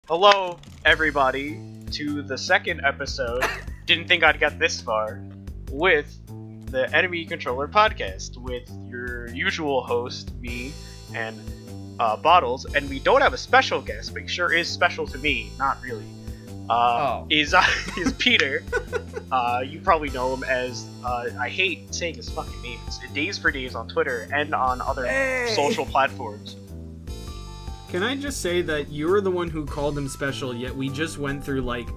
Hello, everybody, to the second episode. Didn't think I'd get this far with the Enemy Controller podcast with your usual host, me, and Bottles. And we don't have a special guest, but he sure is special to me. Not really. Is Peter. You probably know him as I hate saying his fucking name. It's Days for Days on Twitter and on other social platforms. Can I just say that you're the one who called him special, yet we just went through like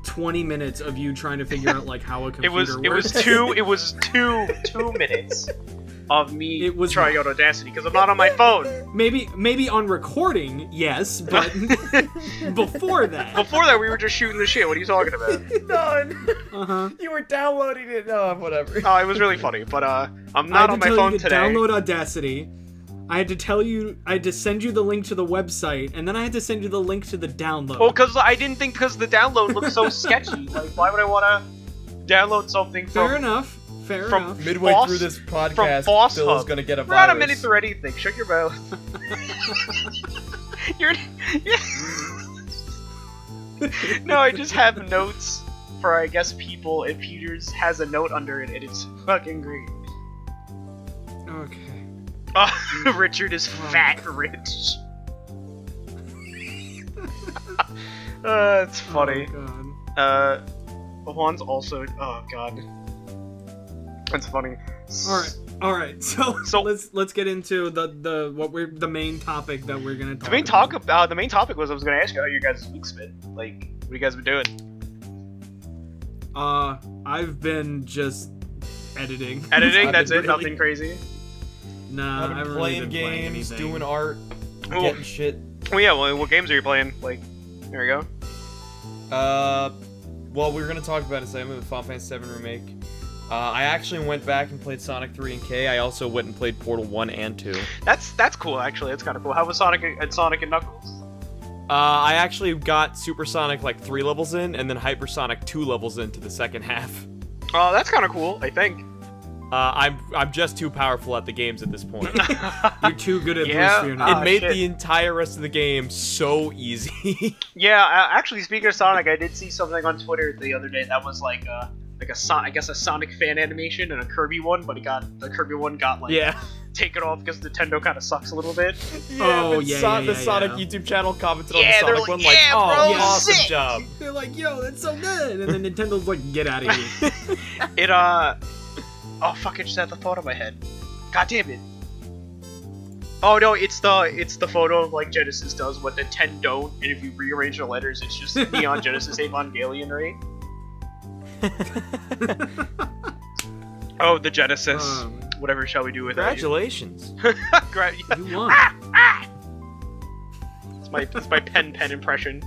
20 minutes of you trying to figure out like how a computer works. It was two minutes of me trying out Audacity because I'm not on my phone. Maybe on recording, yes, but before that we were just shooting the shit. What are you talking about? No, you were downloading it. No, whatever. Oh, it was really funny, but I'm not on my phone today. Download Audacity. I had to send you the link to the website, and then I had to send you the link to the download. Well, because I didn't think the download looked so sketchy. Like, why would I want to download something from... Fair enough. Midway through this podcast, Bill's gonna get a virus. We're not a minute through anything. Shut your mouth. No, I just have notes for, I guess, people, and Peter's has a note under it, and it's fucking great. Okay. Richard is fat rich. It's funny. Oh, Juan's also. Oh god. That's funny. All right. So let's get into the main topic that we're gonna talk. The main topic was I was gonna ask you how your guys' week's been. Like, what you guys been doing? I've been just editing. Editing. That's it. Nothing crazy. Nah, I've been playing games, doing art, getting shit. Well, yeah. Well, what games are you playing? Like, there we go. Well, we were gonna talk about it in a second with Final Fantasy VII Remake. I actually went back and played Sonic 3 and K. I also went and played Portal 1 and 2. That's cool, actually. That's kind of cool. How was Sonic and Knuckles? I actually got Supersonic like 3 levels in, and then Hypersonic 2 levels into the second half. Oh, that's kind of cool, I think. I'm just too powerful at the games at this point. You're too good at Blue now. It made the entire rest of the game so easy. Yeah, actually, speaking of Sonic, I did see something on Twitter the other day that was like a Sonic fan animation and a Kirby one, but the Kirby one got taken off because Nintendo kind of sucks a little bit. The Sonic YouTube channel commented on the Sonic one like, awesome sick. job. They're like, yo, that's so good, and then Nintendo's like, get out of here. Oh fuck! I just had the thought in my head. God damn it! Oh no, it's the photo of like Genesis does what Nintendo don't, and if you rearrange the letters, it's just Neon Genesis Evangelion, right? Oh, the Genesis. Whatever shall we do with congratulations. Congratulations! You won. It's my pen impression.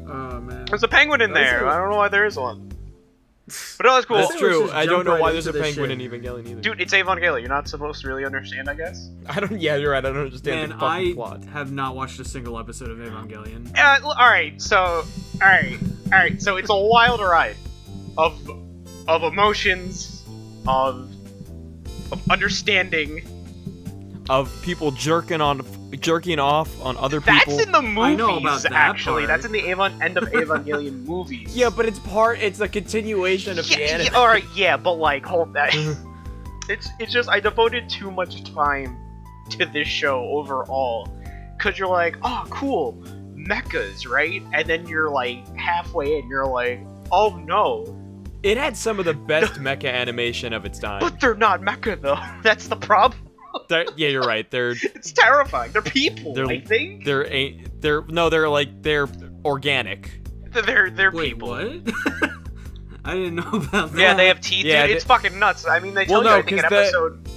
Oh man. There's a penguin in there. I don't know why there is one. But no, that's cool. That's true. I don't know why there's a penguin in Evangelion either. Dude, it's Evangelion. You're not supposed to really understand, I guess. Yeah, you're right. I don't understand the fucking plot. I have not watched a single episode of Evangelion. Alright, so it's a wild ride of emotions, of understanding, of people jerking off on other people. That's in the movies, I know about that actually. part. That's in the end of Evangelion movies. Yeah, but it's a continuation of the anime. Yeah, alright, yeah, but like, hold that. It's just, I devoted too much time to this show overall. Cause you're like, oh, cool, mechas, right? And then you're like, halfway in, you're like, oh no. It had some of the best mecha animation of its time. But they're not mecha, though. That's the problem. Yeah, you're right. It's terrifying. They're people, I think. They're organic. They're Wait, people. What? I didn't know about that. Yeah, they have teeth. Yeah, dude, it's fucking nuts. I mean, they tell you, I think, in episode... I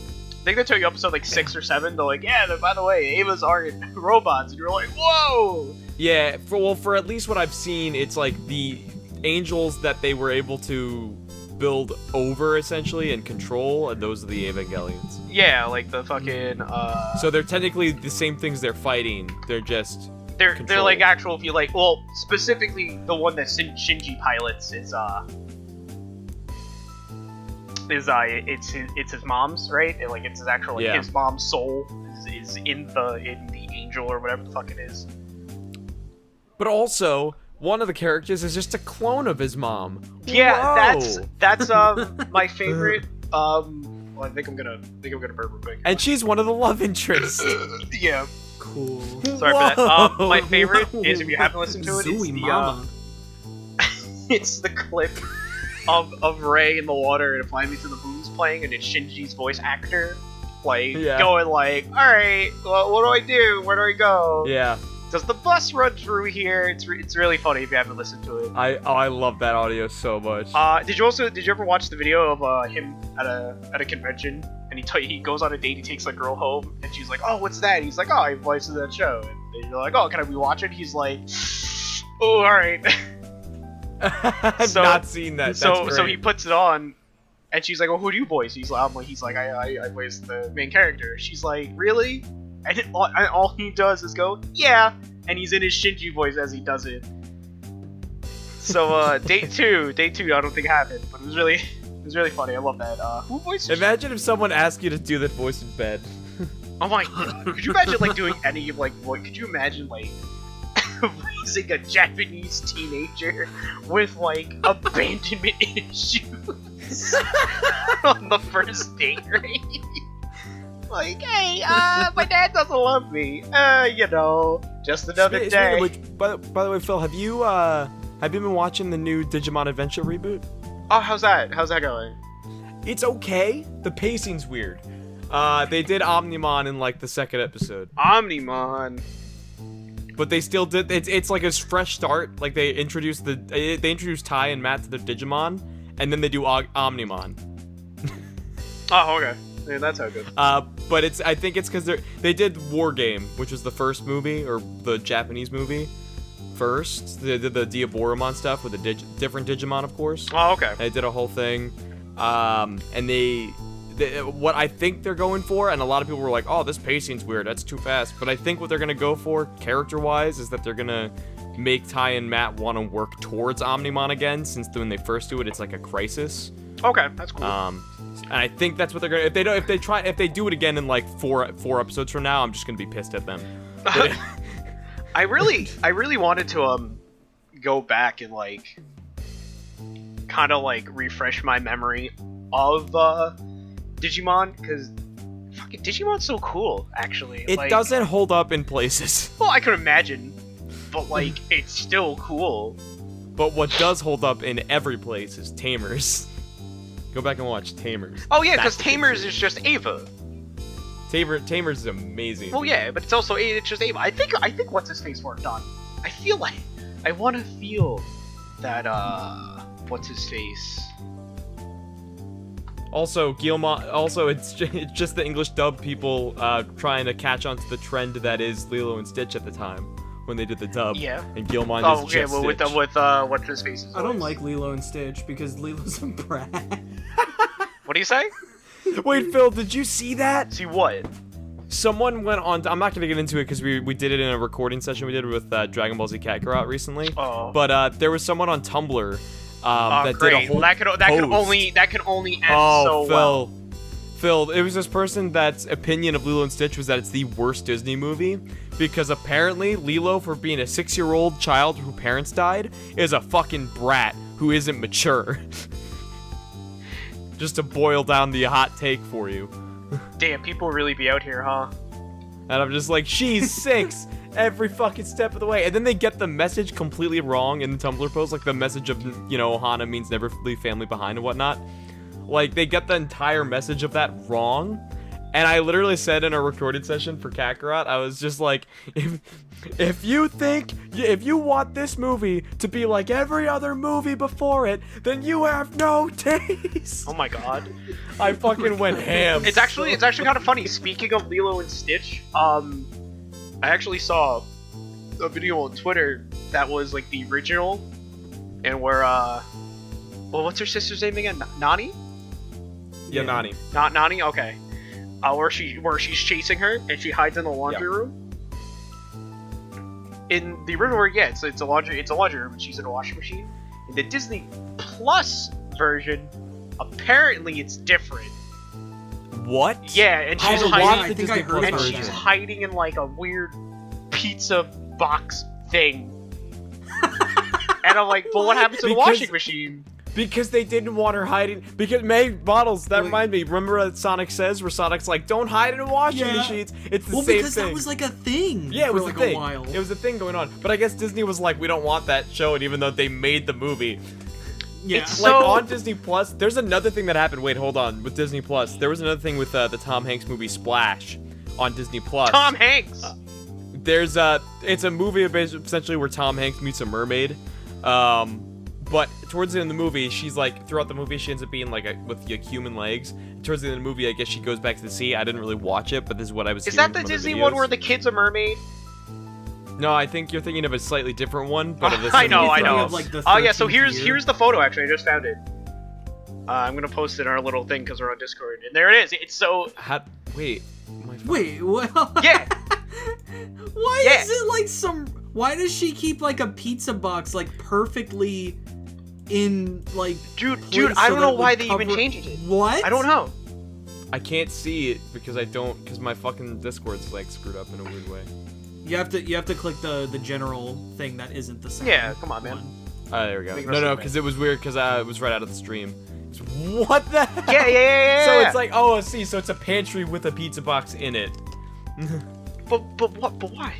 think they tell you episode, like, 6 or 7, they're like, yeah, by the way, Avas aren't robots. And you're like, whoa! Yeah, for at least what I've seen, it's like the angels that they were able to build over, essentially, and control, and those are the Evangelions. Yeah, like the fucking, So they're technically the same things they're fighting, they're just... They're like actual, if you like, well, specifically the one that Shinji pilots is it's his mom's, right? And, like, it's his actual, like, his mom's soul is in the angel or whatever the fuck it is. But also, one of the characters is just a clone of his mom. Yeah, Whoa. that's my favorite. Well, I think I'm gonna burp real quick. And she's one of the love interests. Yeah. Cool. Sorry for that. Whoa. My favorite is, if you haven't listened to it, it's Zooey the mama. it's the clip of Ray in the water and Fly Me to the Moon's playing, and it's Shinji's voice actor, like going like, "All right, well, what do I do? Where do I go? Yeah. Does the bus run through here?" It's really funny if you haven't listened to it. I love that audio so much. Did you ever watch the video of him at a convention, and he goes on a date, he takes a girl home, and she's like, "Oh, what's that?" He's like, "Oh, I voiced that show," and you're like, "Oh, can I rewatch it?" He's like, "Oh, all right." I've not seen that. That's So great. he puts it on, and she's like, "Well, who do you voice?" He's like, I voice the main character. She's like, "Really?" And all he does is go, "Yeah," and he's in his Shinji voice as he does it. So day two, I don't think happened, but it was really funny. I love that. Who voiced? Imagine if someone asked you to do that voice in bed. Oh my god! Could you imagine like doing any like voice? Could you imagine like voicing a Japanese teenager with like abandonment issues on the first date, right? Like, "Hey, my dad doesn't love me. Just another day." By the way, Phil, have you been watching the new Digimon Adventure reboot? Oh, how's that? How's that going? It's okay. The pacing's weird. They did Omnimon in like the second episode, Omnimon. but they still did. It's like a fresh start. Like they introduced Tai and Matt to the Digimon, and then they do Omnimon. Oh, okay. Yeah, that's how good. But I think it's because they did War Game, which was the first movie, or the Japanese movie first. They did the Diaboromon stuff with the different Digimon, of course. Oh, okay. They did a whole thing. And they what I think they're going for, and a lot of people were like, "Oh, this pacing's weird. That's too fast." But I think what they're gonna go for, character-wise, is that they're gonna make Tai and Matt want to work towards Omnimon again, since when they first do it, it's like a crisis. Okay, that's cool. And I think that's what they're gonna. If they do it again in like four episodes from now, I'm just gonna be pissed at them. I really wanted to go back and like kind of like refresh my memory of Digimon, because fucking Digimon's so cool, actually. It like, doesn't hold up in places. Well, I can imagine, but like it's still cool. But what does hold up in every place is Tamers. Go back and watch Tamers. Oh yeah, because Tamers is just Ava. Tamers is amazing. Well, yeah, but it's just Ava. I think what's his face worked on. I feel like I want to feel that what's his face. Also, Guillemot. Also, it's just the English dub people trying to catch on to the trend that is Lilo and Stitch at the time when they did the dub. Yeah. And Guillemot Oh, is okay. just Well, Stitch. with what's his face? I don't like Lilo and Stitch because Lilo's a brat. What do you say? Wait, Phil, did you see that? See what? Someone went on. I'm not gonna get into it because we did it in a recording session we did with Dragon Ball Z Kakarot recently. Oh. But there was someone on Tumblr that great. did a whole That could only end so well. Phil, it was this person that's opinion of Lilo and Stitch was that it's the worst Disney movie because apparently Lilo, for being a 6-year-old child whose parents died, is a fucking brat who isn't mature. Just to boil down the hot take for you. Damn, people really be out here, huh? And I'm just like, she's 6 every fucking step of the way. And then they get the message completely wrong in the Tumblr post, like the message of, Ohana means never leave family behind and whatnot. Like, they get the entire message of that wrong. And I literally said in a recorded session for Kakarot, I was just like, if you want this movie to be like every other movie before it, then you have no taste. Oh my god. I fucking went ham. It's actually kind of funny. Speaking of Lilo and Stitch, I actually saw a video on Twitter that was like the original, and where well, what's her sister's name again? Nani? Yeah, Nani. Not Nani. Okay. Where she's chasing her and she hides in the laundry room. In the original, it's a laundry room and she's in a washing machine. In the Disney Plus version, apparently it's different. What? Yeah, and she's I think I heard and about she's that. hiding in like a weird pizza box thing And I'm like, but what happened to the washing machine? Because they didn't want her hiding. Because Meg Bottles, that reminds me. Remember what Sonic says, where Sonic's like, "Don't hide in washing machines." It's the same thing. Because that was like a thing. Yeah, it was for like a thing. a while. It was a thing going on. But I guess Disney was like, "We don't want that show," and even though they made the movie. Yeah. It's Like so... on Disney Plus, there's another thing that happened. Wait, hold on. With Disney Plus, there was another thing with the Tom Hanks movie Splash on Disney Plus. Tom Hanks. There's it's a movie essentially where Tom Hanks meets a mermaid. But towards the end of the movie, she's like, throughout the movie, she ends up being like with human legs. Towards the end of the movie, I guess she goes back to the sea. I didn't really watch it, but this is what I was. Is hearing that the from other Disney videos. one where the kid's a mermaid? No, I think you're thinking of a slightly different one. But of the I same know. Of, like, the Oh yeah, so 13th here's year. the photo. Actually, I just found it. I'm gonna post it in our little thing because we're on Discord, and there it is. It's so. Wait. My phone- Wait, what? Yeah. Why Yeah. is it like some? Why does she keep like a pizza box like perfectly in like? Dude, place I so don't that know it why would they even cover- changed it. What? I don't know. I can't see it because my fucking Discord's like screwed up in a weird way. You have to click the general thing that isn't the sound. Yeah, come on, man. one. There we go. Make it No, so because it was weird because it was right out of the stream. What the hell? Yeah. So it's like, oh, I see. So it's a pantry with a pizza box in it. But what? But why?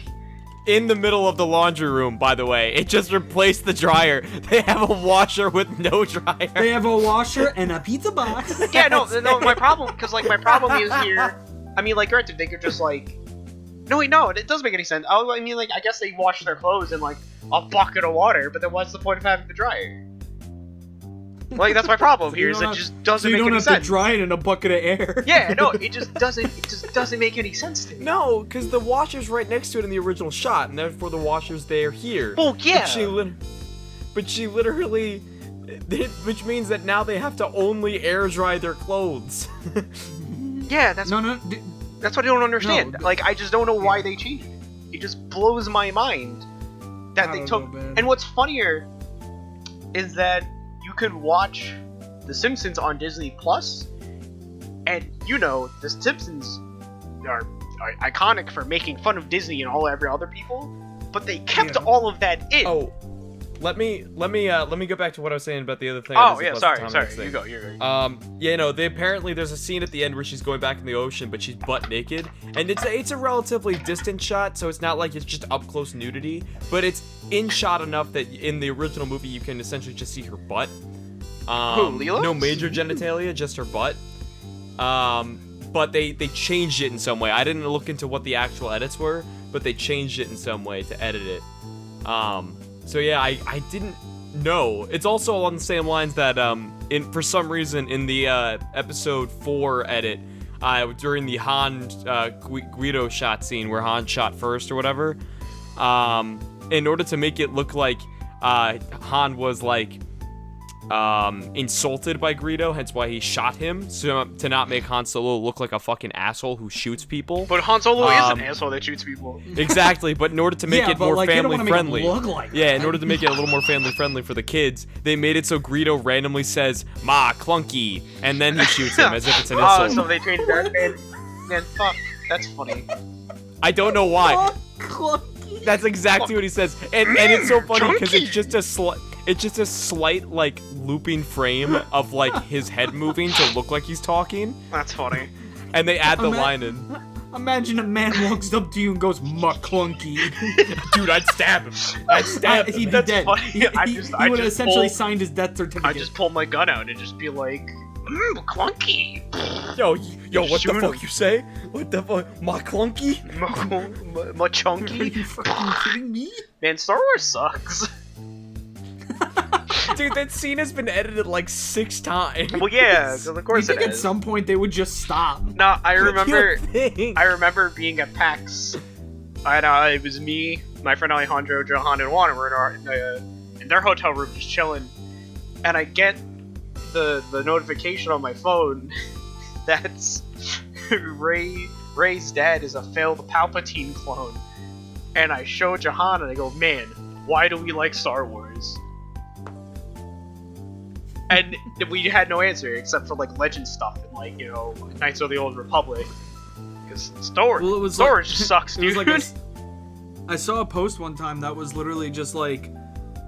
In the middle of the laundry room, by the way. It just replaced the dryer. They have a washer with no dryer. They have a washer and a pizza box. Yeah, no. My problem, because like my problem is here. I mean, like, granted, they could just like. No, wait, no. It doesn't make any sense. Oh, I mean, like, I guess they wash their clothes in like a bucket of water, but then what's the point of having the dryer? Like, that's my problem here. Is it just doesn't make any sense. You don't have to dry it in a bucket of air. Yeah, no, it just doesn't make any sense to me. No, because the washer's right next to it in the original shot, and therefore the washer's there here. Well, yeah. But she literally, which means that now they have to only air dry their clothes. Yeah, that's that's what I don't understand. No. Like, I just don't know why they changed it. It just blows my mind that they took. And what's funnier is that you can watch The Simpsons on Disney Plus, and The Simpsons are iconic for making fun of Disney and every other people, but they kept all of that in. Oh, let me go back to what I was saying about the other thing. Oh yeah, sorry. You go. There's a scene at the end where she's going back in the ocean, but she's butt naked, and it's a relatively distant shot, so it's not like it's just up close nudity, but it's in shot enough that in the original movie you can essentially just see her butt. Lilo? No major genitalia, just her butt. But they changed it in some way. I didn't look into what the actual edits were, but they changed it in some way to edit it. So yeah, I didn't know. It's also along the same lines that for some reason in the episode 4 edit, during the Han Guido shot scene where Han shot first or whatever, in order to make it look like Han was like insulted by Greedo, hence why he shot him, so to not make Han Solo look like a fucking asshole who shoots people. But Han Solo is an asshole that shoots people. Exactly, but in order to make it more family friendly, in order to make it a little more family friendly for the kids, they made it so Greedo randomly says "Ma clunky," and then he shoots him as if it's an insult. Oh, so they changed that. Man, fuck, that's funny. I don't know why. Clunky. That's exactly what he says, and it's so funny because it's just a slight like looping frame of like his head moving to look like he's talking. That's funny. And they add the line in. Imagine a man walks up to you and goes, "Clunky." Dude, I'd stab him. He'd be That's dead. funny. He I would have just essentially pulled- signed his death certificate. I just pull my gun out and just be like, clunky. Yo, what Shoot the him. fuck you say? What the fuck? Ma clunky? My Are chunky. you fucking kidding me? Man, Star Wars sucks. Dude, that scene has been edited like 6 times. Well, yeah, because of You course think it at is. some point they would just stop? No, I remember. You think? I remember being at PAX. And it was me, my friend Alejandro, Johan, and Juan. We're in their hotel room just chilling, and I get the notification on my phone that's Rey's dad is a failed Palpatine clone, and I show Johan and I go, "Man, why do we like Star Wars?" And we had no answer except for like legend stuff and like Knights of the Old Republic. Because Star Wars just sucks, It was dude. like I saw a post one time that was literally just like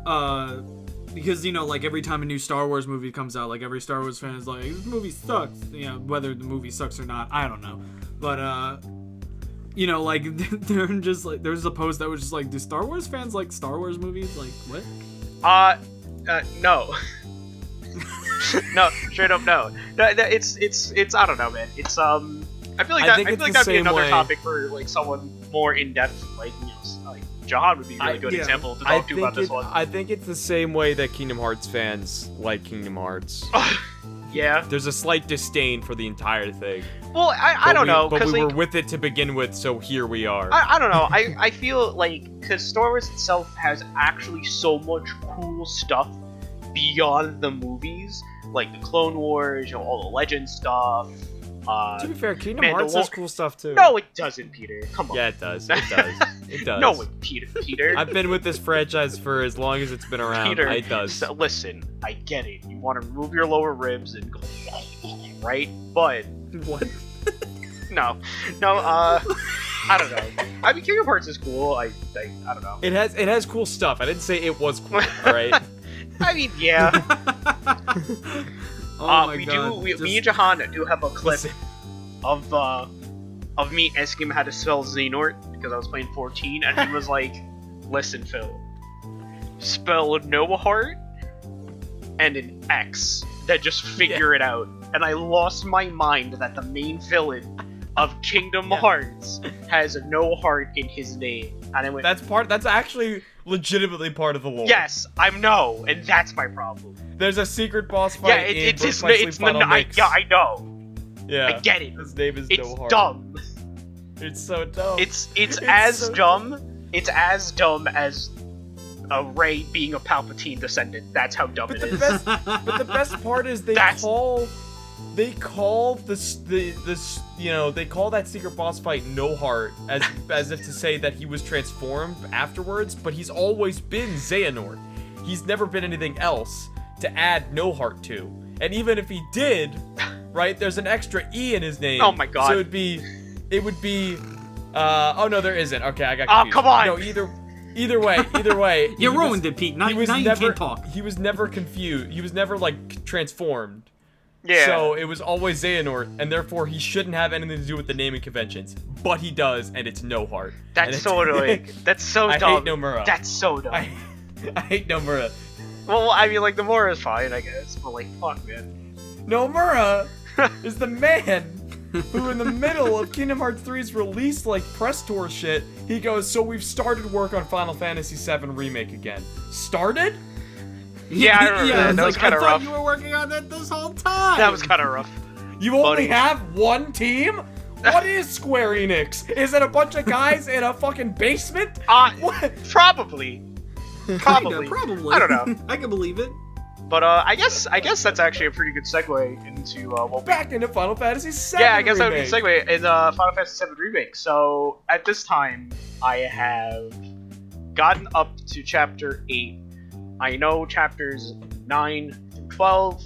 because, you know, like, every time a new Star Wars movie comes out, like, every Star Wars fan is like, this movie sucks. You know, whether the movie sucks or not, I don't know. But, you know, like, they're just, like, there's a post that was just like, do Star Wars fans like Star Wars movies? Like, what? No. No, straight up no. It's I don't know, man. It's, I feel like that'd be another topic for, like, someone more in-depth, like, you know, like, Jahan would be a really good example to talk to about this one. I think it's the same way that Kingdom Hearts fans like Kingdom Hearts. Yeah. There's a slight disdain for the entire thing. Well, I don't know. But we like, were with it to begin with, so here we are. I don't know. I feel like, because Star Wars itself has actually so much cool stuff beyond the movies. Like the Clone Wars, you know, all the Legend stuff. To be fair, Kingdom Hearts has cool stuff too. No, it doesn't, Peter. Come on. Yeah, it does. It does. It does. No, Peter. I've been with this franchise for as long as it's been around. Peter, it does. So, listen, I get it. You want to remove your lower ribs and go, right? But What? no. I don't know. I mean, Kingdom Hearts is cool. I don't know. It has cool stuff. I didn't say it was cool. All right. I mean, yeah. Oh my God. Me and Jahan do have a clip of me asking him how to spell Xehanort because I was playing 14, and he was like, "Listen, Phil, spell no heart and an X, then just figure it out." And I lost my mind that the main villain of Kingdom Hearts has no heart in his name, and I went, That's actually legitimately part of the lore. Yes, I know, and that's my problem. There's a secret boss fight. Yeah, it's I know. Yeah, I get it. His name is It's No Heart. dumb. It's so dumb. It's as so dumb. It's as dumb as a Rey being a Palpatine descendant. That's how dumb it is. But the best part is they call this you know, they call that secret boss fight No Heart as if to say that he was transformed afterwards, but he's always been Xehanort. He's never been anything else to add No Heart to. And even if he did, right, there's an extra E in his name. Oh my God. So it would be oh no, there isn't. Okay, I got confused. Oh, come on. No, either way. You ruined it, Pete. Now you can't talk. He was never confused. He was never, like, transformed. Yeah. So it was always Xehanort, and therefore he shouldn't have anything to do with the naming conventions. But he does, and it's No Heart. That's so annoying. That's so dumb. I hate Nomura. That's so dumb. I hate Nomura. Well, I mean, like, the Nomura is fine, I guess, but, like, fuck, man. Nomura is the man who, in the middle of Kingdom Hearts 3's release, like, press tour shit, he goes, "So we've started work on Final Fantasy VII Remake again." Started? Yeah, I remember that. That was kind of rough. I thought you were working on that this whole time. That was kind of rough. You only have one team? What is Square Enix? Is it a bunch of guys in a fucking basement? What? Probably. Probably. I don't know. I can believe it. But I guess that's actually a pretty good segue into what back into Final Fantasy VII. Yeah, I guess Remake. that would be a segue in Final Fantasy VII Remake. So at this time, I have gotten up to chapter 8. I know chapters 9 through 12,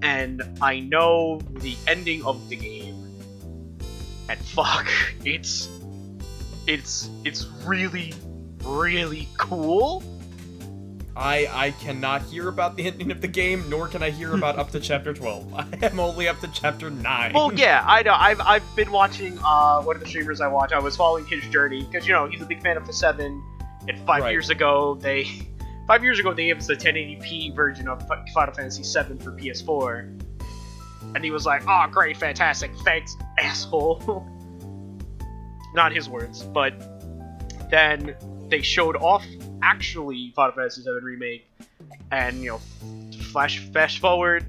and I know the ending of the game. And fuck, it's really, really cool. I cannot hear about the ending of the game, nor can I hear about up to chapter 12. I am only up to chapter 9. Well, yeah, I know. I've been watching one of the streamers I watch. I was following his journey because, you know, he's a big fan of the 7. And 5 years ago they gave us the 1080p version of Final Fantasy VII for PS4, and he was like, "Oh, great, fantastic, thanks, asshole." Not his words, but then they showed off actually Final Fantasy VII Remake, and, you know, flash forward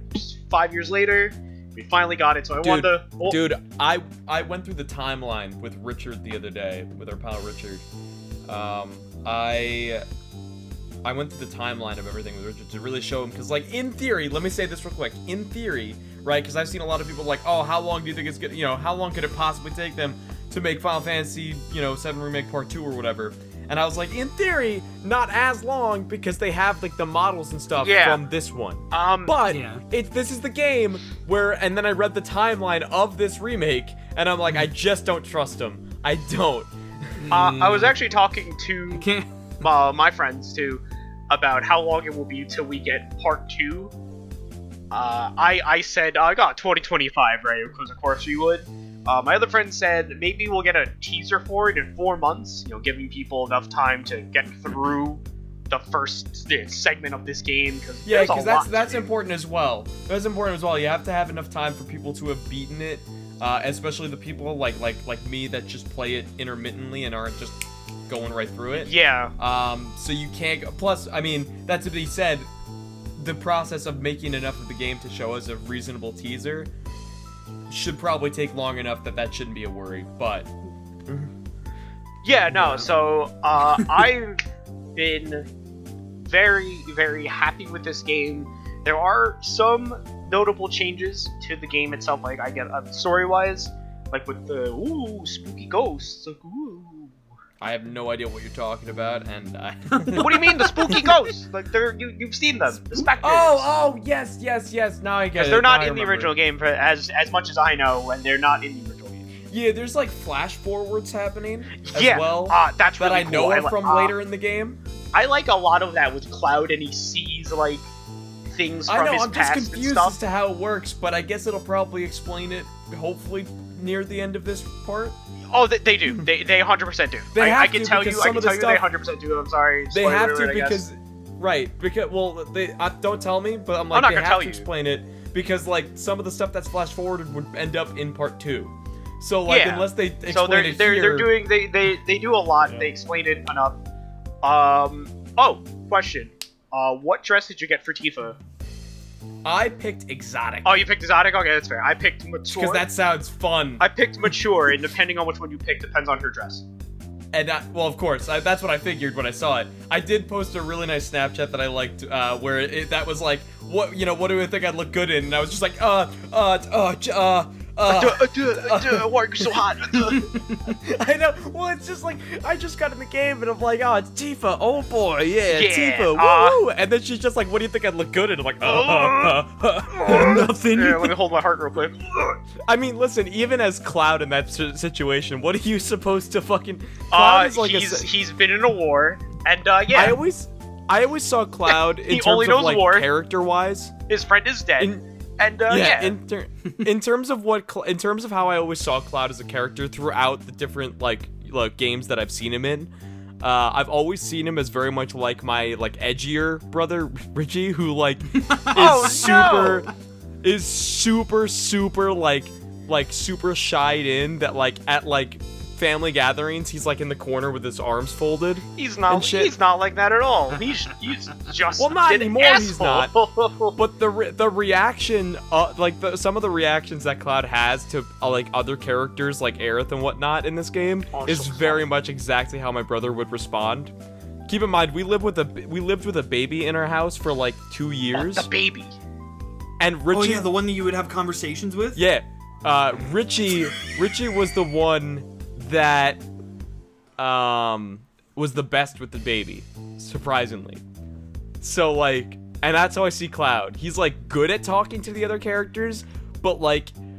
5 years later, we finally got it. So I wanted to. Oh. Dude, I went through the timeline with Richard the other day, with our pal Richard. I went through the timeline of everything with Richard to really show him, because, like, in theory, let me say this real quick, in theory, right, because I've seen a lot of people like, oh, how long do you think it's gonna, you know, how long could it possibly take them to make Final Fantasy, you know, 7 Remake Part 2 or whatever, and I was like, in theory, not as long, because they have, like, the models and stuff from this one, but this is the game where, and then I read the timeline of this remake, and I'm like, I just don't trust them, I don't. I was actually talking to my friends too, about how long it will be till we get part 2. I said, I got 2025, right? Because of course we would. My other friend said maybe we'll get a teaser for it in 4 months, giving people enough time to get through the first segment of this game. Because that's important as well. That's important as well. You have to have enough time for people to have beaten it, especially the people like me that just play it intermittently and aren't just going right through it. Yeah. So you can't. Plus, I mean, that to be said, the process of making enough of the game to show us a reasonable teaser should probably take long enough that shouldn't be a worry. But yeah, no. So I've been very, very happy with this game. There are some notable changes to the game itself, like I get story-wise, like with the spooky ghosts. Like, I have no idea what you're talking about, and What do you mean, the spooky ghosts? Like you've seen them, the specters. Oh, yes. Now I get it. Because they're not in the original game, for as much as I know, when they're not in the original game. Yeah, there's like flash forwards happening as well. That's really that I cool. know of from later in the game. I like a lot of that with Cloud, and he sees like things from his I'm past just confused and stuff. as to how it works, but I guess it'll probably explain it, hopefully, near the end of this part. Oh, they do. They 100% do. I can tell you they 100% do. I'm sorry. They have to because, they don't tell me, but I'm like, they have to explain it because like some of the stuff that's flash forwarded would end up in part 2. So like unless they explain it here, they do a lot. They explain it enough. Question. What dress did you get for Tifa? I picked exotic. Oh, you picked exotic? Okay, that's fair. I picked mature. Because that sounds fun. I picked mature, and depending on which one you pick, depends on her dress. And well, of course, that's what I figured when I saw it. I did post a really nice Snapchat that I liked, where that was like, what do I think I'd look good in? And I was just like, why are you so hot? I know. Well, it's just like I just got in the game and I'm like, oh, it's Tifa. Oh boy, yeah. Tifa. Woo! And then she's just like, what do you think I'd look good in? I'm like, nothing. Yeah, let me hold my heart real quick. I mean, listen. Even as Cloud in that situation, what are you supposed to fucking? Cloud is like he's been in a war, and yeah. I always saw Cloud in terms of like character-wise. His friend is dead. In terms of how I always saw Cloud as a character throughout the different like games that I've seen him in, I've always seen him as very much like my edgier brother Richie, who is super super shied in, that at family gatherings he's in the corner with his arms folded. He's not like that at all. He's just not anymore. Asshole. He's not. But the reaction, some of the reactions that Cloud has to other characters like Aerith and whatnot in this game is very much exactly how my brother would respond. Keep in mind, we lived with a baby in our house for 2 years. The baby. And Richie. Oh yeah, the one that you would have conversations with. Yeah. Richie was the one that was the best with the baby, surprisingly. So and that's how I see Cloud. He's good at talking to the other characters, but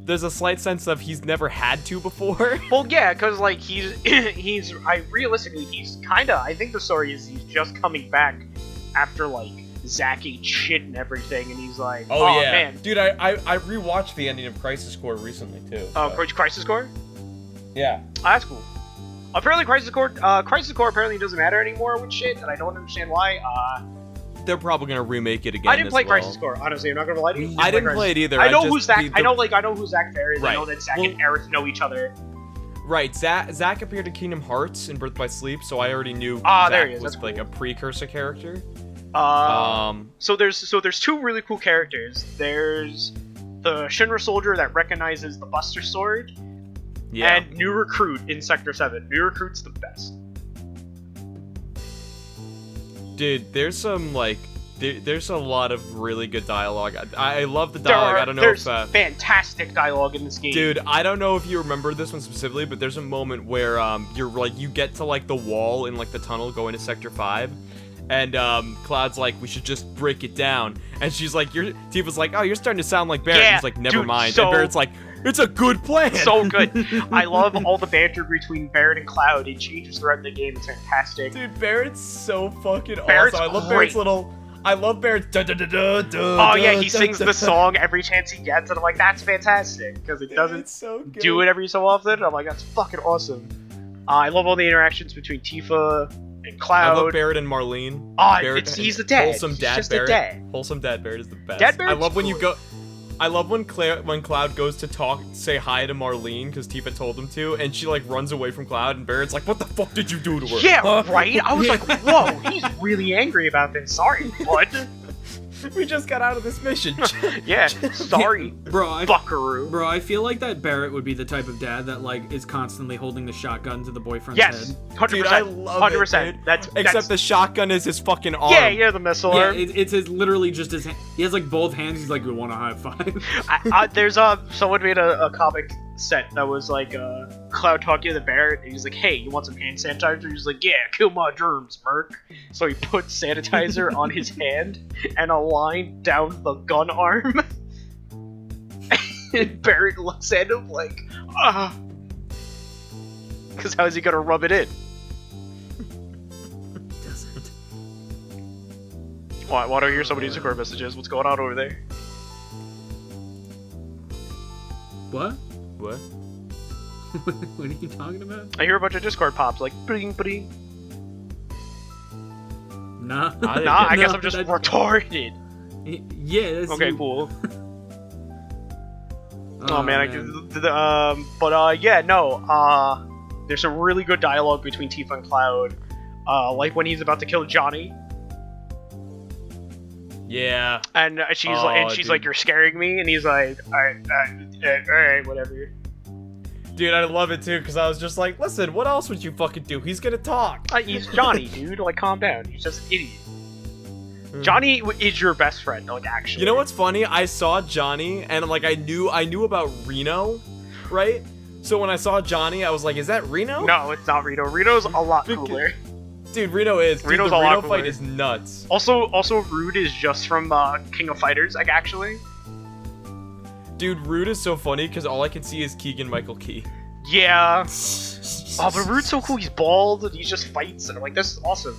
there's a slight sense of he's never had to before. Well, yeah, because he's realistically he's I think the story is he's just coming back after Zack ate shit and everything, and he's like, oh yeah, man, dude, I rewatched the ending of Crisis Core recently too. Oh, Crisis Core? Yeah. Oh, that's cool. Apparently Crisis Core apparently doesn't matter anymore with shit, and I don't understand why. They're probably gonna remake it again. I didn't play Crisis Core, honestly. I'm not gonna lie to you. I didn't play it either. I know who Zack. I know who Zack Fair is. Right. I know that Zack and Aerith know each other. Right. Zack appeared in Kingdom Hearts in Birth by Sleep, so I already knew there he is. was That's cool. a precursor character. So there's two really cool characters. There's the Shinra soldier that recognizes the Buster Sword. Yeah. And New Recruit in Sector 7. New Recruit's the best. Dude, there's some there's a lot of really good dialogue. I love the dialogue. I don't know if fantastic dialogue in this game. Dude, I don't know if you remember this one specifically, but there's a moment where you get to the wall in the tunnel going to Sector 5. And Cloud's we should just break it down. And she's Tifa's oh, you're starting to sound like Barrett. Yeah, he's never dude, mind. so and Barrett's It's a good plan. So good. I love all the banter between Barrett and Cloud. It changes throughout the game. It's fantastic. Dude, Barrett's so fucking Barrett's awesome. I love great. Barrett's little. I love Barrett's. Oh yeah, he sings the song every chance he gets, and I'm like, that's fantastic because it doesn't so good. do it every so often. I'm like, that's fucking awesome. I love all the interactions between Tifa and Cloud. I love Barrett and Marlene. He's the dad. Wholesome He's dad just Barrett. a dad. Wholesome dad Barrett is the best. Dad Barrett's I love when you cool. go. I love when Cloud goes to say hi to Marlene because Tifa told him to, and she like runs away from Cloud, and Barrett's like, "What the fuck did you do to her?" Yeah, right. I was like, whoa, he's really angry about this. Sorry, bud. We just got out of this mission. Yeah, sorry, buckaroo. Bro, I feel like that Barrett would be the type of dad that like is constantly holding the shotgun to the boyfriend's Yes, head. 100%. Dude, I love 100%. it, dude. That's Except the shotgun is his fucking arm. Yeah, the missile Yeah, arm. it's his literally just his. He has like both hands. He's like, we want a high five. There's someone made a comic set that was like Cloud talking to the Barrett, and he's like, "Hey, you want some hand sanitizer?" He's like, "Yeah, kill my germs, Merc." So he puts sanitizer on his hand and a line down the gun arm, and Barrett looks at him like, "Ah," because how is he gonna rub it in? Doesn't. Why do I hear so many Discord messages? What's going on over there? What? What? What are you talking about? I hear a bunch of Discord pops like, bring, bring. Nah. Nah, I guess No, I'm just that's- retarded. Yeah. That's Okay, you. cool. Oh, Oh man, there's some really good dialogue between Tifa and Cloud, like when he's about to kill Johnny, Yeah. and she's Oh, like, dude. "You're scaring me," and he's like, "Alright, whatever." Dude, I love it too, because I was just like, listen, what else would you fucking do? He's gonna talk. He's Johnny, dude. Like, calm down. He's just an idiot. Johnny is your best friend, like actually. You know what's funny? I saw Johnny, and like I knew about Reno, right? So when I saw Johnny, I was like, is that Reno? No, it's not Reno. Reno's a lot Because- cooler. Dude, Reno is. Dude, Reno's the a lot Reno cooler. fight is nuts. Also, Rude is just from King of Fighters, like actually. Dude, Rude is so funny because all I can see is Keegan-Michael Key. Yeah. Oh, but Rude's so cool. He's bald and he just fights, and I'm like, this is awesome.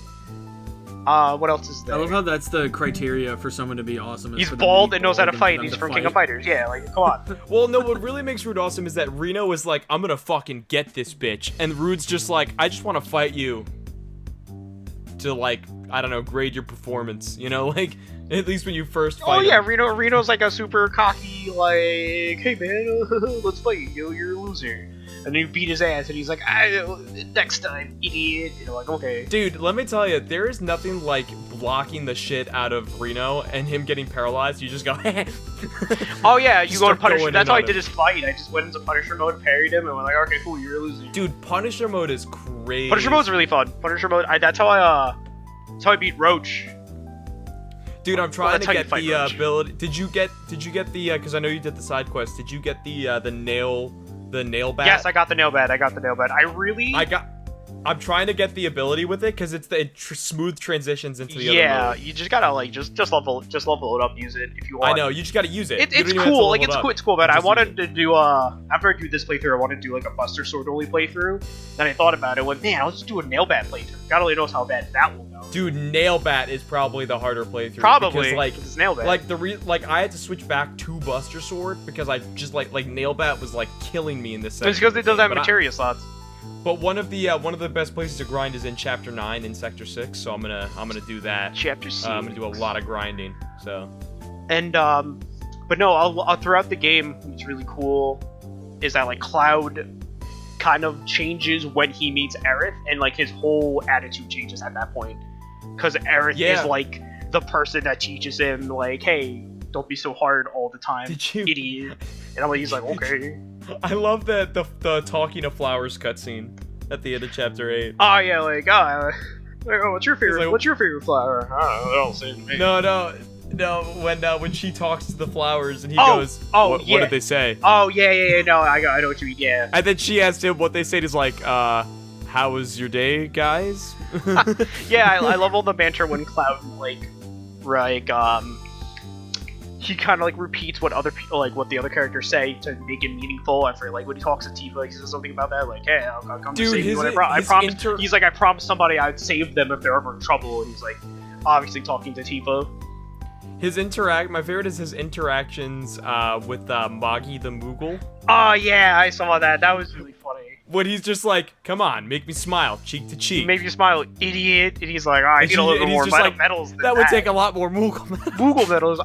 What else is there? I love how that's the criteria for someone to be awesome. Is He's for them to bald be and knows how to bald fight. for them He's to from fight. King of Fighters. Yeah, like, come on. Well, no, what really makes Rude awesome is that Reno is like, I'm gonna fucking get this bitch. And Rude's just like, I just want to fight you. To like, I don't know, grade your performance. You know, like, at least when you first fight Oh yeah, him. Reno's like a super cocky, like, hey man, let's fight. You're a loser. And then you beat his ass, and he's like, next time, idiot. And you're like, okay. Dude, let me tell you, there is nothing like blocking the shit out of Reno and him getting paralyzed. You just go, Oh yeah, you Just go to start Punisher. going That's in how I on did him. his fight. I just went into Punisher mode, parried him, and went like, okay, cool, you're a loser. Dude, Punisher mode is crazy. Punisher mode's really fun. Punisher mode, that's how I beat Roach. Dude, I'm trying that's to how you get fight the Roach. ability. Did you get the? Because I know you did the side quest. Did you get the nail bat? Yes, I got the nail bat. I'm trying to get the ability with it because it's the smooth transitions into the other Yeah, mode. you just gotta like just level it up, use it if you want. I know, you just gotta use it. You It's don't even have to cool, like level it's it cool, up. it's cool. But I Just wanted use to do after I do this playthrough, I want to do like a Buster Sword only playthrough. Then I thought about it, went, man, I'll just do a nail bat playthrough. God only knows how bad that will go. Dude, nail bat is probably the harder playthrough. Probably, because, like it's nail bat. like I had to switch back to Buster Sword because I just like nail bat was like killing me in this section. it's because it doesn't have But I- materia slots. But one of the best places to grind is in Chapter 9 in Sector 6, so I'm gonna do that. Chapter 6. I'm gonna do a lot of grinding. So And but no, I'll throughout the game, what's really cool is that like Cloud kind of changes when he meets Aerith, and like his whole attitude changes at that point, because Aerith Yeah. is like the person that teaches him like, hey, don't be so hard all the time, Did you- idiot. And I'm like, he's like, okay. I love the talking to flowers cutscene at the end of Chapter 8. Oh yeah, like what's your favorite? like- What's your favorite flower? I don't know. They all say it to me. No. When she talks to the flowers and he Oh, goes, what yeah. did they say? Oh yeah. No, I know what you mean. Yeah. And then she asked him what they said. He's like, how was your day, guys? Yeah, I love all the banter when Cloud he kind of like repeats what other people like what the other characters say to make it meaningful. I forget like when he talks to Tifa, like, he says something about that, like, "Hey, I'll come to save you." I promise. He's like, "I promised somebody I'd save them if they're ever in trouble," and he's like, obviously talking to Tifa. My favorite is his interactions with Moggy the Moogle. Oh yeah, I saw that. That was really funny. When he's just like, "Come on, make me smile, cheek to cheek." Make you smile, idiot. And he's like, I need a little bit more medals than that would take a lot more Moogle medals. Moogle medals.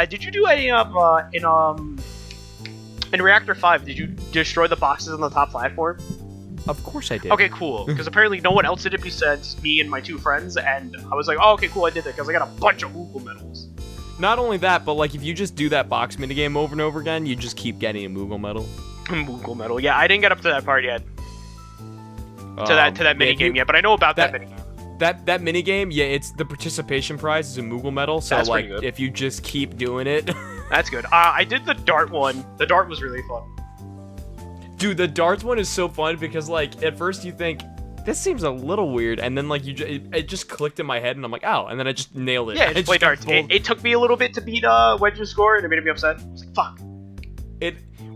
Did you do any of in Reactor 5? Did you destroy the boxes on the top platform? Of course I did. Okay, cool. Because apparently no one else did it besides me and my 2 friends, and I was like, oh, okay, cool, I did that because I got a bunch of Moogle medals. Not only that, but like if you just do that box minigame over and over again, you just keep getting a Moogle medal. Moogle medal. Yeah, I didn't get up to that part yet. To that minigame yet, but I know about that minigame. That minigame, yeah, it's the participation prize is a Moogle medal, so that's like if you just keep doing it. That's good. I did the dart one. The dart was really fun. Dude, the darts one is so fun because like at first you think this seems a little weird, and then like it just clicked in my head, and I'm like, oh, and then I just nailed it. Yeah, just play darts. It took me a little bit to beat Wedge's score, and it made me upset. I was like, fuck.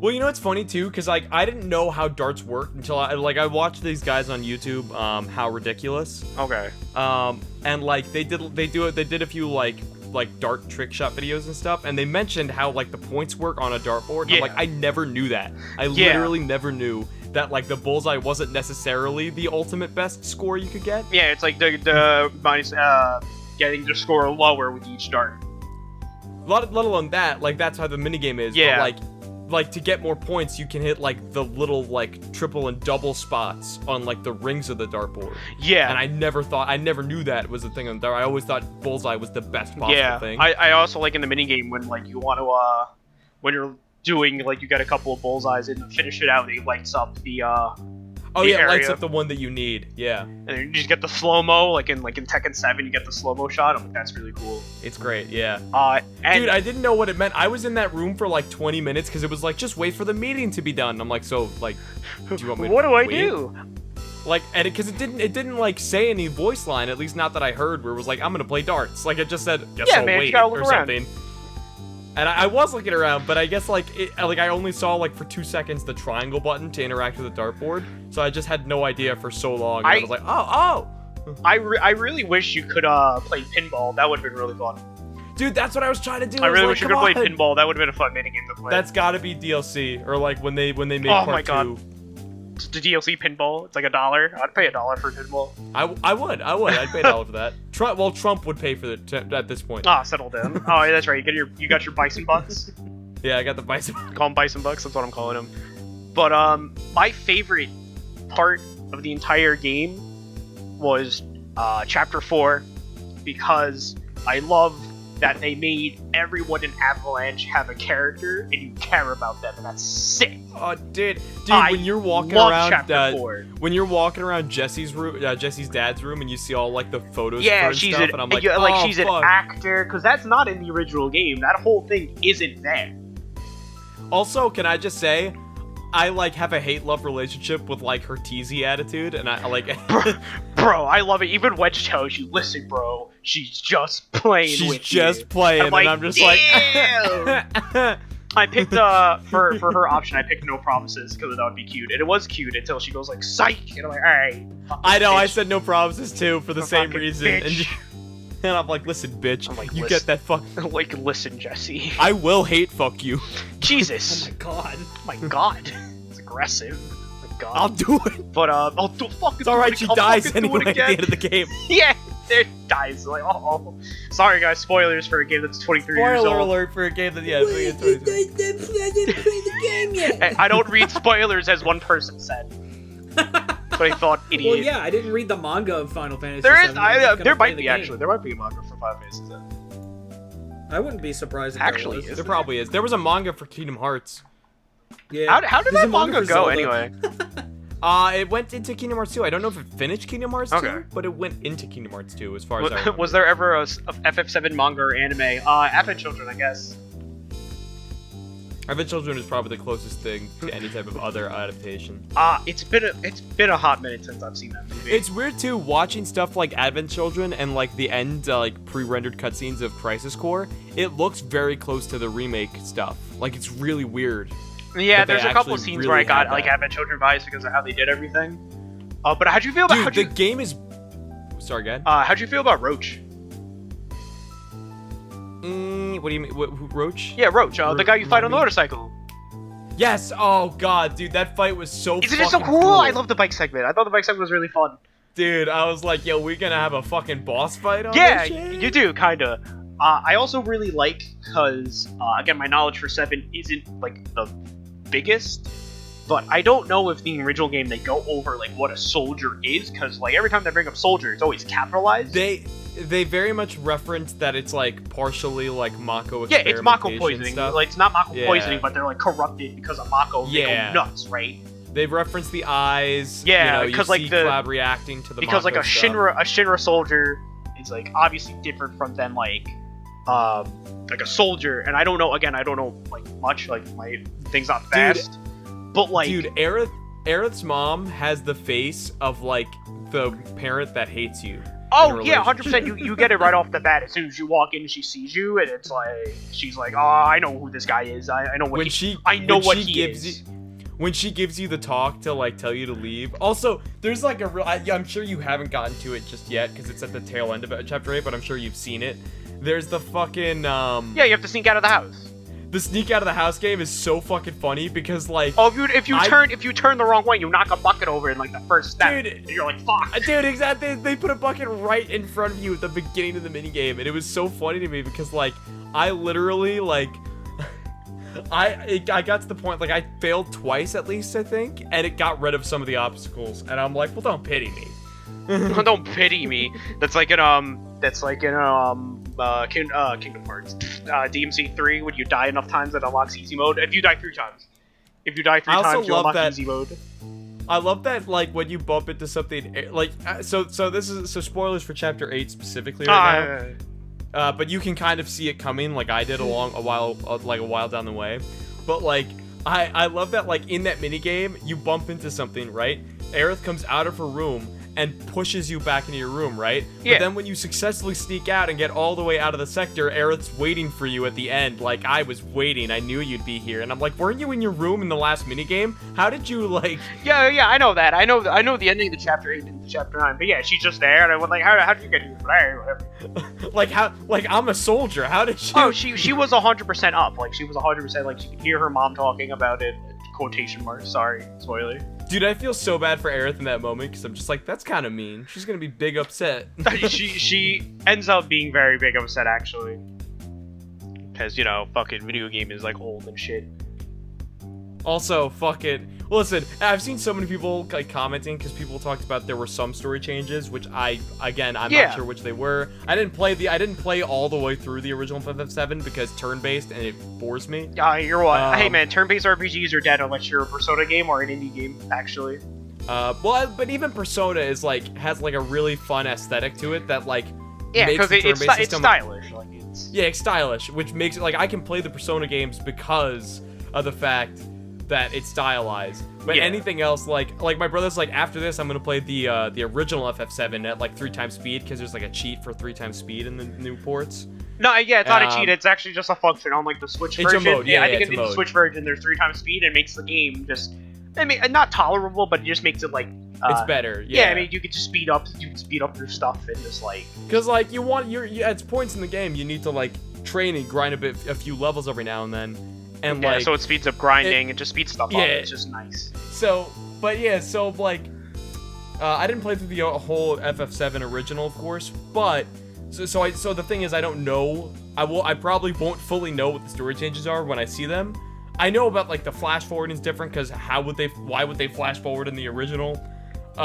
Well, you know what's funny too, because like I didn't know how darts worked until I watched these guys on YouTube, How Ridiculous. Okay. And like they did a few like dart trick shot videos and stuff, and they mentioned how like the points work on a dartboard. And I'm like, I never knew that. I literally never knew that like the bullseye wasn't necessarily the ultimate best score you could get. Yeah, it's like the minus getting the score lower with each dart. Let alone that, like that's how the minigame is. Yeah. But, like to get more points, you can hit like the little like triple and double spots on like the rings of the dartboard. Yeah. And I never knew that was the thing on the dart. I always thought bullseye was the best possible thing. I also like in the minigame when like you want to when you're doing like you get a couple of bullseyes and to finish it out, it lights up the it lights up the one that you need. Yeah. And then you just get the slow-mo, like in Tekken 7, you get the slow-mo shot. I'm like, that's really cool. It's great, yeah. Dude, I didn't know what it meant. I was in that room for like 20 minutes because it was like, just wait for the meeting to be done. I'm like, so like, do you want me what to do I wait? do? Like, and because it didn't like say any voice line, at least not that I heard, where it was like, I'm gonna play darts. Like it just said, guess I'll wait or something. And I was looking around, but I guess like I only saw like for 2 seconds the triangle button to interact with the dartboard, so I just had no idea for so long. And I was like, oh. I really wish you could play pinball. That would have been really fun. Dude, that's what I was trying to do. I really wish you could play pinball. That would have been a fun minigame to play. That's got to be DLC or like when they make part 2. Oh my god. The DLC pinball, it's like $1. I'd pay $1 for pinball. I would. I'd pay $1 for that. Trump would pay for it at this point. Settle down. Oh, yeah, that's right. You got your bison bucks. Yeah, I got the bison. Call them bison bucks. That's what I'm calling them. But my favorite part of the entire game was Chapter 4 because I love that they made everyone in Avalanche have a character and you care about them, and that's sick. Oh, dude, when you're walking around Chapter 4. When you're walking around Jesse's room, Jesse's dad's room, and you see all like the photos, she's stuff, and I'm like, she's an actor, because that's not in the original game. That whole thing isn't there. Also, can I just say, I like have a hate-love relationship with like her teasy attitude, and I like. Bro, I love it. Even Wedge tells you, listen, bro, she's just playing with you. She's just playing, and I'm just like. I picked for her option. I picked no promises because that would be cute, and it was cute until she goes like psych, and I'm like, all right. I know. Bitch. I said no promises too for the same reason, and I'm like, listen, bitch, I'm like, you get that fuck. Like, listen, Jesse. I will hate fuck you. Jesus. Oh my god. Oh my god. It's aggressive. Oh my god. I'll do it. But I'll do fucking. It's alright. She dies anyway at the end of the game. Yeah. There dies. Like, oh. Sorry, guys. Spoilers for a game that's 23 years old. Spoiler alert for a game that, yeah. I didn't play the game yet. I don't read spoilers, as one person said. That's what I thought, idiot. Well, yeah, I didn't read the manga of Final Fantasy There is. VII. There might be, actually. There might be a manga for Final Fantasy VII. I wouldn't be surprised if actually there was. There probably is. There was a manga for Kingdom Hearts. Yeah. How did that manga go, anyway? It went into Kingdom Hearts 2. I don't know if it finished Kingdom Hearts 2, but it went into Kingdom Hearts 2 as far as I remember. Was there ever a FF7 manga or anime? Advent Children, I guess. Advent Children is probably the closest thing to any type of other adaptation. It's been a hot minute since I've seen that movie. It's weird too watching stuff like Advent Children and like the end like pre-rendered cutscenes of Crisis Core. It looks very close to the remake stuff. Like it's really weird. Yeah, that they there's a couple of actually scenes really where I got had like that. Advent Children vibes because of how they did everything. But how'd you feel about Dude, the game is. Sorry, go ahead. how'd you feel about Roach? What do you mean? Who, Roach? Yeah, Roach, the guy you fight on the Remind me? motorcycle. Yes. Oh god, dude, that fight was so. Isn't it so fucking cool? I love the bike segment. I thought the bike segment was really fun. Dude, I was like, yo, we're gonna have a fucking boss fight on Yeah, this shit? you do, kinda. I also really like, because, again, my knowledge for 7 isn't, like, the biggest, but I don't know if in the original game they go over, like, what a soldier is, because, like, every time they bring up soldier, it's always capitalized. They very much reference that it's, like, partially, like, Mako Yeah, it's Mako experimentation poisoning. stuff. Like, it's not Mako Yeah. poisoning, but they're, like, corrupted because of Mako. They Yeah. go nuts, right? They reference the eyes. Yeah, you know, 'cause, you like, see the- Clab reacting to the Because, like, Mako a stuff. Shinra soldier is, like, obviously different from than, like a soldier, and I don't know, like, much, like, my thing's not fast, but, like... Dude, Aerith's mom has the face of, like, the parent that hates you. Oh, yeah, 100%, you get it right off the bat. As soon as you walk in, she sees you, and it's like, she's like, oh, I know who this guy is, I know what he is. When she gives you the talk to, like, tell you to leave. Also, there's, like, I'm sure you haven't gotten to it just yet, because it's at the tail end of Chapter 8, but I'm sure you've seen it. There's the fucking, Yeah, you have to sneak out of the house. The sneak out of the house game is so fucking funny, because, like... Oh, if you turn the wrong way, you knock a bucket over in, like, the first step. Dude, and you're like, fuck. Dude, exactly. They put a bucket right in front of you at the beginning of the minigame, and it was so funny to me, because, like, I literally, like... I got to the point, like, I failed twice at least, I think, and it got rid of some of the obstacles, and I'm like, well, don't pity me. Don't pity me. That's like in Kingdom Hearts. DMC 3, when you die enough times, it unlocks easy mode. If you die 3 times. If you die 3 times, you unlock easy mode. I love that, like, when you bump into something, like, so spoilers for Chapter 8 specifically right now. But you can kind of see it coming, like I did a while down the way. But, like, I love that, like, in that minigame, you bump into something, right? Aerith comes out of her room and pushes you back into your room, right? Yeah. But then when you successfully sneak out and get all the way out of the sector, Aerith's waiting for you at the end. Like, I was waiting. I knew you'd be here. And I'm like, weren't you in your room in the last minigame? How did you, like... Yeah, I know that. I know the ending of the Chapter 8 and the Chapter 9. But yeah, she's just there, and I went like, how did you get here? Whatever. like, I'm a soldier. How did you... Oh, she was 100% up. Like, she was 100%, like, she could hear her mom talking about it. Quotation marks. Sorry. Spoiler. Dude, I feel so bad for Aerith in that moment, because I'm just like, that's kind of mean. She's gonna be big upset. she ends up being very big upset, actually. Because, you know, fucking video game is, like, old and shit. Also, fucking... Listen, I've seen so many people, like, commenting, because people talked about there were some story changes, which I'm not sure which they were. I didn't play all the way through the original FF7, because turn-based, and it bores me. You're what? Hey, man, turn-based RPGs are dead unless you're a Persona game or an indie game, actually. Well, but even Persona is, like, has, like, a really fun aesthetic to it that, like... Yeah, because it's stylish. Like, Yeah, it's stylish, which makes it, like, I can play the Persona games because of the fact that it's stylized. But anything else, like my brother's like, after this I'm gonna play the original FF7 at like 3 times speed, because there's like a cheat for 3 times speed in the new ports. No, yeah, it's not a cheat, it's actually just a function on like the Switch version. It's a mode, I think in the Switch version there's 3 times speed, and it makes the game just, I mean, not tolerable, but it just makes it like it's better. Yeah, I mean, you could just speed up your stuff and just like, because like you at points in the game you need to like train and grind a few levels every now and then. And yeah, like, so it speeds up grinding and just speeds stuff up. It's just nice. So, but yeah, so like, I didn't play through the whole FF7 original, of course, but so the thing is, I don't know. I probably won't fully know what the story changes are when I see them. I know about like the flash forwarding is different, because why would they flash forward in the original? The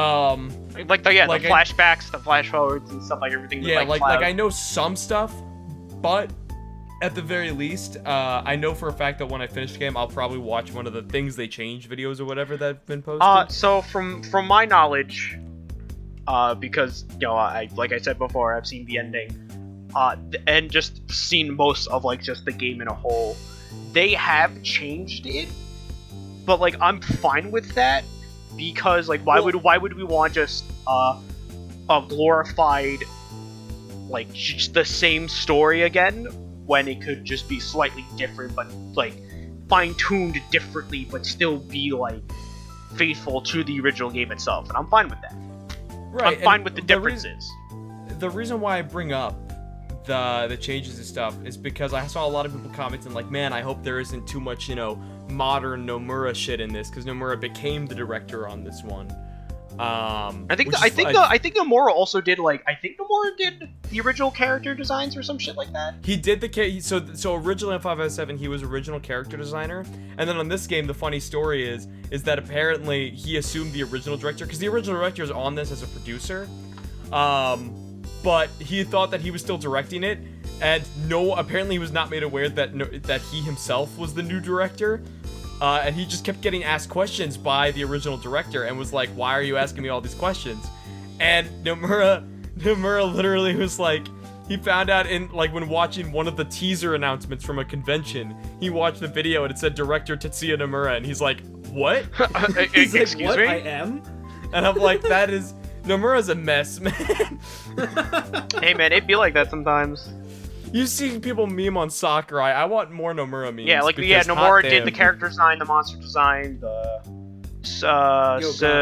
flashbacks, the flash forwards, and stuff like everything. Yeah, like I know some stuff, but at the very least, I know for a fact that when I finish the game, I'll probably watch one of the things they change videos or whatever that have been posted. So from my knowledge, because you know, like I said before, I've seen the ending, and just seen most of like just the game in a whole. they have changed it, but like I'm fine with that because like why would we want just a glorified like just the same story again when it could just be slightly different but like fine-tuned differently but still be like faithful to the original game itself, and I'm fine with that. Right. I'm fine with the differences. The reason why I bring up the changes and stuff is because I saw a lot of people commenting like, man, I hope there isn't too much, modern Nomura shit in this, because Nomura became the director on this one. I think Nomura also did Nomura did the original character designs or some shit like that. He did so originally on 557 he was original character designer, and then on this game the funny story is that apparently he assumed the original director, because the original director is on this as a producer, but he thought that he was still directing it, and apparently he was not made aware that he himself was the new director. And he just kept getting asked questions by the original director and was like, why are you asking me all these questions? And Nomura literally was like, he found out when watching one of the teaser announcements from a convention, he watched the video and it said director Tetsuya Nomura, and he's like, what? He's like, Excuse what? me? I am? And I'm like, Nomura's a mess, man. Hey man, it'd be like that sometimes. You see people meme on Sakurai. I want more Nomura memes. Yeah, Nomura did the character design, the monster design, the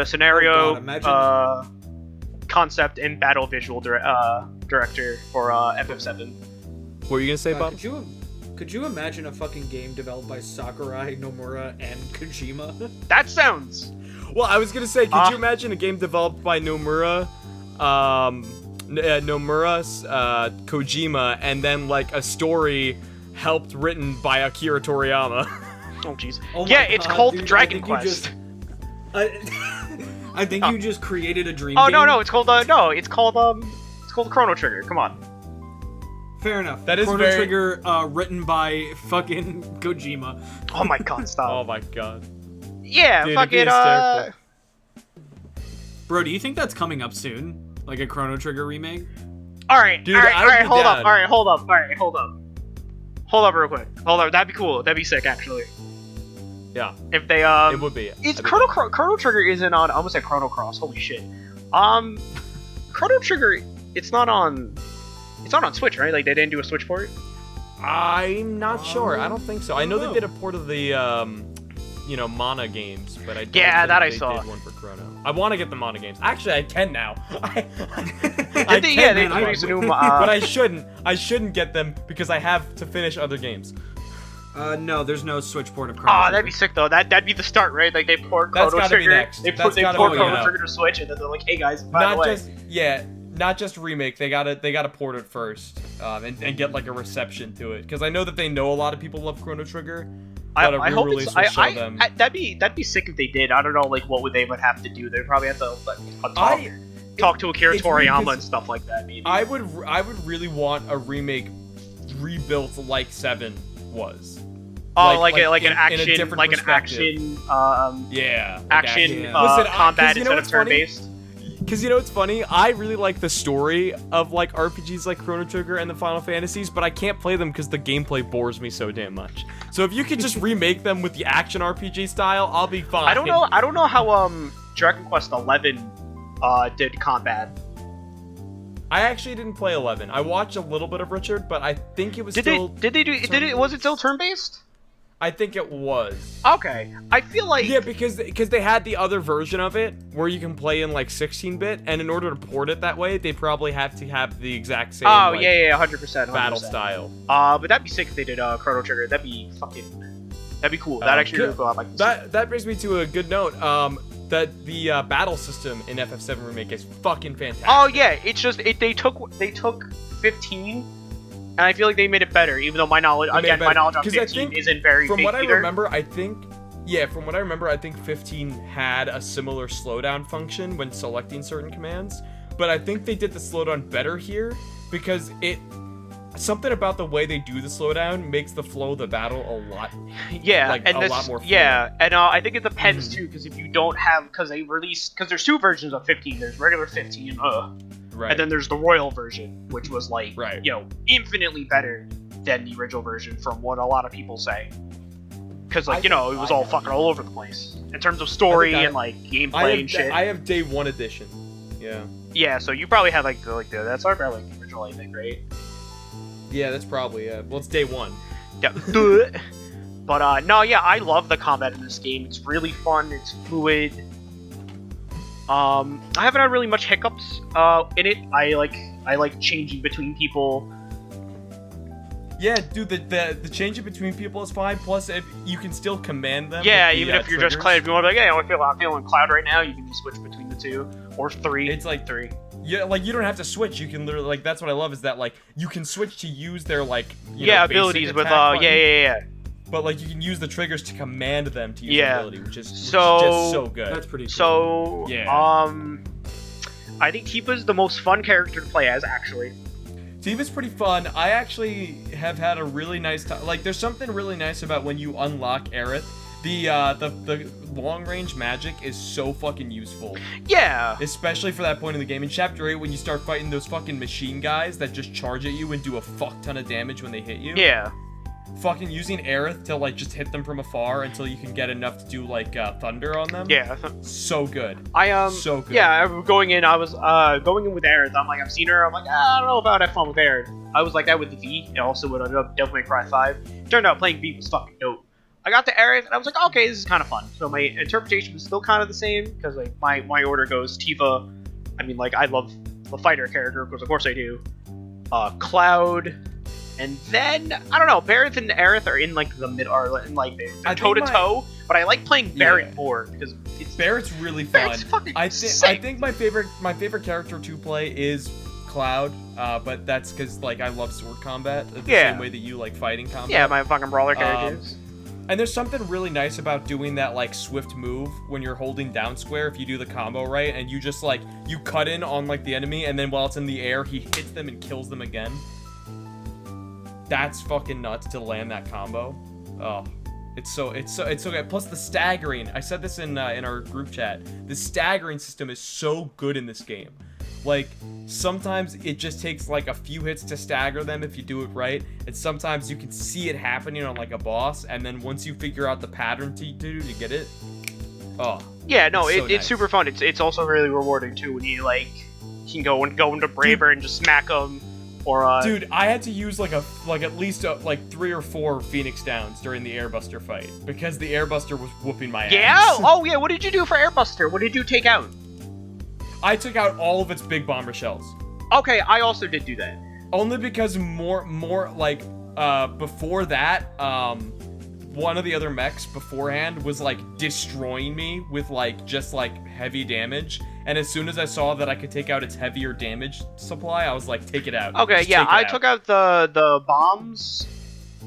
scenario, concept, and battle visual director for FF7. What were you gonna say, Bob? Could you imagine a fucking game developed by Sakurai, Nomura, and Kojima? That sounds... Well, I was gonna say, could you imagine a game developed by Nomura, Kojima, and then like a story written by Akira Toriyama? Oh jeez. Oh yeah, it's called dude, Dragon Quest. I think you just created a dream. Oh game. no, it's called Chrono Trigger. Come on. Fair enough. That is Chrono Trigger, written by fucking Kojima. Oh my god, stop. Oh my god. Yeah, Dude, fucking Bro, do you think that's coming up soon? Like a Chrono Trigger remake? Alright, Dude, alright, hold down. up. Hold up real quick. Hold up, that'd be cool. That'd be sick, actually. Yeah. If they, It would be. It's Chrono Trigger isn't on, I almost said Chrono Cross, holy shit. Chrono Trigger, it's not on Switch, right? Like, they didn't do a Switch port? I'm not sure. I don't think so. I know they did a port of the, Mana games, but I don't think I they saw. did one for Chrono. I want to get the Mana games. Actually, I can now. They produced a new, but I shouldn't. I shouldn't get them because I have to finish other games. No, there's no Switch port of Chrono Trigger. That'd be sick though. That'd be the start, right? Like they port That's Chrono gotta be Trigger. next. They port Chrono Trigger to Switch, and then they're like, "Hey guys, by the way." Not just remake. They gotta port it first, and get like a reception to it. Because I know that they know a lot of people love Chrono Trigger. But I hope re-release will show them. That'd be sick if they did. I don't know, like what would they have to do? They'd probably have to talk to Akira Toriyama and stuff like that. Maybe. I would really want a remake rebuilt like 7 was. Oh, like an action, in a different action, action combat instead of turn-based. Because it's funny, I really like the story of like RPGs like Chrono Trigger and the Final Fantasies, but I can't play them because the gameplay bores me so damn much. So if you could just remake them with the action RPG style, I'll be fine. I don't know how Dragon Quest 11 did combat. I actually didn't play 11. I watched a little bit of Richard, but I think it was was it still turn-based? I think it was. Okay. I feel like... Yeah, because they had the other version of it where you can play in like 16-bit, and in order to port it that way, they probably have to have the exact same 100%. battle style. But that'd be sick if they did Chrono Trigger. That'd be cool. That'd actually really cool. Like that brings me to a good note. That the battle system in FF7 Remake is fucking fantastic. Oh yeah, it's just they took 15. And I feel like they made it better, even though my knowledge on 15 isn't very from big what either. I remember, I think 15 had a similar slowdown function when selecting certain commands, but I think they did the slowdown better here because something about the way they do the slowdown makes the flow of the battle a lot lot more fluid. Yeah, and I think it depends too, because if you don't have, because there's 2 versions of 15. There's regular 15, right, and then there's the royal version, which was like, infinitely better. than the original version, from what a lot of people say. Because, like, I it was all fucking all over the place in terms of story and like gameplay and shit. I have day 1 edition. Yeah. Yeah, so you probably had that's probably like the original, I think, right? Yeah, that's probably well, it's day 1. Yeah. But no, yeah, I love the combat in this game. It's really fun. It's fluid. I haven't had really much hiccups in it. I like changing between people. Yeah, dude, the changing between people is fine. Plus, if you can still command them. Yeah, with the, even if you're just Cloud, if you want to be like, hey, I'm feeling Cloud right now, you can just switch between the 2 or 3. It's like 3. Yeah, like you don't have to switch. You can literally that's what I love is that like you can switch to use their like abilities with yeah. But like you can use the triggers to command them to use the ability, which is just so good. That's pretty cool. So yeah. I think Tifa's the most fun character to play as, actually. Tifa's pretty fun. I actually have had a really nice time. Like, there's something really nice about when you unlock Aerith. The long range magic is so fucking useful. Yeah. Especially for that point in the game. In Chapter 8, when you start fighting those fucking machine guys that just charge at you and do a fuck ton of damage when they hit you. Yeah. Fucking using Aerith to like just hit them from afar until you can get enough to do like thunder on them. Yeah. So good. So good. Yeah, going in with Aerith. I'm like, I've seen her. I'm like, I don't know about have fun with Aerith. I was like that with the V, and also with Devil May Cry 5. Turned out playing V was fucking dope. I got to Aerith, and I was like, okay, this is kind of fun. So my interpretation was still kind of the same, because like my order goes Tifa. I mean, like, I love the fighter character, because of course I do. Cloud. And then, I don't know, Barrett and Aerith are in, like, the mid, or in, like, they're toe-to-toe, but I like playing Barrett more, because Barrett's really fun. Barrett's fucking sick. I think my favorite character to play is Cloud, but that's because, like, I love sword combat, the same way that you like fighting combat. Yeah, my fucking brawler characters. And there's something really nice about doing that, like, swift move when you're holding down square if you do the combo right, and you just, like, you cut in on, like, the enemy, and then while it's in the air, he hits them and kills them again. That's fucking nuts to land that combo. Oh, it's so good. Plus the staggering. I said this in our group chat. The staggering system is so good in this game. Like, sometimes it just takes like a few hits to stagger them if you do it right, and sometimes you can see it happening on like a boss, and then once you figure out the pattern to get it, oh. Yeah, no, it's nice. Super fun. It's also really rewarding too when you like can go into Braver and just smack them. Or, dude, I had to use like at least 3 or 4 Phoenix Downs during the Airbuster fight because the Airbuster was whooping my ass. Yeah? Oh yeah, what did you do for Airbuster? What did you take out? I took out all of its big bomber shells. Okay, I also did do that. Only because more like before that, one of the other mechs beforehand was like destroying me with like just like heavy damage. And as soon as I saw that I could take out its heavier damage supply, I was like, take it out. Okay, yeah, I took out the bombs.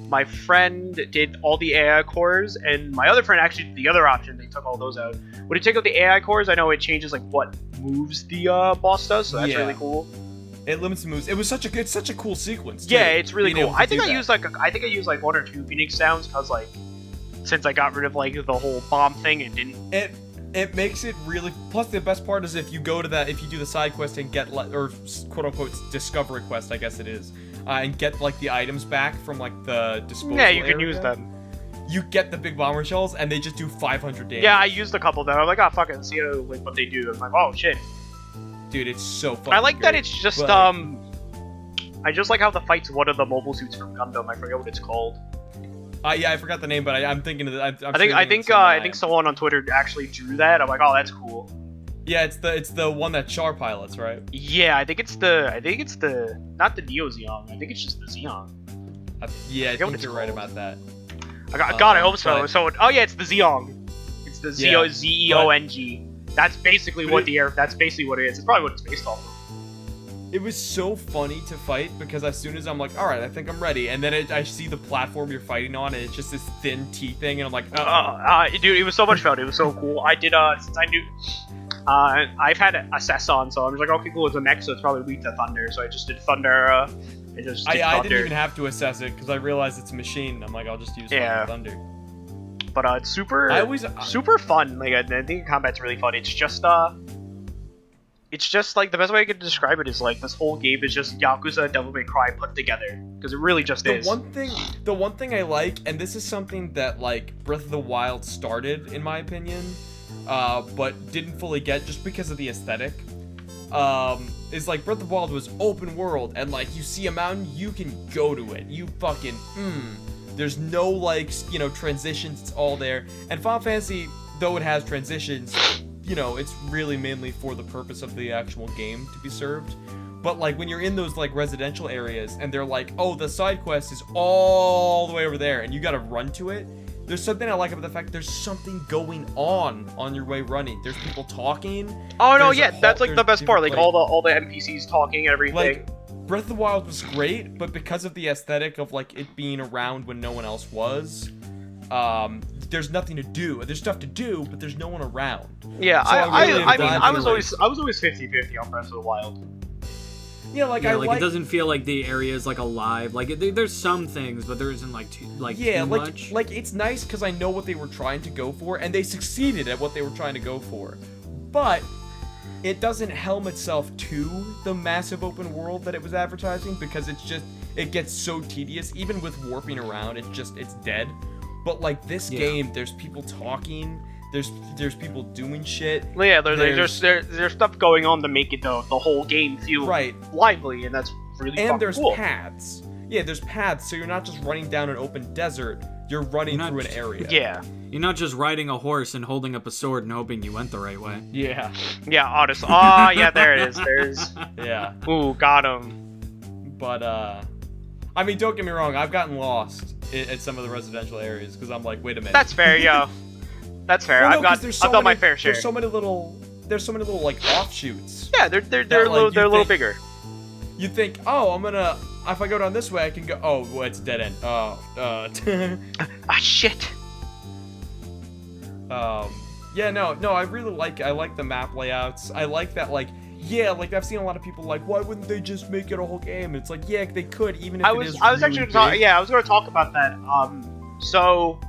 My friend did all the AI cores, and my other friend actually did the other option. They took all those out. When you take out the AI cores, I know it changes like what moves the boss does, so that's really cool. It limits the moves. It's such a cool sequence. Too, yeah, it's really cool. I think I used like 1 or 2 Phoenix Downs because like since I got rid of like the whole bomb thing, it didn't. It makes it really. Plus, the best part is if you do the side quest and get or quote unquote discovery quest, I guess it is, and get like the items back from like the disposal. Yeah, you can use them. You get the big bomber shells, and they just do 500 damage. Yeah, I used a couple of them. I'm like, oh fuck it, see like what they do. I'm like, oh shit, dude, it's so fun. I like that it's just I just like how the fight's one of the mobile suits from Gundam. I forget what it's called. Yeah, I forgot the name, but I'm thinking of it. I think someone on Twitter actually drew that. I'm like, oh, that's cool. Yeah, it's the one that Char pilots, right? Yeah, I think it's the not the Neo Zeong. I think it's just the Zeong. Yeah, I think you're right about that. I hope so. So, oh yeah, it's the Zeong. It's the Zeong. That's basically what that's basically what it is. It's probably what it's based off of. It was so funny to fight because as soon as I'm like, all right, I think I'm ready, and then I see the platform you're fighting on, and it's just this thin T thing, and I'm like, dude, it was so much fun. It was so cool. I did since I knew, I've had Assess on, so I was like, okay, cool, it's a mech, so it's probably weak to Thunder, so I just did Thunder. I didn't even have to assess it because I realized it's a machine. I'm like, I'll just use Thunder. But it's super fun. Like I think combat's really fun. It's just it's just like the best way I could describe it is like this whole game is just Yakuza and Devil May Cry put together, because it really just is. The one thing I like, and this is something that like Breath of the Wild started, in my opinion, but didn't fully get just because of the aesthetic. Is like Breath of the Wild was open world, and like you see a mountain, you can go to it. You fucking there's no like transitions. It's all there. And Final Fantasy, though it has transitions, it's really mainly for the purpose of the actual game to be served. But like when you're in those like residential areas, and they're like, oh, the side quest is all the way over there, and you gotta run to it. There's something I like about the fact there's something going on your way running. There's people talking. Oh no, yeah, that's like the best part. Like all the NPCs talking and everything. Like Breath of the Wild was great, but because of the aesthetic of like it being around when no one else was, there's nothing to do. There's stuff to do, but there's no one around. Yeah, so I was always 50-50 on Breath of the Wild. Yeah, like it doesn't feel like the area is like alive. Like there's some things, but there isn't like too much. Like it's nice because I know what they were trying to go for, and they succeeded at what they were trying to go for. But it doesn't helm itself to the massive open world that it was advertising, because it gets so tedious. Even with warping around, it's dead. But like this game, there's people talking. There's people doing shit. Yeah, there's stuff going on to make it the whole game feel lively, and that's really and there's cool. paths. Yeah, there's paths, so you're not just running down an open desert. You're running through an area. Yeah. You're not just riding a horse and holding up a sword and hoping you went the right way. Yeah. Yeah, honestly. Oh, yeah, there it is. Yeah. Ooh, got him. But, I mean, don't get me wrong. I've gotten lost at some of the residential areas, because I'm like, wait a minute. That's fair, yo. That's fair. Well, no, I've got my fair share. There's so many little like offshoots. Yeah, they're a little bigger. You think, oh, if I go down this way, I can go. Oh, well, it's a dead end. Oh, shit. Yeah, no, I really like the map layouts. I like that, like I've seen a lot of people like, why wouldn't they just make it a whole game? It's like, yeah, they could, even if I was actually going to talk about that. So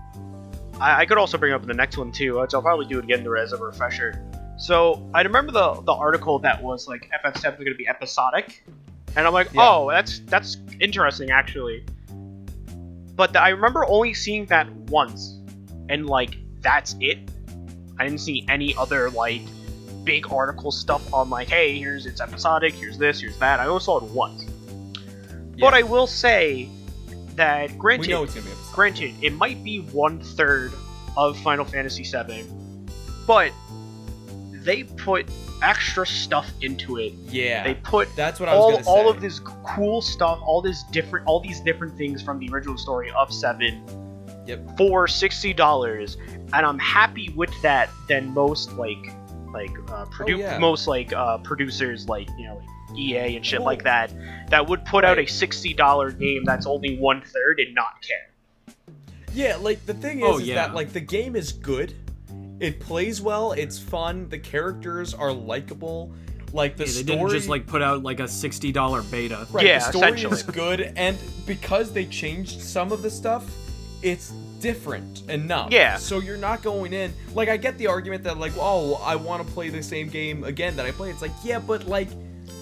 I could also bring up the next one too, which I'll probably do it again as a refresher. So I remember the article that was like FF7 is going to be episodic, and I'm like, oh, that's interesting actually. But I remember only seeing that once, and like that's it. I didn't see any other like big article stuff on like, hey, it's episodic, here's this, here's that. I only saw it once. Yeah. But I will say that granted, we know it's gonna be episodic. Granted, it might be 1/3 of Final Fantasy VII, but they put extra stuff into it. Yeah, they put that's what I was gonna say. All of this cool stuff, all these different things from the original story of 7. Yep. For $60, and I'm happy with that than most producers like EA and shit like that would put out a $60 game that's only 1/3 and not care. Yeah, like the thing is that like the game is good, it plays well, it's fun, the characters are likable. Like the story, they didn't just like put out like a $60 beta. Right, yeah, the story is good, and because they changed some of the stuff, it's different enough. Yeah. So you're not going in like, I get the argument that like, oh, I want to play the same game again that I played. It's like, yeah, but like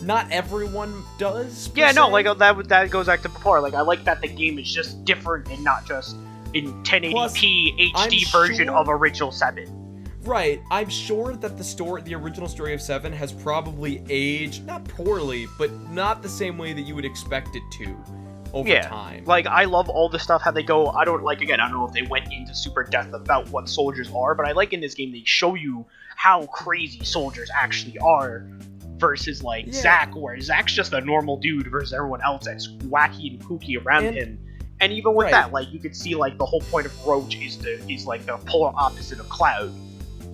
not everyone does. Yeah, no, like that goes back to before. Like I like that the game is just different and not just in 1080p Plus, HD version of original 7. Right, I'm sure that the original story of 7 has probably aged, not poorly, but not the same way that you would expect it to over time. Like, I love all the stuff, how they go, I don't know if they went into super depth about what soldiers are, but I like in this game they show you how crazy soldiers actually are, versus, like, Zack, where Zack's just a normal dude versus everyone else that's wacky and kooky around him. And even with that, like, you could see, like, the whole point of Roach is like, the polar opposite of Cloud.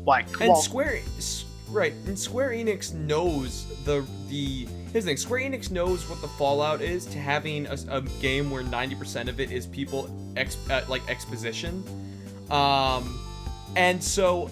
Like, Square Enix knows here's the thing, Square Enix knows what the fallout is to having a game where 90% of it is people exposition. And so,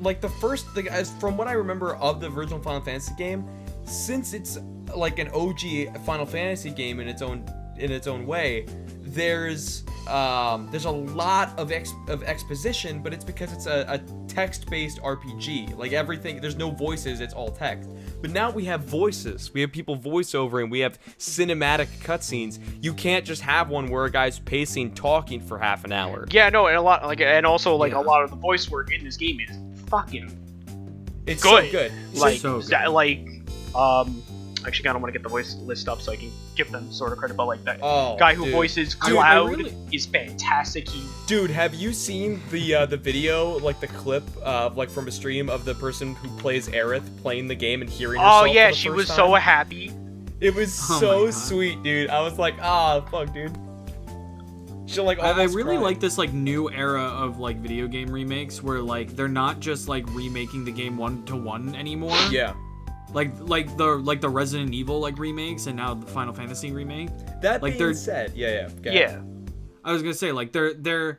like, the first thing, from what I remember of the original Final Fantasy game, since it's like an OG Final Fantasy game in its own way, there's a lot of exposition, but it's because it's a text-based RPG. Like everything, there's no voices, it's all text. But now we have voices. We have people voice over, and we have cinematic cutscenes. You can't just have one where a guy's pacing, talking for half an hour. Yeah, no, and a lot a lot of the voice work in this game is fucking. It's good. so good. Like so good. that, actually, I don't want to get the voice list up so I can give them sort of credit, but like that guy who voices Cloud is fantastic. Dude, have you seen the video, like the clip of like from a stream of the person who plays Aerith playing the game and hearing herself? Oh yeah, for the she first was time? so happy. It was so sweet, dude. I was like, fuck, dude. She like I really like this like new era of like video game remakes where like they're not just like remaking the game 1-to-1 anymore. Yeah. Like the Resident Evil like remakes and now the Final Fantasy remake. That like being said, yeah. I was gonna say like they're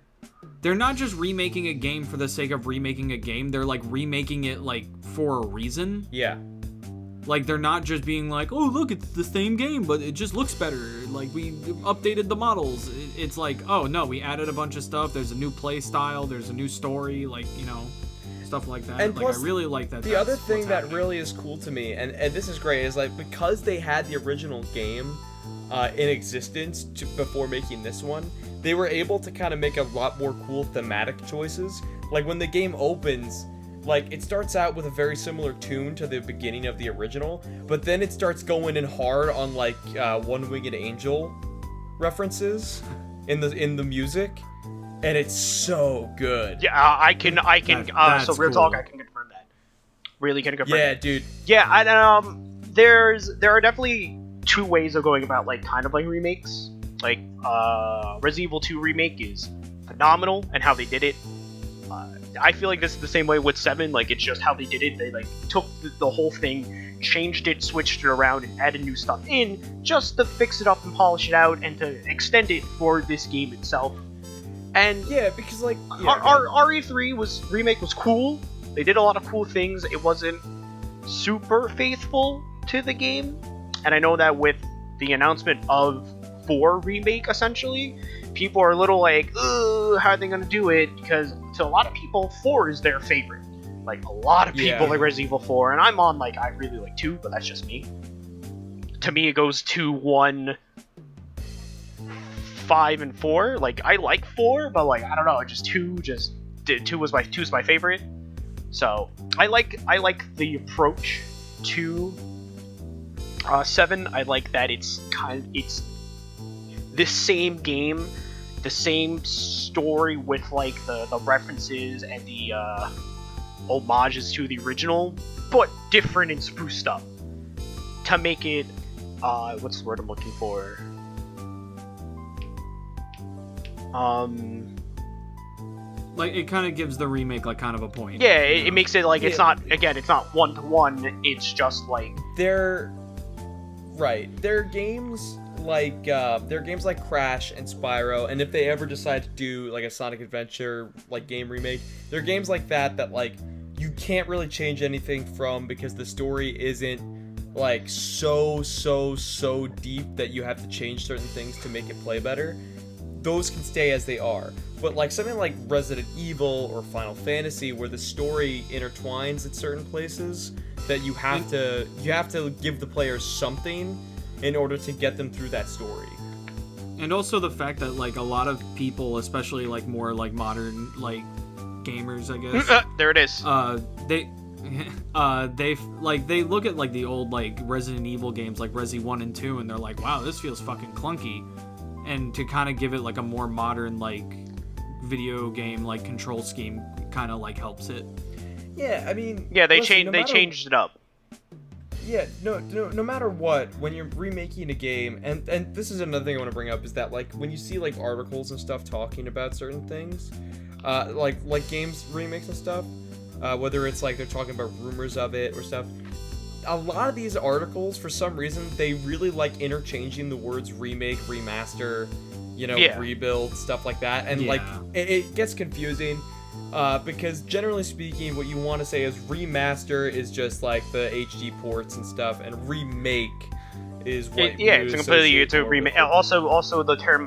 not just remaking a game for the sake of remaking a game. They're like remaking it like for a reason. Yeah. Like they're not just being like, oh look, it's the same game, but it just looks better. Like we updated the models. It's like, oh no, we added a bunch of stuff. There's a new play style. There's a new story. Like stuff like that. And like plus, I really like that. The other thing that really is cool to me, and this is great, is like because they had the original game in existence before making this one, they were able to kind of make a lot more cool thematic choices. Like when the game opens, like it starts out with a very similar tune to the beginning of the original, but then it starts going in hard on like One-Winged Angel references in the music. And it's so good. Yeah, I can. So real cool. talk, I can confirm that. Really can confirm. Yeah, that. dude. Yeah, there are definitely two ways of going about like kind of like remakes. Like Resident Evil 2 remake is phenomenal and how they did it. I feel like this is the same way with 7. Like it's just how they did it. They like took the whole thing, changed it, switched it around, and added new stuff in just to fix it up and polish it out and to extend it for this game itself. And yeah, because like our RE3 remake was cool. They did a lot of cool things. It wasn't super faithful to the game, and I know that with the announcement of 4 remake, essentially, people are a little like, ugh, how are they gonna do it? Because to a lot of people, 4 is their favorite. Like a lot of people like Resident Evil 4, and I'm on like I really like 2, but that's just me. To me, it goes 2, 1. 5 and 4. Like I like 4, but like I don't know, just 2 was my favorite. So I like the approach to 7. I like that it's the same game, the same story with like the references and the homages to the original, but different and spruced up to make it what's the word I'm looking for? Like it kind of gives the remake like kind of a point. Yeah, it makes it like it's not 1-to-1. It's just like they're games like Crash and Spyro, and if they ever decide to do like a Sonic Adventure like game remake, they're games like that like you can't really change anything from because the story isn't like so deep that you have to change certain things to make it play better. Those can stay as they are. But like something like Resident Evil or Final Fantasy, where the story intertwines at certain places, that you have to give the players something in order to get them through that story. And also the fact that like a lot of people, especially like more like modern like gamers, I guess. There it is. They look at like the old like Resident Evil games like Resi 1 and 2 and they're like, wow, this feels fucking clunky. And to kind of give it like a more modern like video game like control scheme kind of like helps it. Yeah, I mean, they changed it up. Yeah, no matter what, when you're remaking a game, and this is another thing I want to bring up, is that like when you see like articles and stuff talking about certain things, like games remakes and stuff, whether it's like they're talking about rumors of it or stuff, a lot of these articles, for some reason, they really like interchanging the words remake, remaster, rebuild, stuff like that, and like it gets confusing. Because generally speaking, what you want to say is remaster is just like the HD ports and stuff, and remake is what Yeah, you it's completely associate more remake. with. Also the term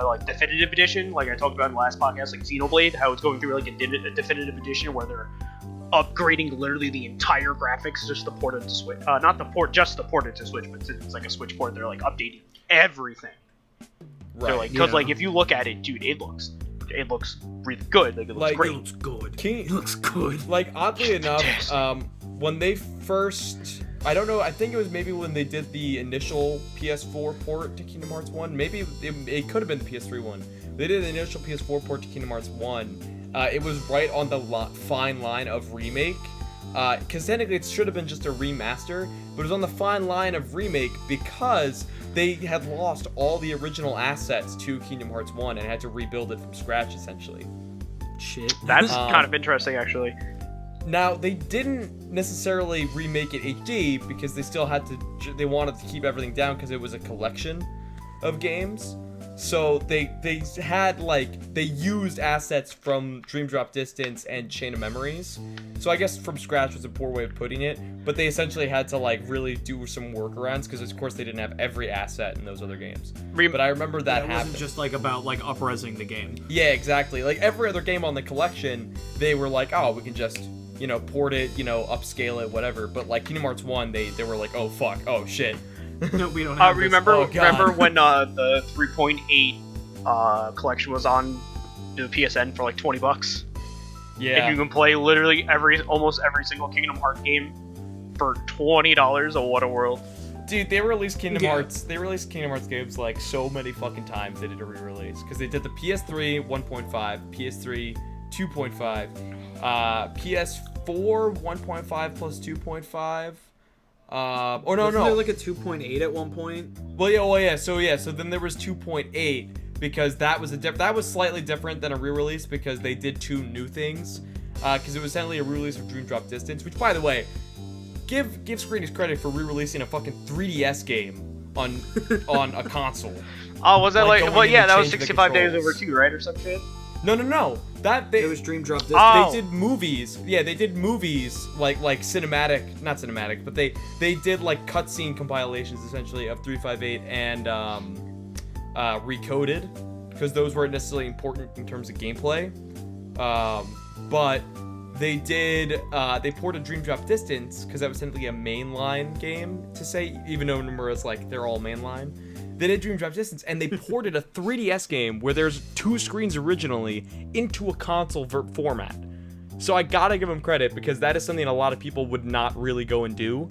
like definitive edition, like I talked about in the last podcast, like Xenoblade, how it's going through like a definitive edition where they're upgrading literally the entire graphics just to port it to Switch. Not the port, just to port it to Switch, but it's like a Switch port. They're like updating everything. Right. So, like, because like if you look at it, dude, it looks really good. Like it looks Like, great. It looks good. King- It looks good. Like, oddly enough, when they first, I don't know, I think it was maybe when they did the initial PS4 port to Kingdom Hearts 1, maybe it could have been the PS3 one. They did the initial PS4 port to Kingdom Hearts 1. It was right on the fine line of remake, because technically it should have been just a remaster, but it was on the fine line of remake because they had lost all the original assets to Kingdom Hearts 1 and had to rebuild it from scratch, essentially. Shit. That's kind of interesting, actually. Now, they didn't necessarily remake it HD because they still had to, they wanted to keep everything down because it was a collection of games. So they had, like, they used assets from Dream Drop Distance and Chain of Memories. So I guess from scratch was a poor way of putting it, but they essentially had to, like, really do some workarounds because, of course, they didn't have every asset in those other games. But I remember that It happened. wasn't just like about like up-resing the game. Yeah, exactly. Like every other game on the collection, they were like, oh, we can just, you know, port it, you know, upscale it, whatever. But like Kingdom Hearts 1, they were like, oh fuck, oh shit. No, we don't have this. Remember Oh, God. remember when the 3.8 collection was on the PSN for like $20? Yeah. And you can play literally almost every single Kingdom Hearts game for $20. Oh, what a world! Dude, they released Kingdom Yeah. Hearts. They released Kingdom Hearts games like so many fucking times. They did a re-release because they did the PS3 1.5, PS3 2.5, PS4 1.5 plus 2.5. Or no, Wasn't no. there like a 2.8 at one point? Well, yeah. So then there was 2.8 because that was that was slightly different than a re-release because they did two new things. Because it was essentially a re-release of Dream Drop Distance, which, by the way, give Square Enix credit for re-releasing a fucking 3DS game on a console. Oh, was that Like, like? going Well, in yeah, and that was changing the 65 days controls. over 2, right, or some shit? No. It was Dream Drop Distance. Oh. They did movies. Yeah, they did movies like cinematic, not cinematic, but they did like cutscene compilations essentially of 358 and Recoded because those weren't necessarily important in terms of gameplay. But they ported Dream Drop Distance because that was technically a mainline game to say, even though Nomura's like they're all mainline. They did Dream Drop Distance, and they ported a 3DS game where there's two screens originally into a console format. So I gotta give them credit because that is something a lot of people would not really go and do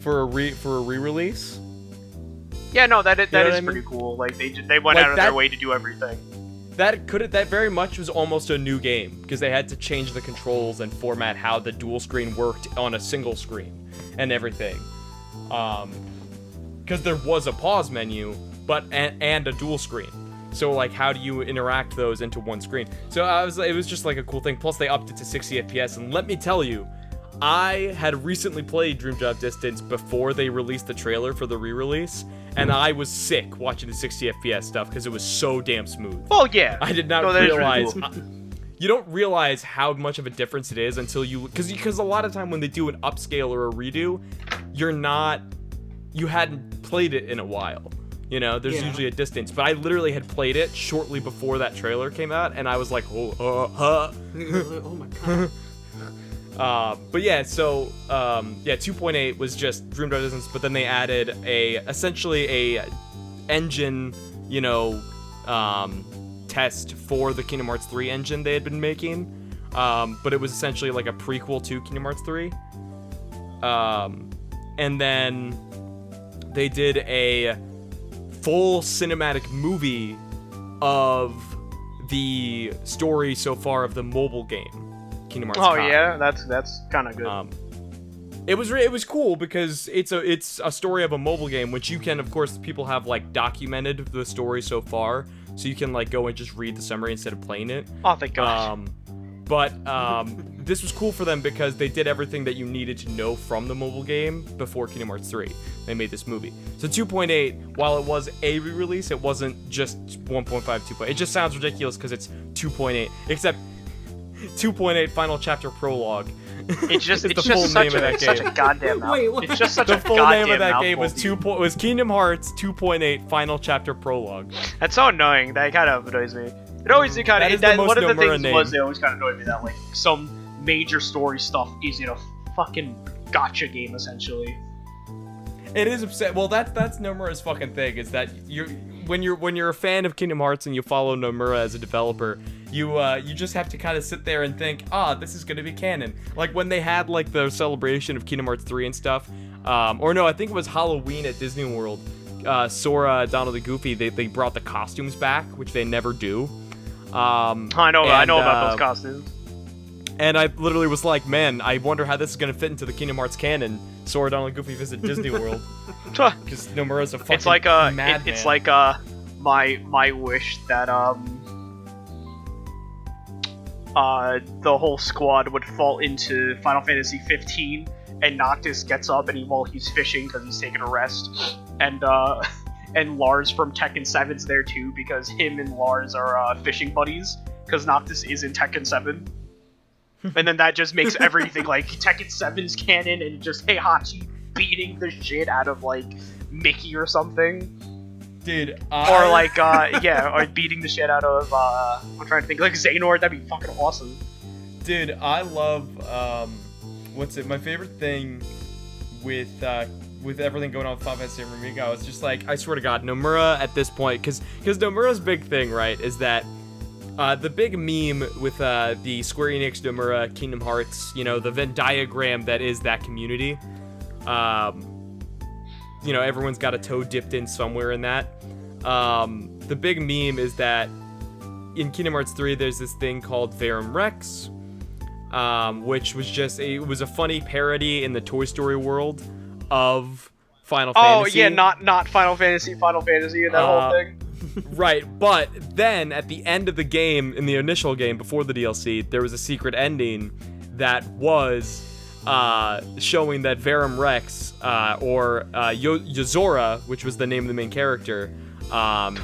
for a re-release. Yeah, no, that is know what I pretty mean? cool. Like they went Like out of their that- way to do everything. That very much was almost a new game because they had to change the controls and format how the dual screen worked on a single screen and everything. Because there was a pause menu, but and a dual screen. So like, how do you interact those into one screen? So it was just like a cool thing. Plus, they upped it to 60 FPS, and let me tell you, I had recently played Dream Drop Distance before they released the trailer for the re-release, and I was sick watching the 60 FPS stuff because it was so damn smooth. Well, yeah. I did not No, that is pretty realize. cool. You don't realize how much of a difference it is until you, because a lot of time when they do an upscale or a redo, you hadn't played it in a while. You know, there's Yeah. usually a distance. But I literally had played it shortly before that trailer came out, and I was like, oh Oh my god. But yeah, so 2.8 was just Dream Drop Distance, but then they added essentially a engine, you know, test for the Kingdom Hearts 3 engine they had been making. But it was essentially like a prequel to Kingdom Hearts 3. And then they did a full cinematic movie of the story so far of the mobile game, Kingdom Hearts. Oh Kai. yeah, that's kind of good. It was cool because it's a story of a mobile game, which you can, of course, people have like documented the story so far, so you can like go and just read the summary instead of playing it. Oh, thank God. But this was cool for them because they did everything that you needed to know from the mobile game before Kingdom Hearts 3. They made this movie. So 2.8, while it was a re-release, it wasn't just 1.5, 2.8. It just sounds ridiculous because it's 2.8. Except 2.8 Final Chapter Prologue. It's just It's it's the full just name such of that a such a game. goddamn mouthful. Wait, what? It's just such The a full goddamn name of that mouthful, game was dude. was Kingdom Hearts 2.8 Final Chapter Prologue. That's so annoying. That kind of annoys me. It always kind That of is the most one of the Nomura things name. was it always kind of annoyed me that like some major story stuff is in a fucking gotcha game essentially. It is upset. Well, that's Nomura's fucking thing. Is that when you're a fan of Kingdom Hearts and you follow Nomura as a developer, you just have to kind of sit there and think, this is gonna be canon. Like when they had like the celebration of Kingdom Hearts 3 and stuff, or no, I think it was Halloween at Disney World. Sora, Donald, and Goofy, they brought the costumes back, which they never do. I know about those costumes. And I literally was like, man, I wonder how this is gonna fit into the Kingdom Hearts canon. Sora, Donald, and Goofy visit Disney World. Because Nomura's a fucking It's like madman. it's like my wish that the whole squad would fall into Final Fantasy 15, and Noctis gets up and while he's fishing because he's taking a rest, and Lars from Tekken 7's there too because him and Lars are fishing buddies because Noctis is in Tekken 7. And then that just makes everything like Tekken 7's canon and just Heihachi beating the shit out of like Mickey or something. Dude, Or like or beating the shit out of I'm trying to think like Xehanort. That'd be fucking awesome. Dude, I love my favorite thing with everything going on with Final Fantasy Remake. I was just like, I swear to God, Nomura at this point, because Nomura's big thing, right, is that the big meme with the Square Enix Nomura Kingdom Hearts, the Venn diagram that is that community. Everyone's got a toe dipped in somewhere in that. The big meme is that in Kingdom Hearts 3, there's this thing called VII REMAKE, which was just it was a funny parody in the Toy Story world of Final Fantasy. Oh yeah, not Final Fantasy and that whole thing. Right, but then at the end of the game, in the initial game before the DLC, there was a secret ending that was showing that Verum Rex, or Yozora, which was the name of the main character, was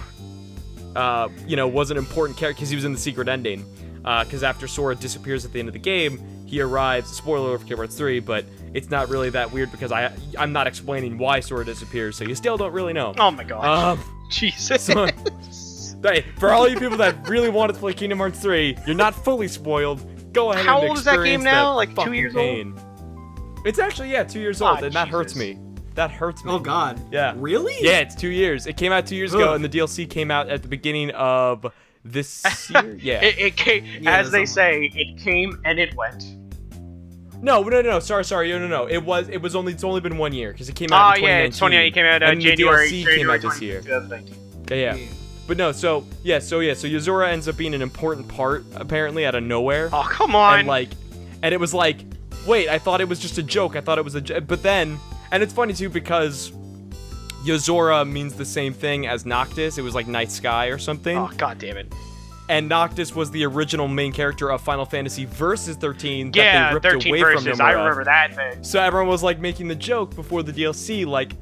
an important character because he was in the secret ending. Because after Sora disappears at the end of the game, he arrives. Spoiler for Kingdom Hearts 3, but it's not really that weird because I'm not explaining why Sora disappears, so you still don't really know. Oh my god. Jesus. So, hey, for all you people that really wanted to play Kingdom Hearts 3, you're not fully spoiled. Go ahead How and old is that game experience now? that Like 2 fucking years pain. It's actually 2 years old, and that hurts Jesus. me. That hurts me. Oh god. Yeah. Really? Yeah, it's 2 years. It came out 2 years ago, and the DLC came out at the beginning of this year. Yeah. It came, Yeah, as they something. say, it came and it went. No. Sorry. No. It's only been 1 year because it came out in 2019. Yeah, it's 2019. It came out and January. The DLC January came out this year. 2019. Yeah. But no, so Yozora ends up being an important part apparently out of nowhere. Oh come on! And it was like, wait, I thought it was just a joke. I thought it was but then, and it's funny too because Yozora means the same thing as Noctis. It was like night sky or something. Oh god damn it! And Noctis was the original main character of Final Fantasy Versus 13 that Yeah, they ripped 13 away verses. from Nomura. I remember that thing. So everyone was like making the joke before the DLC, like,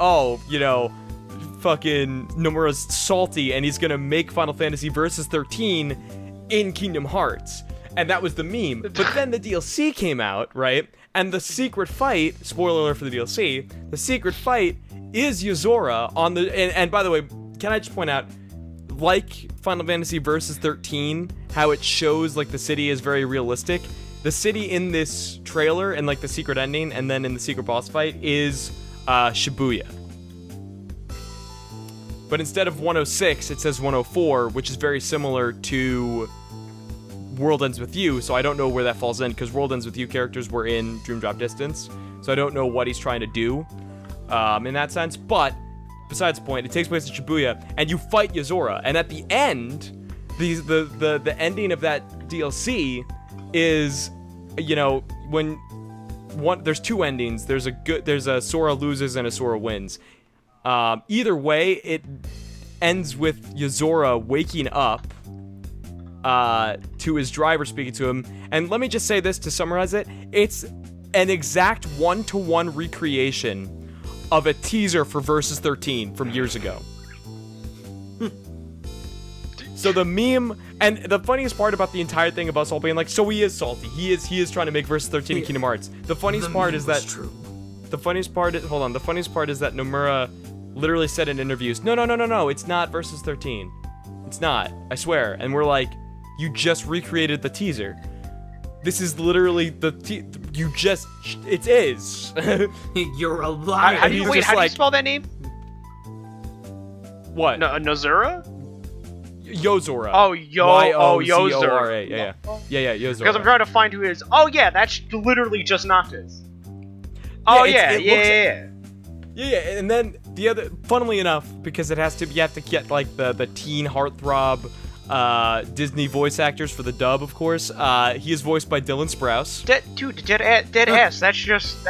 fucking Nomura's salty and he's gonna make Final Fantasy Versus 13 in Kingdom Hearts. And that was the meme. But then the DLC came out, right? And the secret fight, spoiler alert for the DLC, the secret fight is Yozora on the... And by the way, can I just point out, like Final Fantasy Versus 13, how it shows like the city is very realistic, the city in this trailer and like the secret ending and then in the secret boss fight is Shibuya. But instead of 106, it says 104, which is very similar to World Ends With You, so I don't know where that falls in, because World Ends With You characters were in Dream Drop Distance, so I don't know what he's trying to do in that sense, but besides the point, it takes place in Shibuya, and you fight Yozora, and at the end, the ending of that DLC is, there's two endings, there's a Sora loses and a Sora wins. Either way, it ends with Yozora waking up to his driver speaking to him. And let me just say this to summarize it. It's an exact one-to-one recreation of a teaser for Versus 13 from years ago. So the meme, and the funniest part about the entire thing about Salt being like, so he is salty. He is trying to make Versus 13 in Kingdom Hearts. The funniest part is that. True. The funniest part is, hold on. The funniest part is that Nomura literally said in interviews, no, it's not Versus 13. It's not. I swear. And we're like, you just recreated the teaser. This is literally it is. You're a liar. How do you spell that name? What? Nozura? Yozora. Oh, Yozora. Yeah, Yozora. Because I'm trying to find who it is. Oh, yeah, that's literally just Noctis. Oh, yeah, and then the other, funnily enough, because you have to get, like, the teen heartthrob Disney voice actors for the dub, of course. He is voiced by Dylan Sprouse. Dead ass. That's just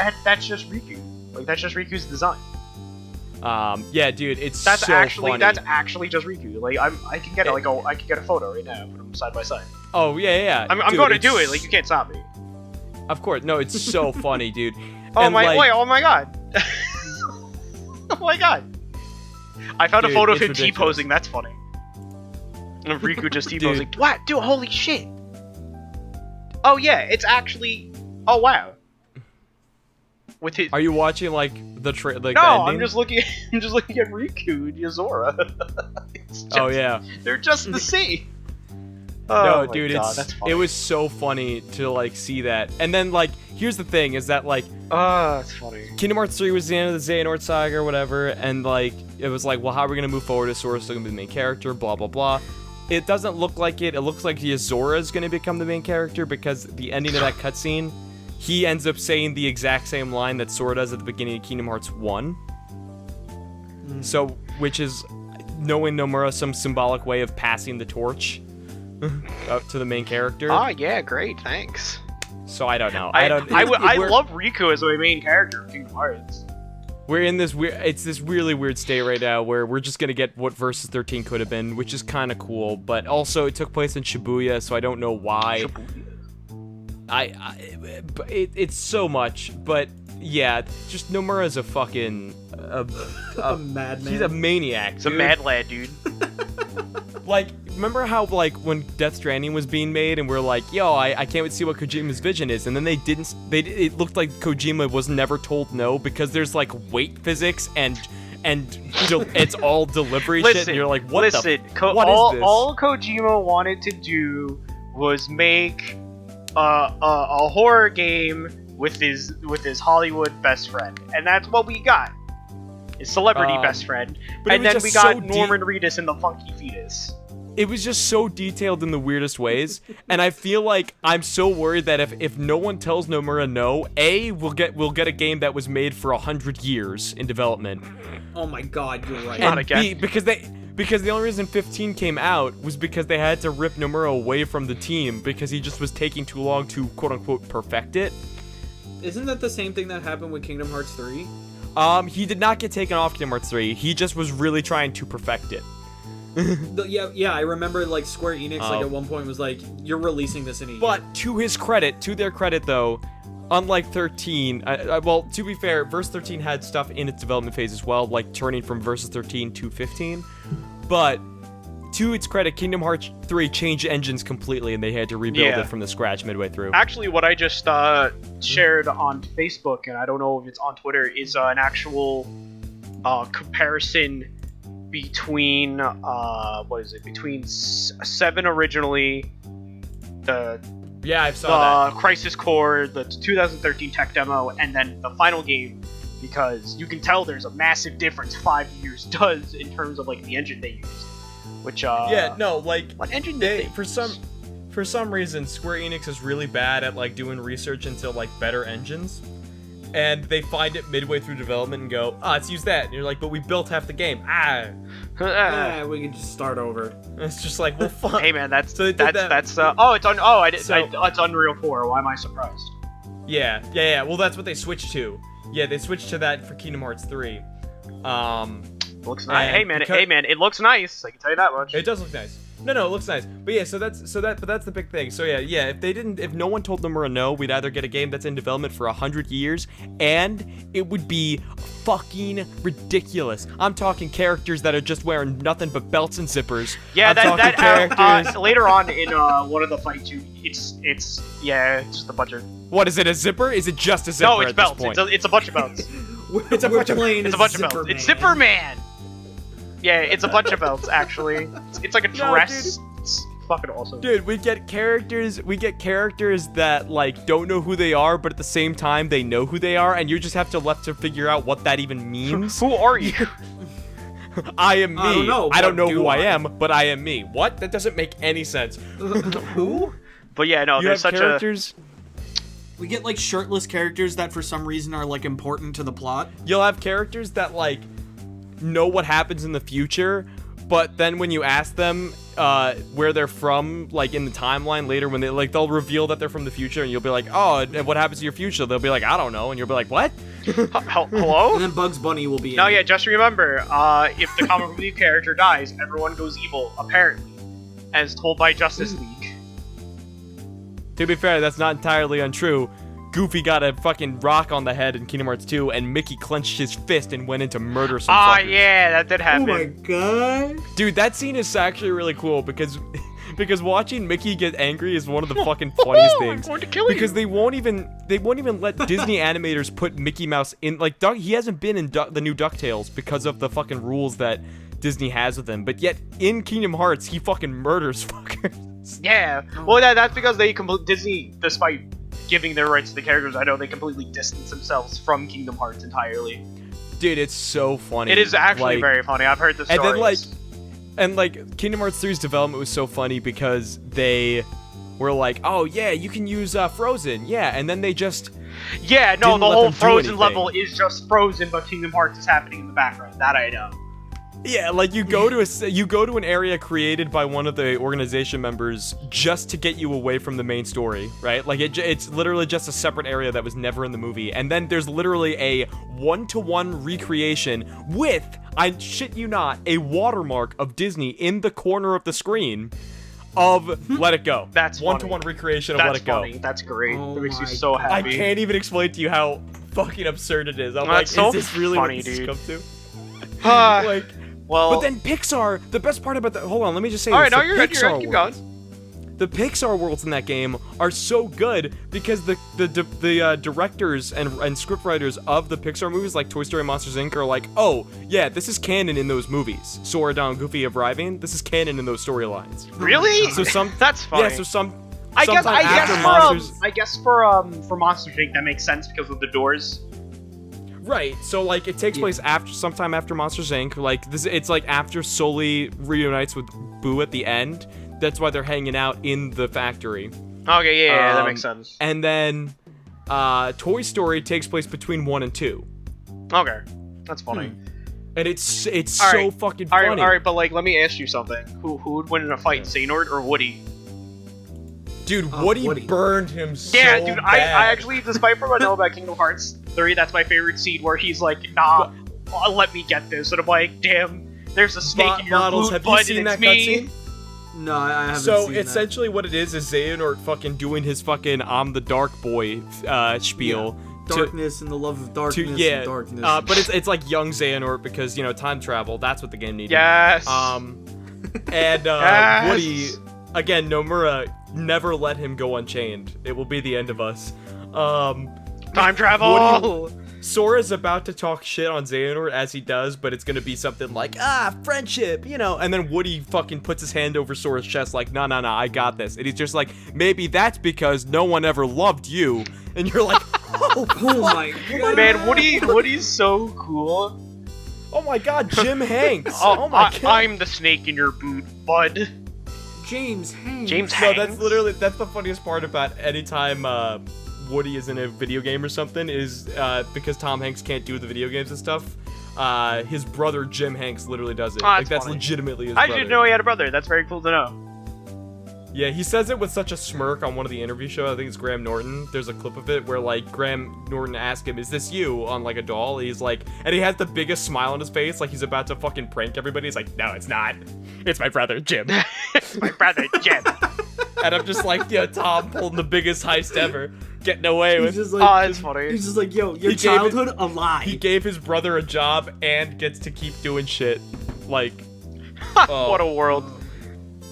Riku. Like, that's just Riku's design. Yeah, dude, That's so actually funny. that's actually just Riku. Like, I can get I can get a photo right now and put them side by side. Oh yeah. I'm Dude, going to do it. Like, you can't stop me. Of course, no, it's so funny, dude. Oh And, my! like, Wait! Oh my god! Oh my god! I found a Dude, photo of it's him ridiculous. T-posing. That's funny. And of Riku just T-posing. What? Dude, holy shit! Oh yeah, it's actually. Oh wow. With his. Are you watching like the No, ending? I'm just looking. I'm just looking at Riku and Yozora. Oh yeah. They're just the same. No, Oh my dude, God, that's funny. it was so funny to like see that. And then like, here's the thing: is that like That's funny. Kingdom Hearts 3 was the end of the Xehanort saga or whatever, and like it was like, well, how are we gonna move forward? Is Sora still gonna be the main character? Blah blah blah. It doesn't look like it. It looks like Yozora is gonna become the main character because the ending of that cutscene, he ends up saying the exact same line that Sora does at the beginning of Kingdom Hearts 1. So, which is, knowing Nomura, some symbolic way of passing the torch up to the main character. Oh yeah, great, thanks. So I don't know. I love Riku as my main character of Kingdom Hearts. We're in this weird. It's this really weird state right now where we're just gonna get what Versus 13 could have been, which is kind of cool. But also, it took place in Shibuya, so I don't know why. It's so much, but yeah, just Nomura's a fucking A madman. He's a maniac. He's a mad lad, dude. Like, remember how, like, when Death Stranding was being made and we're like, yo, I can't wait to see what Kojima's vision is, and then it looked like Kojima was never told no because there's, like, weight physics and it's all delivery shit, and you're like, what is this? All Kojima wanted to do was make a horror game with his Hollywood best friend, and that's what we got. His celebrity best friend, and then we got Norman Reedus and the Funky Fetus. It was just so detailed in the weirdest ways, and I feel like I'm so worried that if no one tells Nomura no, we'll get a game that was made for 100 years in development. Oh my god, you're right. And B, because the only reason 15 came out was because they had to rip Nomura away from the team because he just was taking too long to quote unquote perfect it. Isn't that the same thing that happened with Kingdom Hearts 3? He did not get taken off Kingdom Hearts 3. He just was really trying to perfect it. Yeah, I remember like Square Enix like at one point was like, "You're releasing this in a year." But to their credit though, unlike 13, well, to be fair, Versus 13 had stuff in its development phase as well, like turning from Versus 13 to 15. But to its credit, Kingdom Hearts 3 changed engines completely, and they had to rebuild it from the scratch midway through. Actually, what I just shared on Facebook, and I don't know if it's on Twitter, is an actual comparison between between 7 originally, I saw that. Crisis Core, the 2013 tech demo, and then the final game, because you can tell there's a massive difference 5 years does in terms of like the engine they used. Which what engine did they for some reason Square Enix is really bad at like doing research into like better engines, and they find it midway through development and go, let's use that, and you're like, but we built half the game. We can just start over. And it's just like, well, fuck. Hey man, it's it's Unreal 4. Why am I surprised? Yeah. Well, that's what they switched to. Yeah, they switched to that for Kingdom Hearts 3. Looks nice. Hey man, it looks nice. I can tell you that much. It does look nice. No, it looks nice. But yeah, but that's the big thing. So yeah, if no one told Nomura no, we'd either get a game that's in development for 100 years, and it would be fucking ridiculous. I'm talking characters that are just wearing nothing but belts and zippers. Yeah, characters. Later on in one of the fights, it's just a bunch of. What is it? A zipper? Is it just a zipper? No, it's at belts. This point? It's a bunch of belts. It's a bunch of belts. It's Zipper Man. Yeah, it's a bunch of belts actually. It's like a dress. It's fucking awesome. Dude, we get characters that like don't know who they are, but at the same time they know who they are, and you just have to figure out what that even means. Who are you? I am me. I don't know who I am, but I am me. What? That doesn't make any sense. Who? But yeah, no, there's such characters. We get like shirtless characters that for some reason are like important to the plot. You'll have characters that like know what happens in the future, but then when you ask them where they're from, like in the timeline later, when they'll reveal that they're from the future, and you'll be like, oh, and what happens to your future? They'll be like, I don't know, and you'll be like, what? Hello? And then Bugs Bunny will be. No, yeah, just remember, if the comic relief character dies, everyone goes evil, apparently, as told by Justice League. To be fair, that's not entirely untrue. Goofy got a fucking rock on the head in Kingdom Hearts 2, and Mickey clenched his fist and went in to murder some fuckers. Yeah, that did happen. Oh my god. Dude, that scene is actually really cool because watching Mickey get angry is one of the fucking funniest things. I'm going to kill you. Because they won't even let Disney animators put Mickey Mouse in, like, he hasn't been in the new DuckTales because of the fucking rules that Disney has with him, but yet in Kingdom Hearts he fucking murders fuckers. Yeah, well that's because Disney, despite giving their rights to the characters, I know they completely distance themselves from Kingdom Hearts entirely. Dude, it's so funny. It is actually very funny. I've heard the stories. And then Kingdom Hearts 3's development was so funny because they were like, oh yeah, you can use Frozen, yeah, and then they just the whole Frozen level is just Frozen, but Kingdom Hearts is happening in the background. That I know. Yeah, like you go to an area created by one of the organization members just to get you away from the main story, right? Like it's literally just a separate area that was never in the movie, and then there's literally a 1-to-1 recreation with, I shit you not, a watermark of Disney in the corner of the screen of Let It Go. That's 1-to-1 recreation of Let It Go. That's great. Oh that makes me so happy. I can't even explain to you how fucking absurd it is. I'm That's like, so is this really funny, what this dude. has come to? Well, but then Pixar, the best part about hold on, let me just say all this. right, no, you're good, keep going. The Pixar worlds in that game are so good because the directors and scriptwriters of the Pixar movies, like Toy Story and Monsters Inc., are like, oh, yeah, this is canon in those movies. Sora, Donald, Goofy arriving, this is canon in those storylines. Really? So that's funny. Yeah, so I guess for Monsters Inc. that makes sense because of the doors. Right, so like it takes place sometime after Monsters Inc. Like it's like after Sully reunites with Boo at the end. That's why they're hanging out in the factory. Okay, yeah, that makes sense. And then Toy Story takes place between 1 and 2. Okay, that's funny. And it's so fucking funny. All right, but like, let me ask you something. Who would win in a fight, Xehanort or Woody? Dude, Woody burned him so Yeah, dude, bad. I actually, despite what I know about Kingdom Hearts 3, that's my favorite scene where he's like, nah, let me get this. And I'm like, damn, there's a snake in your boot, have bud, you seen and that it's me. cutscene? No, I haven't So seen essentially what it is Xehanort fucking doing his fucking I'm the Dark Boy spiel. Yeah. Darkness and the love of darkness and darkness. But it's like young Xehanort because, you know, time travel, that's what the game needed. Yes. And Yes. Woody, again, Nomura never let him go unchained. It will be the end of us. Time travel! Sora's about to talk shit on Xehanort as he does, but it's gonna be something like, friendship, you know, and then Woody fucking puts his hand over Sora's chest like, no, I got this. And he's just like, maybe that's because no one ever loved you. And you're like, oh my god. Man, Woody's so cool. Oh my god, Jim Hanks. Oh my god. I'm the snake in your boot, bud. James Hanks. No, that's the funniest part about anytime Woody is in a video game or something is because Tom Hanks can't do the video games and stuff. His brother Jim Hanks literally does it. That's funny. legitimately his I brother. didn't know he had a brother. That's very cool to know. Yeah, he says it with such a smirk on one of the interview shows. I think it's Graham Norton. There's a clip of it where like Graham Norton asks him, "Is this you?" on like a doll. He's like, and he has the biggest smile on his face, like he's about to fucking prank everybody. He's like, "No, it's not. It's my brother Jim." my brother Jim. And I'm just like, yeah, Tom pulling the biggest heist ever, getting away with. He's just like, it's funny. He's just like, yo, your He gave childhood a lie. He gave his brother a job and gets to keep doing shit. Like, What a world.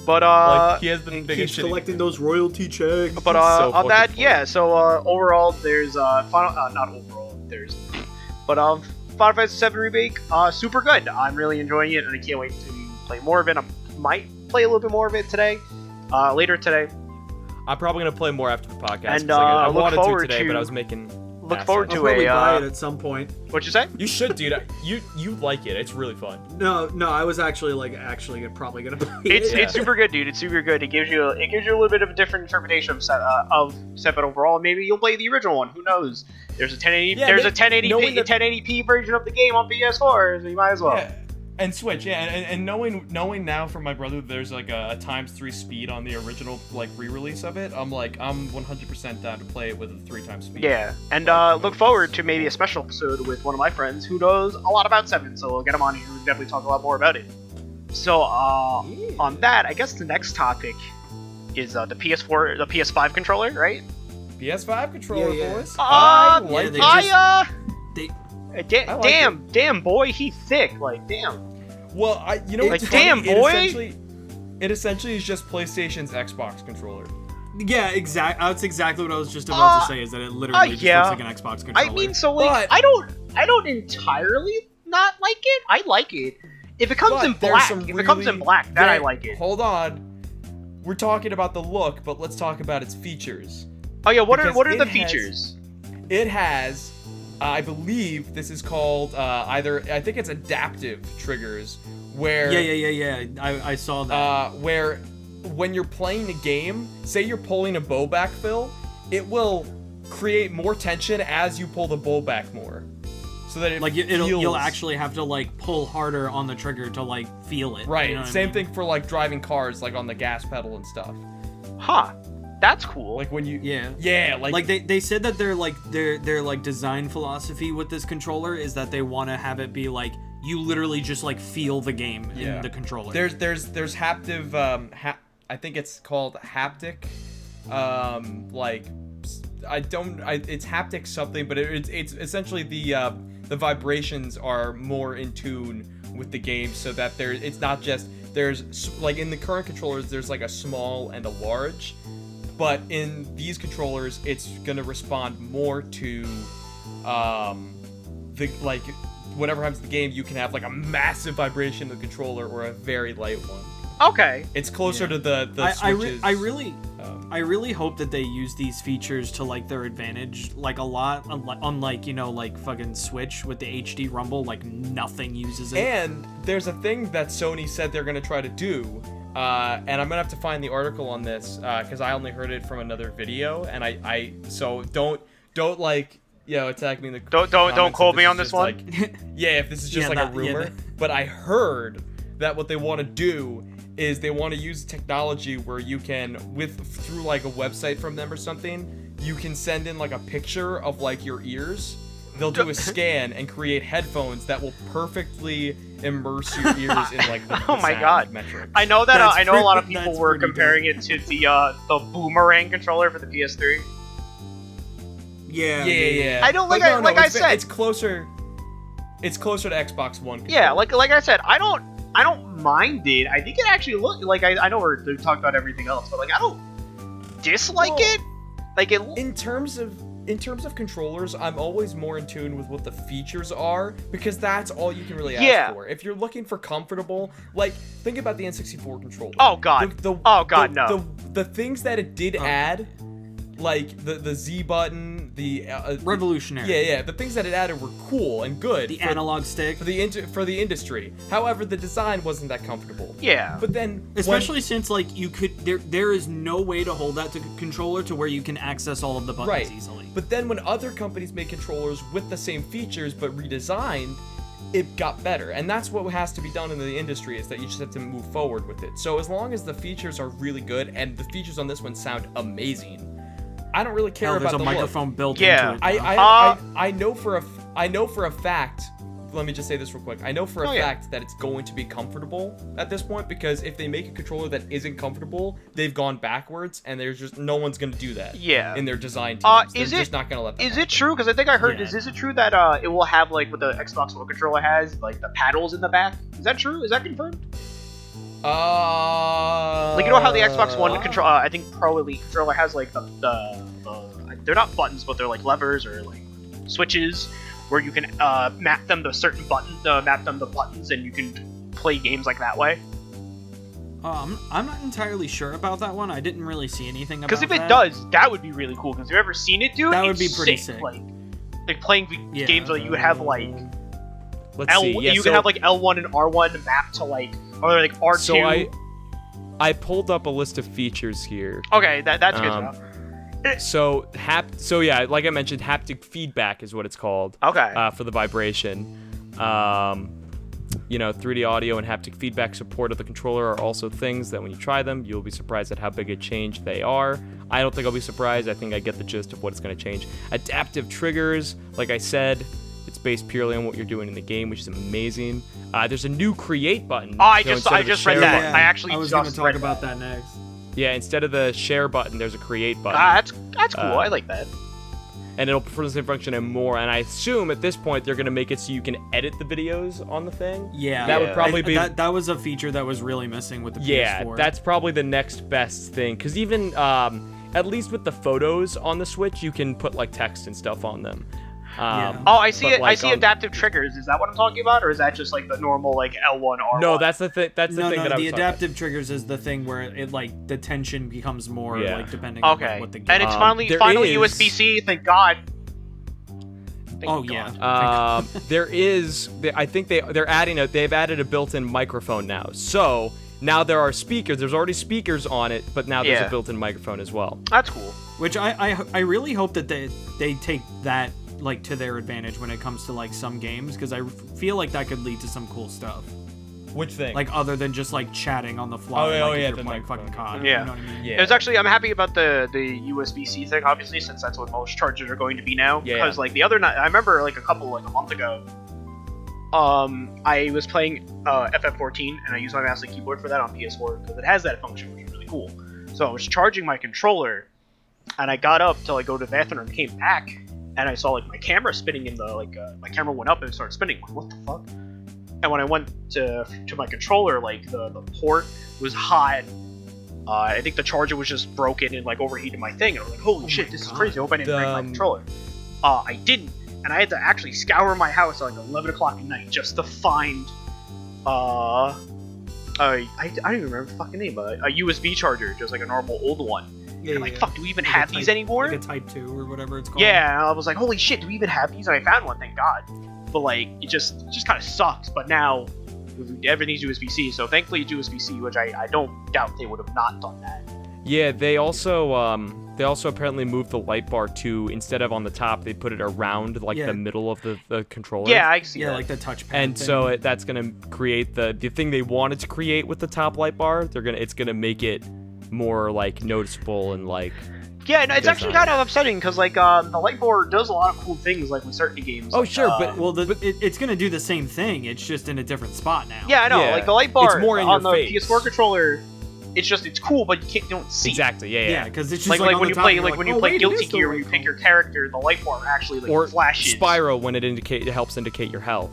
But like he has the and biggest keeps shit. collecting those royalty checks. But so on that, fucking yeah. So overall, there's Final, not overall, there's, but Final Fantasy VII Remake, super good. I'm really enjoying it, and I can't wait to play more of it. I might play a little bit more of it today, later today. I'm probably gonna play more after the podcast. And, 'cause I look wanted to forward today, to- but I was making. Look assets. forward I'll to probably buy a. it at some point. What'd you say? You should, dude. You like it. It's really fun. No, I was actually probably gonna buy it. It's super good, dude. It's super good. It gives you a little bit of a different interpretation of Seven overall. Maybe you'll play the original one. Who knows? There's a 1080. Yeah, there's a knowing 1080p that- 1080p version of the game on PS4, so you might as well. Yeah. And Switch, yeah, and knowing now from my brother there's like a ×3 speed on the original like re-release of it, I'm 100% down to play it with a 3x speed. Yeah, and look forward to maybe a special episode with one of my friends who knows a lot about Seven, so we'll get him on here and definitely talk a lot more about it. So on that, I guess the next topic is the PS4, the PS5 controller, right? PS5 controller, Yeah. boys. I like they it. They like damn boy, he's thick. Like damn. Well, you know Like, what's funny? damn, boy! It essentially is just PlayStation's Xbox controller. Yeah, that's exactly what I was just about to say. Is that it literally just yeah. looks like an Xbox controller? I mean, so like, But- I don't entirely not like it. I like it. If it comes But in there's black, some if it comes in really black, then I very- like it. Hold on. We're talking about the look, but let's talk about its features. Oh yeah, what because are it the has- features? It has, I believe this is called either, I think it's adaptive triggers, where Yeah. I saw that. where when you're playing a game, say you're pulling a bow back, Phil, it will create more tension as you pull the bow back more, so that it Like feels, you'll actually have to like pull harder on the trigger to like feel it. right. You know what I Same mean? thing for like driving cars, like on the gas pedal and stuff. Huh? That's cool. Like when you Yeah. like Like they said that their like design philosophy with this controller is that they want to have it be like you literally just like feel the game in the controller. There's haptive I think it's called haptic it's haptic something, but it's essentially the vibrations are more in tune with the game, so that it's not just there's like in the current controllers there's like a small and a large, but in these controllers it's gonna respond more to the like whatever happens in the game. You can have like a massive vibration of the controller or a very light one. Okay. It's closer to the switches. I really hope that they use these features to like their advantage, like a lot, unlike, you know, like fucking Switch with the HD Rumble, like nothing uses it. And there's a thing that Sony said they're gonna try to do, and I'm gonna have to find the article on this because I only heard it from another video, and so don't like, you know, attack me in the Don't quote me on this one. like, yeah, if this is just like a rumor, but I heard that what they want to do is they want to use technology where you can, through like a website from them or something, you can send in like a picture of like your ears. They'll do a scan and create headphones that will perfectly immerse your ears in like the Oh my sound God. metrics. I know that I know a lot of people that's were pretty comparing it to the boomerang controller for the PS3. Yeah. I don't But like no, I said. it's closer. It's closer to Xbox One. Yeah, controller. like I said, I don't mind it. I think it actually look like I know we're talking about everything else, but like I don't dislike it. Like it. In terms of controllers, I'm always more in tune with what the features are, because that's all you can really ask for. If you're looking for comfortable, like think about the N64 controller. Oh God. No. The things that it did add, like the Z button, the Revolutionary. Yeah, the things that it added were cool and good. The analog stick. for the industry. However, the design wasn't that comfortable. Yeah. But then Especially since like you could there is no way to hold that controller to where you can access all of the buttons easily. But then when other companies make controllers with the same features but redesigned, it got better. And that's what has to be done in the industry, is that you just have to move forward with it. So as long as the features are really good, and the features on this one sound amazing, I don't really care Hell, about there's a the microphone look. built Yeah. into it. I know for a fact let me just say this real quick. I know for a fact that it's going to be comfortable at this point, because if they make a controller that isn't comfortable, they've gone backwards, and there's just no one's going to do that. Yeah. In their design teams. They're is just it not going to let that Is happen. it true? Because I think I heard. Yeah. Is it true that it will have like what the Xbox One controller has, like the paddles in the back? Is that true? Is that confirmed? Like, you know how the Xbox One control, I think Pro Elite controller has like the they're not buttons, but they're like levers or like switches where you can map them to certain buttons, map them to buttons, and you can play games like that way. I'm not entirely sure about that one. I didn't really see anything about that. Because if it does, that would be really cool. Because if you've ever seen it, dude, That would it's be pretty sick. Like playing games where you would have like Let's see. Yeah, you can have like L1 and R1 mapped to like, or like R2. So I pulled up a list of features here. Okay, that's good enough. So yeah, like I mentioned, haptic feedback is what it's called. Okay. For the vibration. 3D audio and haptic feedback support of the controller are also things that when you try them, you'll be surprised at how big a change they are. I don't think I'll be surprised. I think I get the gist of what it's going to change. Adaptive triggers, like I said, it's based purely on what you're doing in the game, which is amazing. There's a new create button. Oh, I So just instead of the read share that. button- I actually I was just going to talk read about that next. Yeah, instead of the share button, there's a create button. That's cool. I like that. And it'll perform the same function and more. And I assume at this point they're going to make it so you can edit the videos on the thing. Yeah. That would probably be... That was a feature that was really missing with the Yeah, PS4. that's probably the next best thing. Because even, at least with the photos on the Switch, you can put, like, text and stuff on them. Yeah. Oh, I see but, it. like, I see adaptive triggers. Is that what I'm talking about, or is that just like the normal like L1 R1? No, that's the thing. That's the No, thing that I was the talking about. adaptive triggers is the thing where it like the tension becomes more Yeah. like depending on Okay. like, what the game. And it's there finally is- USB-C. Thank God. Oh Thank yeah. God. There is, I think they've added a built-in microphone now. So now there are speakers. There's already speakers on it, but now there's Yeah. a built-in microphone as well. That's cool. Which I really hope that they take that like to their advantage when it comes to like some games, because I feel like that could lead to some cool stuff. Which thing? Like other than just like chatting on the fly. Oh, like, yeah, if the you're playing microphone. fucking COD. Yeah. You know what I mean? Yeah. It's actually, I'm happy about the USB-C thing, obviously, since that's what most chargers are going to be now. Yeah. Because like the other night, I remember like a month ago, I was playing FF14 and I used my mouse and keyboard for that on PS4 because it has that function, which is really cool. So I was charging my controller, and I got up to like go to the bathroom and came back, and I saw like my camera spinning in the my camera went up and started spinning. I'm like, what the fuck? And when I went to my controller, like the port was hot. I think the charger was just broken and like overheated my thing, and I was like, holy shit, this is crazy. I hope I didn't break my controller. I didn't, and I had to actually scour my house at like 11 o'clock at night just to find I don't even remember the fucking name, a USB charger, just like a normal old one. Yeah, And I'm like, yeah. fuck, do we even Like have a these type- anymore? Like a Type 2 or whatever it's called. Yeah, and I was like, holy shit, do we even have these? And I found one, thank God. But like, it just kind of sucks. But now everything's USB-C, so thankfully it's USB-C, which I don't doubt they would have not done that. Yeah, they also apparently moved the light bar to, instead of on the top, they put it around like Yeah. the middle of the controller. Yeah, I see Yeah, that. like the touchpad. And thing. so that's gonna create the thing they wanted to create with the top light bar. It's gonna make it more like noticeable and like. Yeah, no, it's actually design. kind of upsetting because like the light bar does a lot of cool things like with certain games. Oh like, sure, but Well, it's gonna do the same thing. It's just in a different spot now. yeah, I know. Yeah. Like the light bar It's more in on your the face. PS4 controller, it's cool, but you don't see. Exactly. Yeah. Yeah, because it's just Like, like, when on you the top, play you're when you oh, play wait, it Guilty is the Gear, right when you pick color. your character, the light bar actually like Or flashes. Spyro when it helps indicate your health.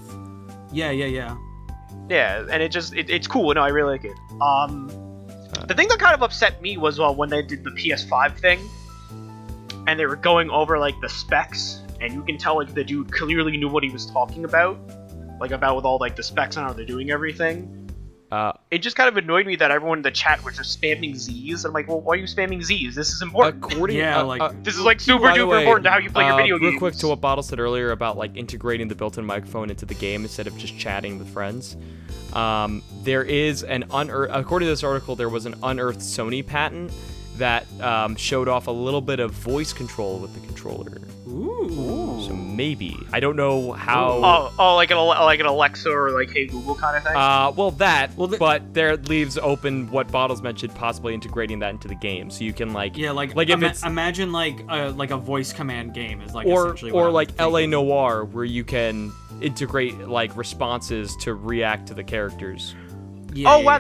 Yeah. Yeah, and it's cool. No, I really like it. The thing that kind of upset me was when they did the PS5 thing, and they were going over like the specs, and you can tell like the dude clearly knew what he was talking about, like about with all like the specs and how they're doing everything. It just kind of annoyed me that everyone in the chat was just spamming Z's. I'm like, well, why are you spamming Z's? This is important. According, Yeah, like- This is like super by the duper way, important to how you play your video real games. quick to what Bottle said earlier about like integrating the built-in microphone into the game instead of just chatting with friends. There is an according to this article, there was an unearthed Sony patent that showed off a little bit of voice control with the controller. Ooh. So maybe, I don't know how. like an Alexa or like Hey Google kind of thing. But there it leaves open what Bottles mentioned, possibly integrating that into the game, so you can like Yeah, like if it's imagine like a voice command game is like or essentially what I'm like thinking. LA Noir, where you can integrate like responses to react to the characters. Yeah, wow,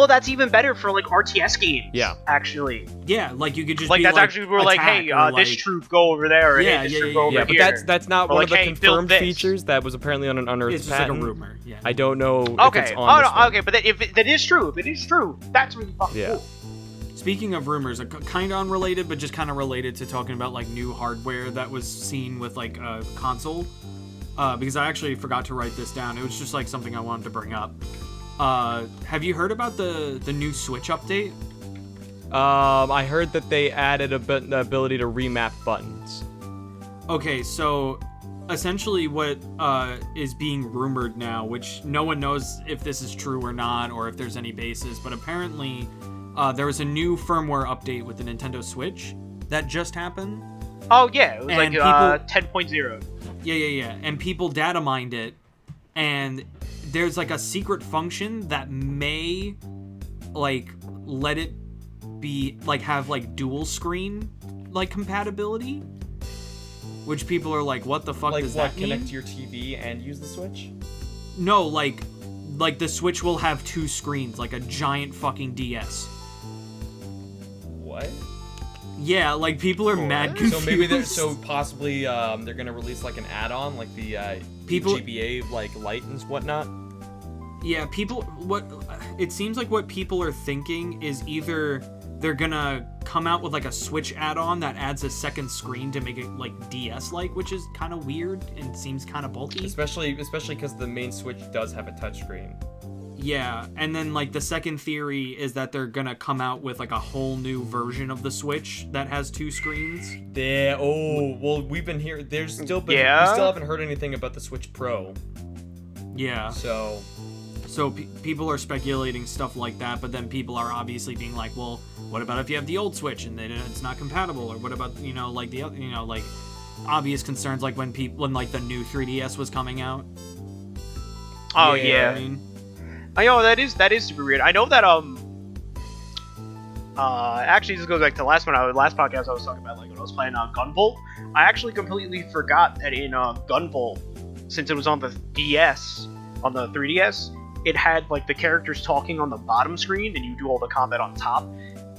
that's even better for like RTS games. Yeah, actually. Yeah, like you could just like be, that's like, actually we're like, hey, like, this troop go over there, or hey, this troop go over here. here. But that's not or one like, of the hey, confirmed features that was apparently on an unearthed It's just patent. like a rumor. Yeah. I don't know. Okay. If it's on this one. Okay, but if that is true, that's really fucking cool. Speaking of rumors, kind of unrelated, but just kind of related to talking about like new hardware that was seen with like a console. Because I actually forgot to write this down. It was just like something I wanted to bring up. Have you heard about the new Switch update? I heard that they added the ability to remap buttons. Okay, so essentially what is being rumored now, which no one knows if this is true or not, or if there's any basis, but apparently there was a new firmware update with the Nintendo Switch that just happened. Oh yeah, it was and like 10.0. Yeah. And people data mined it, and there's like a secret function that may like let it be like have like dual screen like compatibility, which people are like, what the fuck does that mean? Connect to your TV and use the Switch? No, like the Switch will have two screens, like a giant fucking DS. What? Yeah, like people are mad confused. So maybe possibly they're gonna release like an add-on, like the GBA like Lite and whatnot. Yeah, it seems like what people are thinking is either they're gonna come out with like a Switch add-on that adds a second screen to make it like DS-like, which is kind of weird and seems kind of bulky. Especially because the main Switch does have a touchscreen. Yeah, and then like the second theory is that they're gonna come out with like a whole new version of the Switch that has two screens. Well, we've been here. There's still been. Yeah. We still haven't heard anything about the Switch Pro. Yeah. So people are speculating stuff like that, but then people are obviously being like, well, what about if you have the old Switch and then it's not compatible, or what about like the like obvious concerns like when like the new 3DS was coming out. Oh yeah. I know that is super weird. I know that actually this goes back to the last podcast I was talking about, like when I was playing on Gunvolt. I actually completely forgot that in Gunvolt, since it was on the DS, on the 3DS, it had like the characters talking on the bottom screen and you do all the combat on top.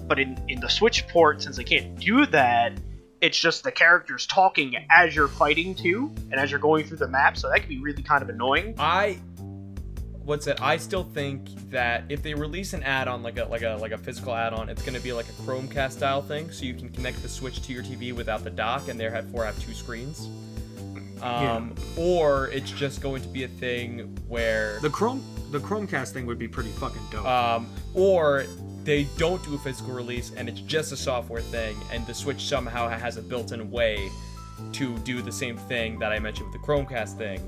But in the Switch port, since I can't do that, it's just the characters talking as you're fighting too, and as you're going through the map, so that can be really kind of annoying. I still think that if they release an add-on, like a physical add-on, it's going to be like a Chromecast style thing, so you can connect the Switch to your TV without the dock, and therefore have two screens. Or it's just going to be a thing where the Chromecast thing would be pretty fucking dope. Or they don't do a physical release and it's just a software thing, and the Switch somehow has a built-in way to do the same thing that I mentioned with the Chromecast thing,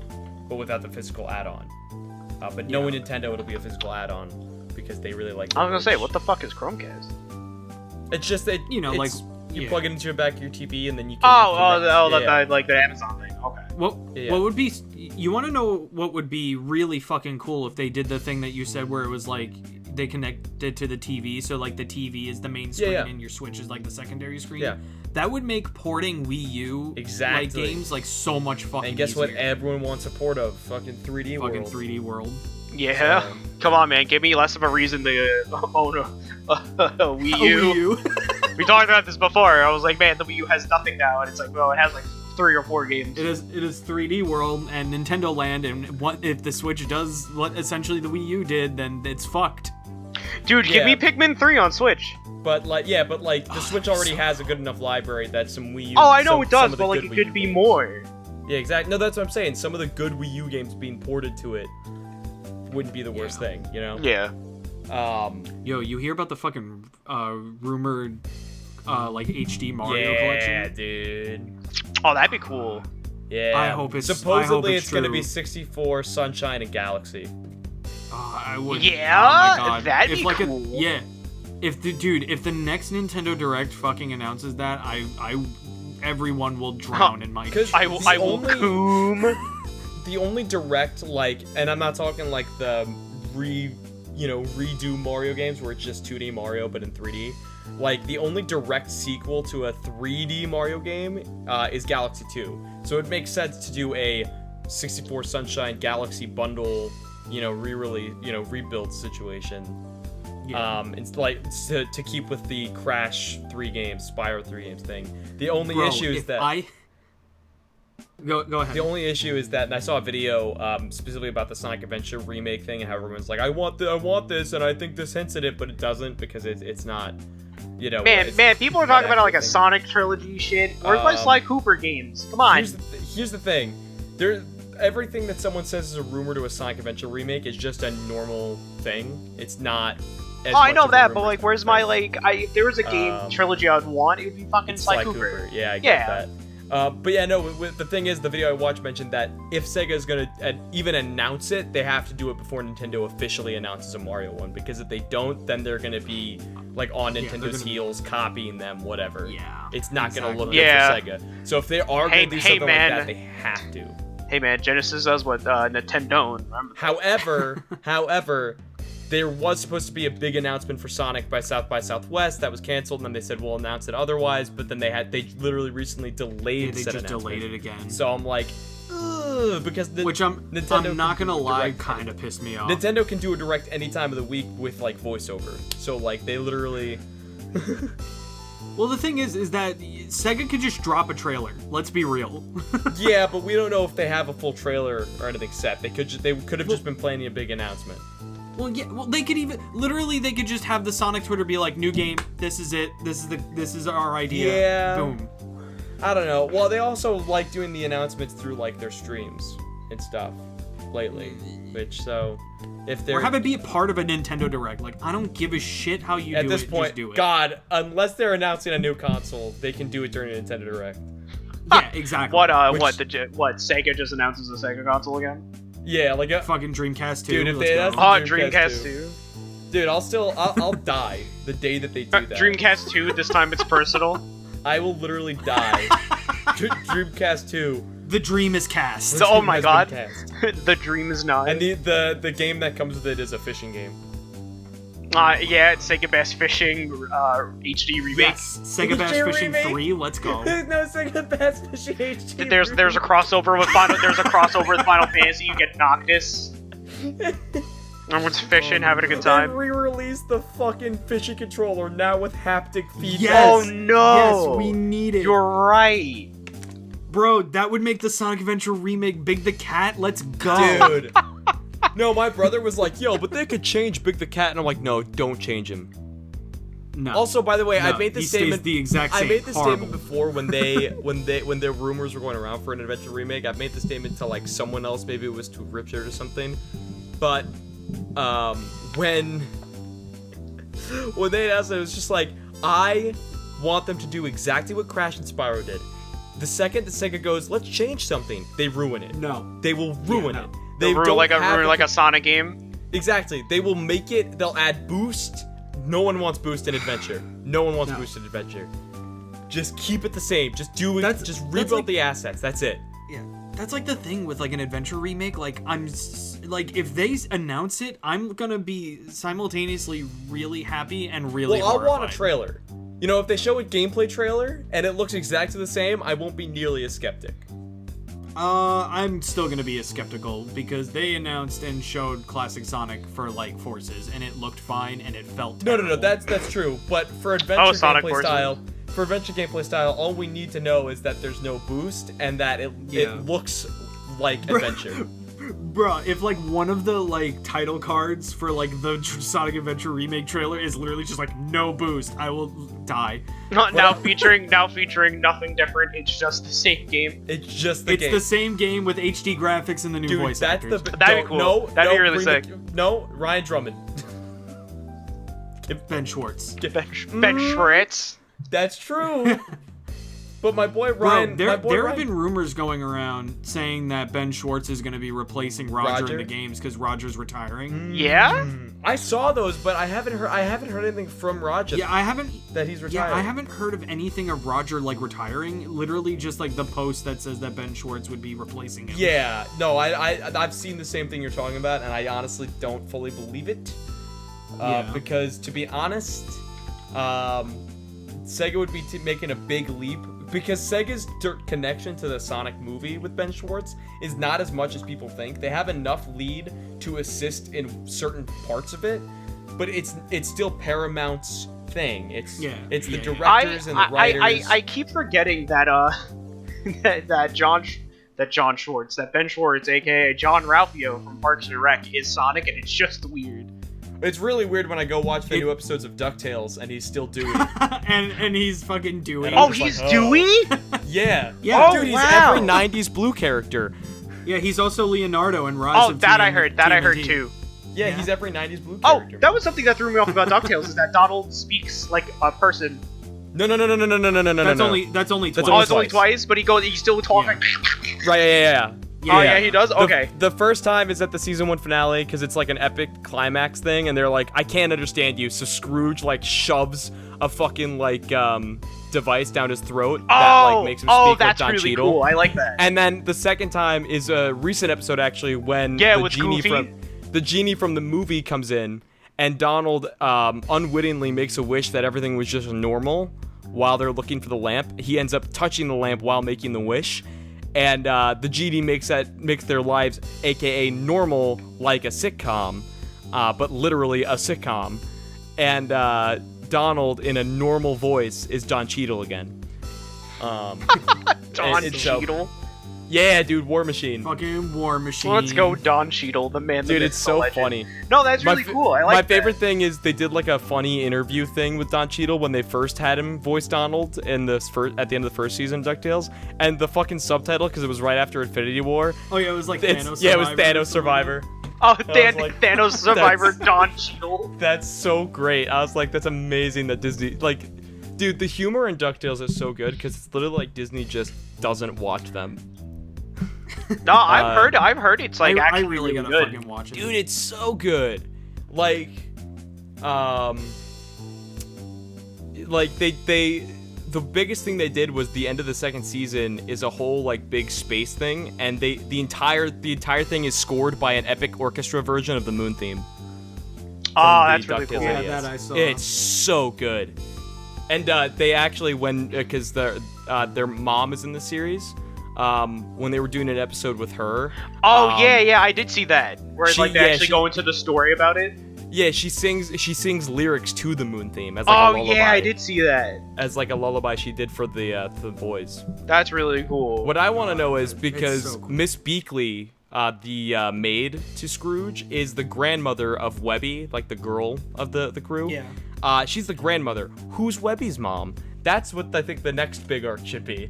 but without the physical add-on. But knowing Nintendo, it'll be a physical add-on because they really like. I was gonna say, what the fuck is Chromecast? It's just that you plug it into your back of your TV and then you can. Like the Amazon thing. Okay. What would be? You want to know what would be really fucking cool if they did the thing that you said, where it was like they connected to the TV, so like the TV is the main screen and your Switch is like the secondary screen. Yeah. That would make porting Wii U like games like so much fucking. And guess easier. what? Everyone wants a port of fucking 3D World. Fucking 3D World. Yeah. So, come on, man. Give me less of a reason to own a Wii U. Wii U. We talked about this before. I was like, man, the Wii U has nothing now, and it's like, well, it has like 3 or 4 games. It is 3D World and Nintendo Land, and what if the Switch does what essentially the Wii U did? Then it's fucked. Dude, give me Pikmin 3 on Switch. But the Switch already has a good enough library that some Wii U. Oh, I know it does, but like it could be more. Yeah, exactly. No, that's what I'm saying. Some of the good Wii U games being ported to it wouldn't be the worst thing, you know? Yeah. Yo, you hear about the fucking rumored like HD Mario collection? Yeah, dude. Oh, that'd be cool. Yeah. I hope it's supposedly it's true. Gonna be 64, Sunshine, and Galaxy. I would. Yeah, oh my God. that'd be cool. If the next Nintendo Direct fucking announces that, everyone will drown in my. I will coom. The only Direct, like, and I'm not talking like the redo Mario games where it's just 2D Mario but in 3D. Like, the only direct sequel to a 3D Mario game is Galaxy 2. So it makes sense to do a 64 Sunshine Galaxy bundle, rebuild situation. Yeah. It's like to keep with the Crash 3 games, Spyro 3 games thing. The only issue is that Go ahead. The only issue is that, and I saw a video specifically about the Sonic Adventure remake thing, and how everyone's like, I want this, and I think this hints at it, but it doesn't, because it's not, Man, people are talking about like a Sonic trilogy shit. Where's my Sly Cooper games? Come on. Here's the thing. Everything that someone says is a rumor to a Sonic Adventure remake is just a normal thing. It's not. I know that, but like, where's my if there was a game trilogy I'd want, it would be fucking Sly Cooper. Yeah, I get that. But yeah, no, the thing is, the video I watched mentioned that if Sega is going to even announce it, they have to do it before Nintendo officially announces a Mario one, because if they don't, then they're going to be like on Nintendo's heels, copying them, whatever. Yeah. It's not going to look good for Sega. So if they are going to do something like that, they have to. Hey man, Genesis does what Nintendo don't. Remember that. However, there was supposed to be a big announcement for Sonic by South by Southwest that was canceled, and then they said we'll announce it otherwise. But then they literally recently delayed. They just delayed it again. So I'm like, ugh, because I'm not gonna lie, kind of pissed me off. Nintendo can do a direct any time of the week with like voiceover. So like they literally. Well, the thing is that Sega could just drop a trailer. Let's be real. Yeah, but we don't know if they have a full trailer or anything set. They could have just been planning a big announcement. Well, yeah. Well, they could they could just have the Sonic Twitter be like, "New game. This is it. This is our idea." Yeah. Boom. I don't know. Well, they also like doing the announcements through like their streams and stuff lately, if they're or have it be a part of a Nintendo Direct. Like, I don't give a shit how you do it. At this point, just do it. God, unless they're announcing a new console, they can do it during a Nintendo Direct. Yeah, exactly. What Sega just announces a Sega console again? Yeah, like a fucking Dreamcast 2. Dude, if let's they go. Dreamcast 2. Dude, I'll die the day that they do that. Dreamcast 2, this time it's personal. I will literally die. Dreamcast 2. The dream is cast. Oh my god. The dream is not. And the game that comes with it is a fishing game. Yeah, it's Sega Bass Fishing HD remake. Yes, Sega Bass Fishing 3. Let's go. No Sega Bass Fishing HD. There's a crossover with Final Fantasy. You get Noctis. Everyone's fishing, having a good time. They re-released the fucking fishing controller now with haptic feedback. Yes. Oh no! Yes, we need it. You're right. Bro, that would make the Sonic Adventure remake Big the Cat. Let's go. Dude. No, my brother was like, yo, but they could change Big the Cat. And I'm like, no, don't change him. No. Also, by the way, No, I made this statement. The exact same. I made this Horrible. statement before when the rumors were going around for an Adventure remake. I've made the statement to like someone else, maybe it was to Richard or something. But when they announced it, it was just like, I want them to do exactly what Crash and Spyro did. The second that Sega goes, let's change something, they ruin it. No. They will ruin it. They They'll ruin like a Sonic game. Exactly. They will make it. They'll add boost. No one wants boost in Adventure. No one wants boost in Adventure. Just keep it the same. Just do it. Just rebuild the assets. That's it. Yeah. That's like the thing with like an Adventure remake. Like if they announce it, I'm gonna be simultaneously really happy and really horrified. I'll want a trailer. You know, if they show a gameplay trailer and it looks exactly the same, I won't be nearly as skeptic. I'm still gonna be as skeptical because they announced and showed classic Sonic for like Forces and it looked fine and it felt terrible. No, that's true. But for Adventure gameplay style, all we need to know is that there's no boost and that it looks like Adventure. Bruh, if like one of the like title cards for like the Sonic Adventure remake trailer is literally just like no boost, I will die. Now featuring nothing different. It's just the same game. It's just the game. It's the same game with HD graphics and the new voice actors. That'd be cool. That'd be really sick. Ryan Drummond. Ben Schwartz. Ben Schwartz. That's true. But my boy Ryan... Bro, there have been rumors going around saying that Ben Schwartz is going to be replacing Roger in the games because Roger's retiring. Yeah? I saw those, but I haven't heard anything from Roger. Yeah, I haven't... That he's retiring. Yeah, I haven't heard of anything of Roger, like, retaring. Literally just, like, the post that says that Ben Schwartz would be replacing him. Yeah. No, I've seen the same thing you're talking about, and I honestly don't fully believe it. Because, to be honest... Sega would be making a big leap because Sega's connection to the Sonic movie with Ben Schwartz is not as much as people think. They have enough lead to assist in certain parts of it, but it's still Paramount's thing. It's the directors and the writers. I keep forgetting that that Ben Schwartz, aka John Ralphio from Parks and Rec, is Sonic, and it's just weird. It's really weird when I go watch the new episodes of DuckTales and he's still Dewey. and he's fucking Dewey. Oh, he's Dewey? Yeah. Yeah. Dude, he's every 90s Blue character. Yeah, he's also Leonardo in Rise of that I heard too. Yeah, he's every 90s Blue Oh, character. that was something that threw me off about DuckTales, is that Donald speaks like a person. No. That's only twice. Oh, it's only twice, but he's still talking. Right, yeah. Oh, yeah, he does? Okay. The first time is at the season 1 finale, because it's like an epic climax thing, and they're like, I can't understand you, so Scrooge, like, shoves a fucking, like, device down his throat that, like, makes him speak like Don really Cheadle. Cool. I like that. And then the second time is a recent episode, actually, when the genie from the movie comes in, and Donald unwittingly makes a wish that everything was just normal while they're looking for the lamp. He ends up touching the lamp while making the wish. And the genie makes their lives, aka normal, like a sitcom, but literally a sitcom. And Donald, in a normal voice, is Don Cheadle again. Don Cheadle? Yeah, dude, War Machine. Fucking War Machine. Let's go, Don Cheadle, the man. Dude, it's so funny. No, that's really cool. I like my favorite thing is they did like a funny interview thing with Don Cheadle when they first had him voice Donald at the end of the first season of DuckTales, and the fucking subtitle, because it was right after Infinity War. Oh yeah, it was like Thanos Survivor. Yeah, it was Thanos Survivor. Oh, Thanos Survivor, Don Cheadle. That's so great. I was like, that's amazing that Disney, like, dude, the humor in DuckTales is so good because it's literally like Disney just doesn't watch them. No, I've heard it's like actually I really gotta good. fucking watch it. Dude, it's so good. Like the biggest thing they did was the end of the second season is a whole like big space thing, and the entire thing is scored by an epic orchestra version of the Moon theme. Oh, that's really cool. Yeah, that I saw. It's so good. And they actually, because their mom is in the series, when they were doing an episode with her. Oh yeah, I did see that. Where they actually go into the story about it. Yeah, she sings lyrics to the Moon theme as like a lullaby. Oh yeah, I did see that. As like a lullaby she did for the boys. That's really cool. What I want to know is because so cool. Miss Beakley, the maid to Scrooge, is the grandmother of Webby, like the girl of the crew. Yeah. She's the grandmother. Who's Webby's mom? That's what I think the next big arc should be.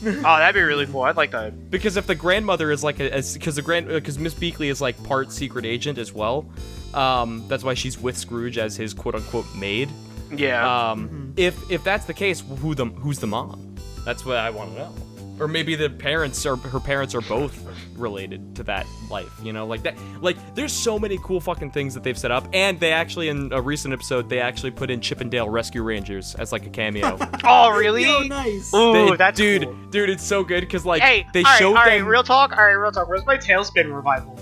Oh, that'd be really cool. I'd like that. Because if the grandmother is like because Miss Beakley is like part secret agent as well. That's why she's with Scrooge as his quote unquote maid. Yeah. If that's the case, who's the mom? That's what I want to know. Or maybe her parents are both related to that life, you know, like that. Like, there's so many cool fucking things that they've set up, and they actually, in a recent episode, they actually put in Chip and Dale Rescue Rangers as like a cameo. Oh, really? Yo, nice. Ooh, that's dude, cool. Dude, it's so good because like they showed them. All right, real talk. Where's my Tailspin revival?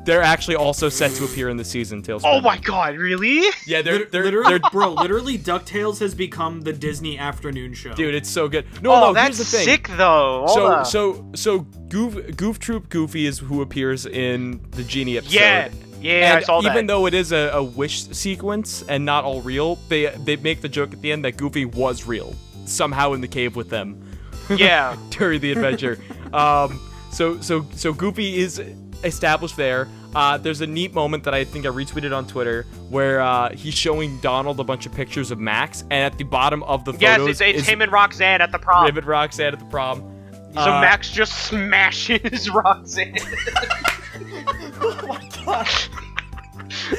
They're actually also set to appear in the season, Tailspin. Oh my god, really? Yeah, they're literally, DuckTales has become the Disney afternoon show. Dude, it's so good. No, that's here's the thing. Sick though. So Goof Troop Goofy is who appears in the Genie episode. Yeah, and I saw that. Even though it is a wish sequence and not all real, they make the joke at the end that Goofy was real somehow in the cave with them. Yeah. During the adventure. So Goofy is established there. There's a neat moment that I think I retweeted on Twitter where he's showing Donald a bunch of pictures of Max, and at the bottom of the photos it's him and Roxanne at the prom. Him and Roxanne at the prom. So Max just smashes Roxanne. Oh my god.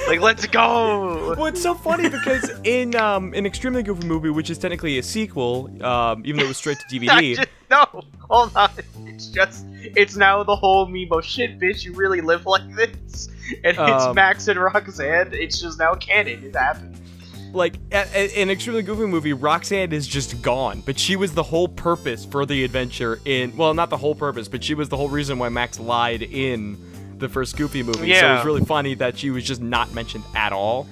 Like, let's go. Well, it's so funny because in an Extremely Goofy Movie, which is technically a sequel, even though it was straight to DVD. No, hold on. It's now the whole meme of shit, bitch, you really live like this. And it's Max and Roxanne. It's just now canon. It happened. Like, in Extremely Goofy Movie, Roxanne is just gone, but she was the whole purpose for the adventure well, not the whole purpose, but she was the whole reason why Max lied in the first Goofy movie. Yeah. So it was really funny that she was just not mentioned at all.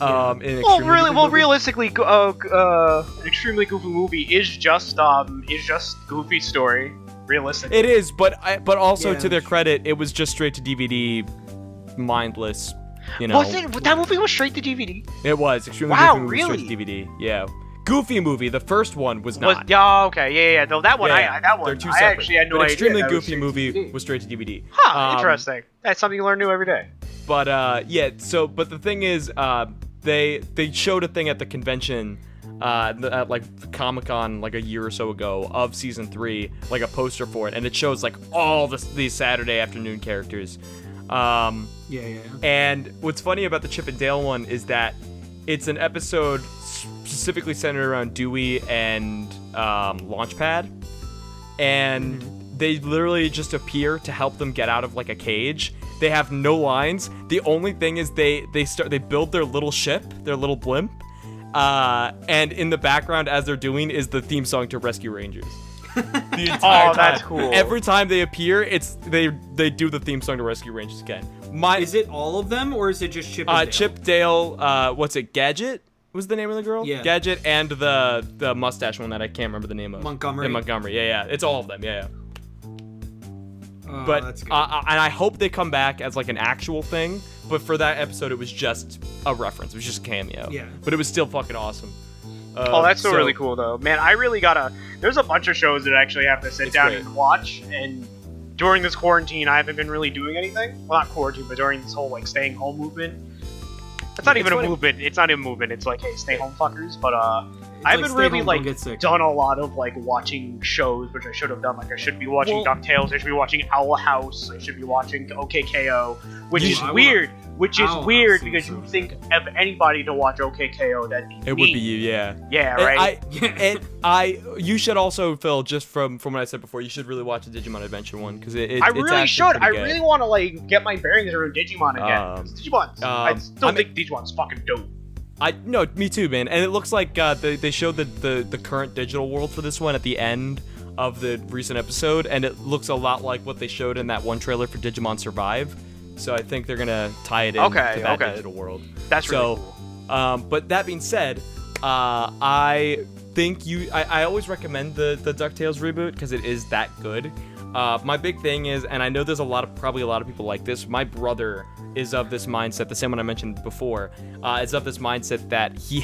In an Well, extremely really, goofy well, movie. realistically, an extremely goofy movie is just goofy story. Realistically, It is, but also Yeah, to their that's credit, it was just straight to DVD, mindless. You know, was it? That movie was straight to DVD. it was extremely Wow, goofy movie was straight to really? DVD. Yeah, Goofy movie. The first one was not. Yeah, okay, yeah. No, that one, Yeah, that one, they're two I separate. actually had no but idea. extremely that was goofy straight to movie DVD. was straight to DVD. Huh, interesting. That's something you learn new every day. But yeah, so but the thing is, they showed a thing at the convention, at like Comic-Con like a year or so ago of season 3, like a poster for it, and it shows like all these Saturday afternoon characters. Yeah. And what's funny about the Chip and Dale one is that it's an episode specifically centered around Dewey and Launchpad, and they literally just appear to help them get out of like a cage. They have no lines. The only thing is they build their little ship, their little blimp, and in the background as they're doing is the theme song to Rescue Rangers. The entire time. That's cool. Every time they appear, it's they do the theme song to Rescue Rangers again. Is it all of them, or is it just Chip and Dale? Chip, Dale, what's it? Gadget was the name of the girl? Yeah. Gadget and the mustache one that I can't remember the name of. Montgomery. Yeah, Montgomery. Yeah. It's all of them. Yeah. Oh, But that's good. and I hope they come back as like an actual thing. But for that episode, it was just a reference. It was just a cameo. Yeah. But it was still fucking awesome. Oh, that's still really cool, though. Man, I really gotta... There's a bunch of shows that I actually have to sit It's down great. and watch, and during this quarantine, I haven't been really doing anything. Well, not quarantine, but during this whole, like, staying home movement. It's not even a funny. movement. It's not even a movement. It's like, hey, stay home, fuckers. But, I haven't stay really, home, like, don't get sick. done a lot of, like, watching shows, which I should have done. Like, I should be watching Well- DuckTales. I should be watching Owl House. I should be watching OKKO, which You is should- weird. Which is Owl weird House because seems you so think of anybody to watch OKKO, that'd be It would be you, yeah. Yeah, And right? you should also, Phil, just from what I said before, you should really watch the Digimon Adventure one because I it's really actually should. pretty I good. really want to like get my bearings around Digimon again. I still think Digimon's fucking dope. No, me too, man. And it looks like they showed the current digital world for this one at the end of the recent episode, and it looks a lot like what they showed in that one trailer for Digimon Survive. So I think they're gonna tie it in to that digital world. That's really cool. But that being said, I think I always recommend the DuckTales reboot because it is that good. My big thing is, and I know there's probably a lot of people like this. My brother is of this mindset, the same one I mentioned before, is of this mindset that he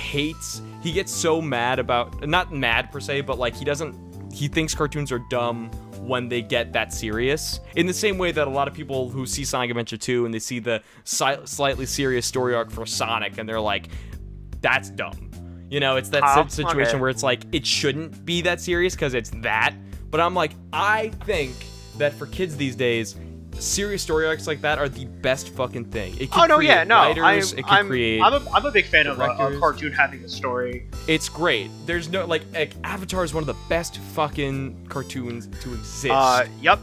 gets so mad about, not mad per se, but like he thinks cartoons are dumb when they get that serious. In the same way that a lot of people who see Sonic Adventure 2 and they see the slightly serious story arc for Sonic and they're like, that's dumb. You know, it's that situation where it's like, it shouldn't be that serious because it's that. But I'm like, I think that for kids these days, serious story arcs like that are the best fucking thing. It can create writers, it can create I'm a big fan of a directors. cartoon having a story. It's great. There's no like Avatar is one of the best fucking cartoons to exist. Yep.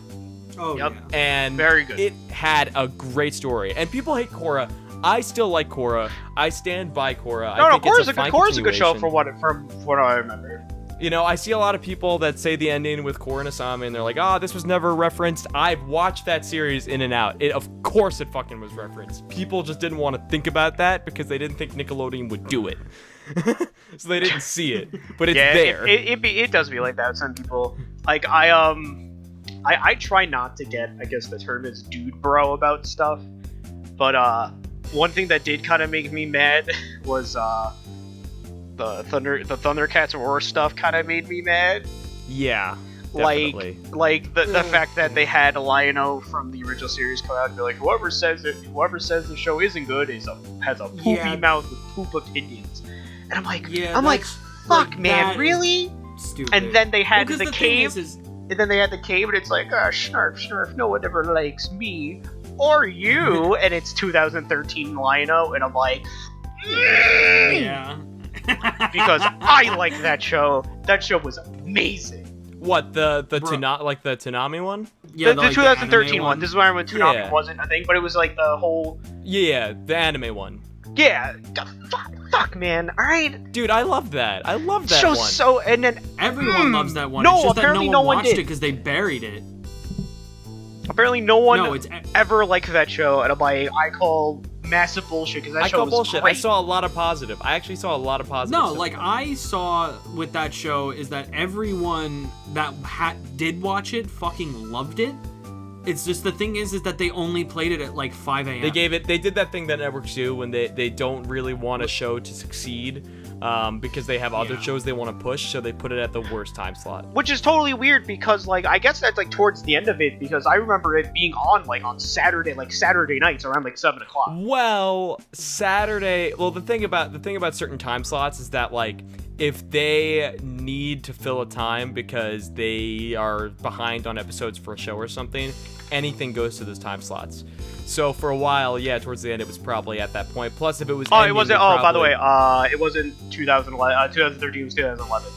Oh, Yep. yeah. And Very good. It had a great story. And people hate Korra. I still like Korra. I stand by Korra. No, I think Korra's it's a good show continuation. from what I remember. You know, I see a lot of people that say the ending with Korra and Asami, and they're like, this was never referenced. I've watched that series in and out. Of course it fucking was referenced. People just didn't want to think about that because they didn't think Nickelodeon would do it. So they didn't see it. But it's there. It does be like that with some people. Like, I try not to get, I guess the term is dude bro about stuff. But, one thing that did kind of make me mad was, the Thundercats Roar stuff kind of made me mad. Yeah, definitely. Like the fact that they had Lion-O from the original series come out and be like, whoever says the show isn't good has a poopy mouth with poop opinions. And I'm like, fuck, man, really? Stupid. And then they had Well, 'cause the thing cave, is- and then they had the cave, and it's like, snarf, no one ever likes me or you, and it's 2013 Lion-O, and I'm like, Yeah. because I like that show. That show was amazing. What, the Toonami one? Yeah, the like 2013 anime one. This is where when Toonami Yeah. wasn't a thing, but it was like the whole. Yeah, the anime one. Yeah, fuck, man. All right, Dude, I love that. I love that show's one. so, and then Everyone loves that one. No, It's just apparently that no no one one watched did. it because they buried it. Apparently, no one No, it's ever liked that show, and I call massive bullshit because that I show call was bullshit. great. I saw a lot of positive. I actually saw a lot of positive. No, stuff like about it. I saw with that show is that everyone that did watch it fucking loved it. It's just the thing is that they only played it at like 5 a.m. They did that thing that networks do when they don't really want a show to succeed, because they have other shows they want to push, so they put it at the worst time slot. Which is totally weird because, like, I guess that's like towards the end of it because I remember it being on like on Saturday nights around like 7 o'clock. Well, Saturday. Well, the thing about certain time slots is that, like, if they need to fill a time because they are behind on episodes for a show or something, anything goes to those time slots. So for a while, yeah, towards the end, it was probably at that point. Plus, if it was It wasn't. By the way, it wasn't 2011. 2013 it was 2011.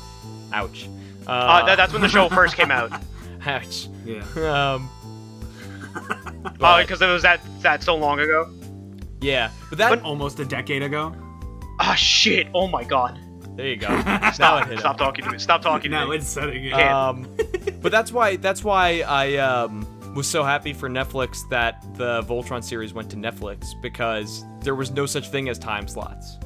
Ouch. That's when the show first came out. Ouch. Yeah. Because it was that so long ago. Yeah, but that. Almost a decade ago. Ah, shit! Oh my god. There you go. Now it hit Stop talking to me. Stop talking to Now me. it's setting it. But that's why I was so happy for Netflix that the Voltron series went to Netflix, because there was no such thing as time slots,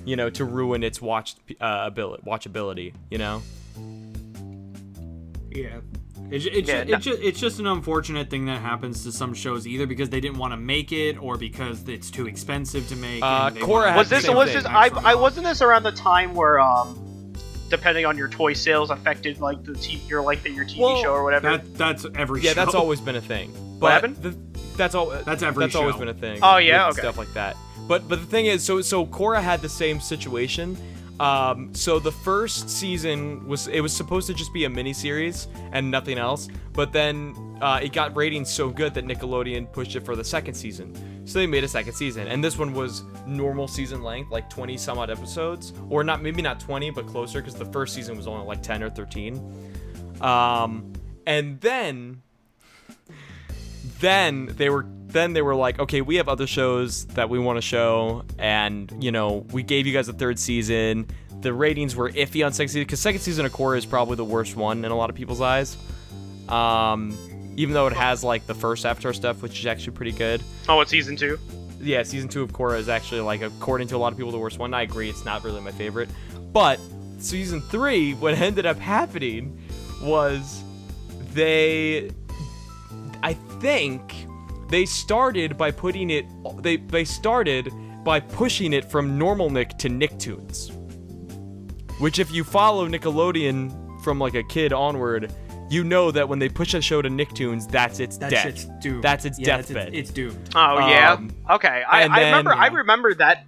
you know, to ruin its watchability, you know. Yeah. It's just an unfortunate thing that happens to some shows, either because they didn't want to make it or because it's too expensive to make. Korra Was had this? the same Was thing. this? Wasn't this around the time where depending on your toy sales affected like your TV show or whatever? That's every Yeah, show. that's always been a thing. What But happened? That's every That's always show. been a thing. Oh, yeah? with Okay. Stuff like that. But the thing is, so Korra had the same situation. So the first season was supposed to just be a miniseries and nothing else, but then it got ratings so good that Nickelodeon pushed it for the second season. So they made a second season, and this one was normal season length, like 20 some odd episodes, or maybe not 20, but closer, because the first season was only like 10 or 13. And then they were like, okay, we have other shows that we want to show, and, you know, we gave you guys a third season. The ratings were iffy on second season, because second season of Korra is probably the worst one in a lot of people's eyes. Even though it has, like, the first Avatar stuff, which is actually pretty good. Oh, it's season 2? Yeah, season 2 of Korra is actually, like, according to a lot of people, the worst one. I agree, it's not really my favorite. But season 3, what ended up happening was they started by putting it. They started by pushing it from normal Nick to Nicktoons, which, if you follow Nickelodeon from like a kid onward, you know that when they push a show to Nicktoons, that's its death. It's doomed. That's its Yeah, deathbed. It's doomed. Oh yeah. Okay. I remember that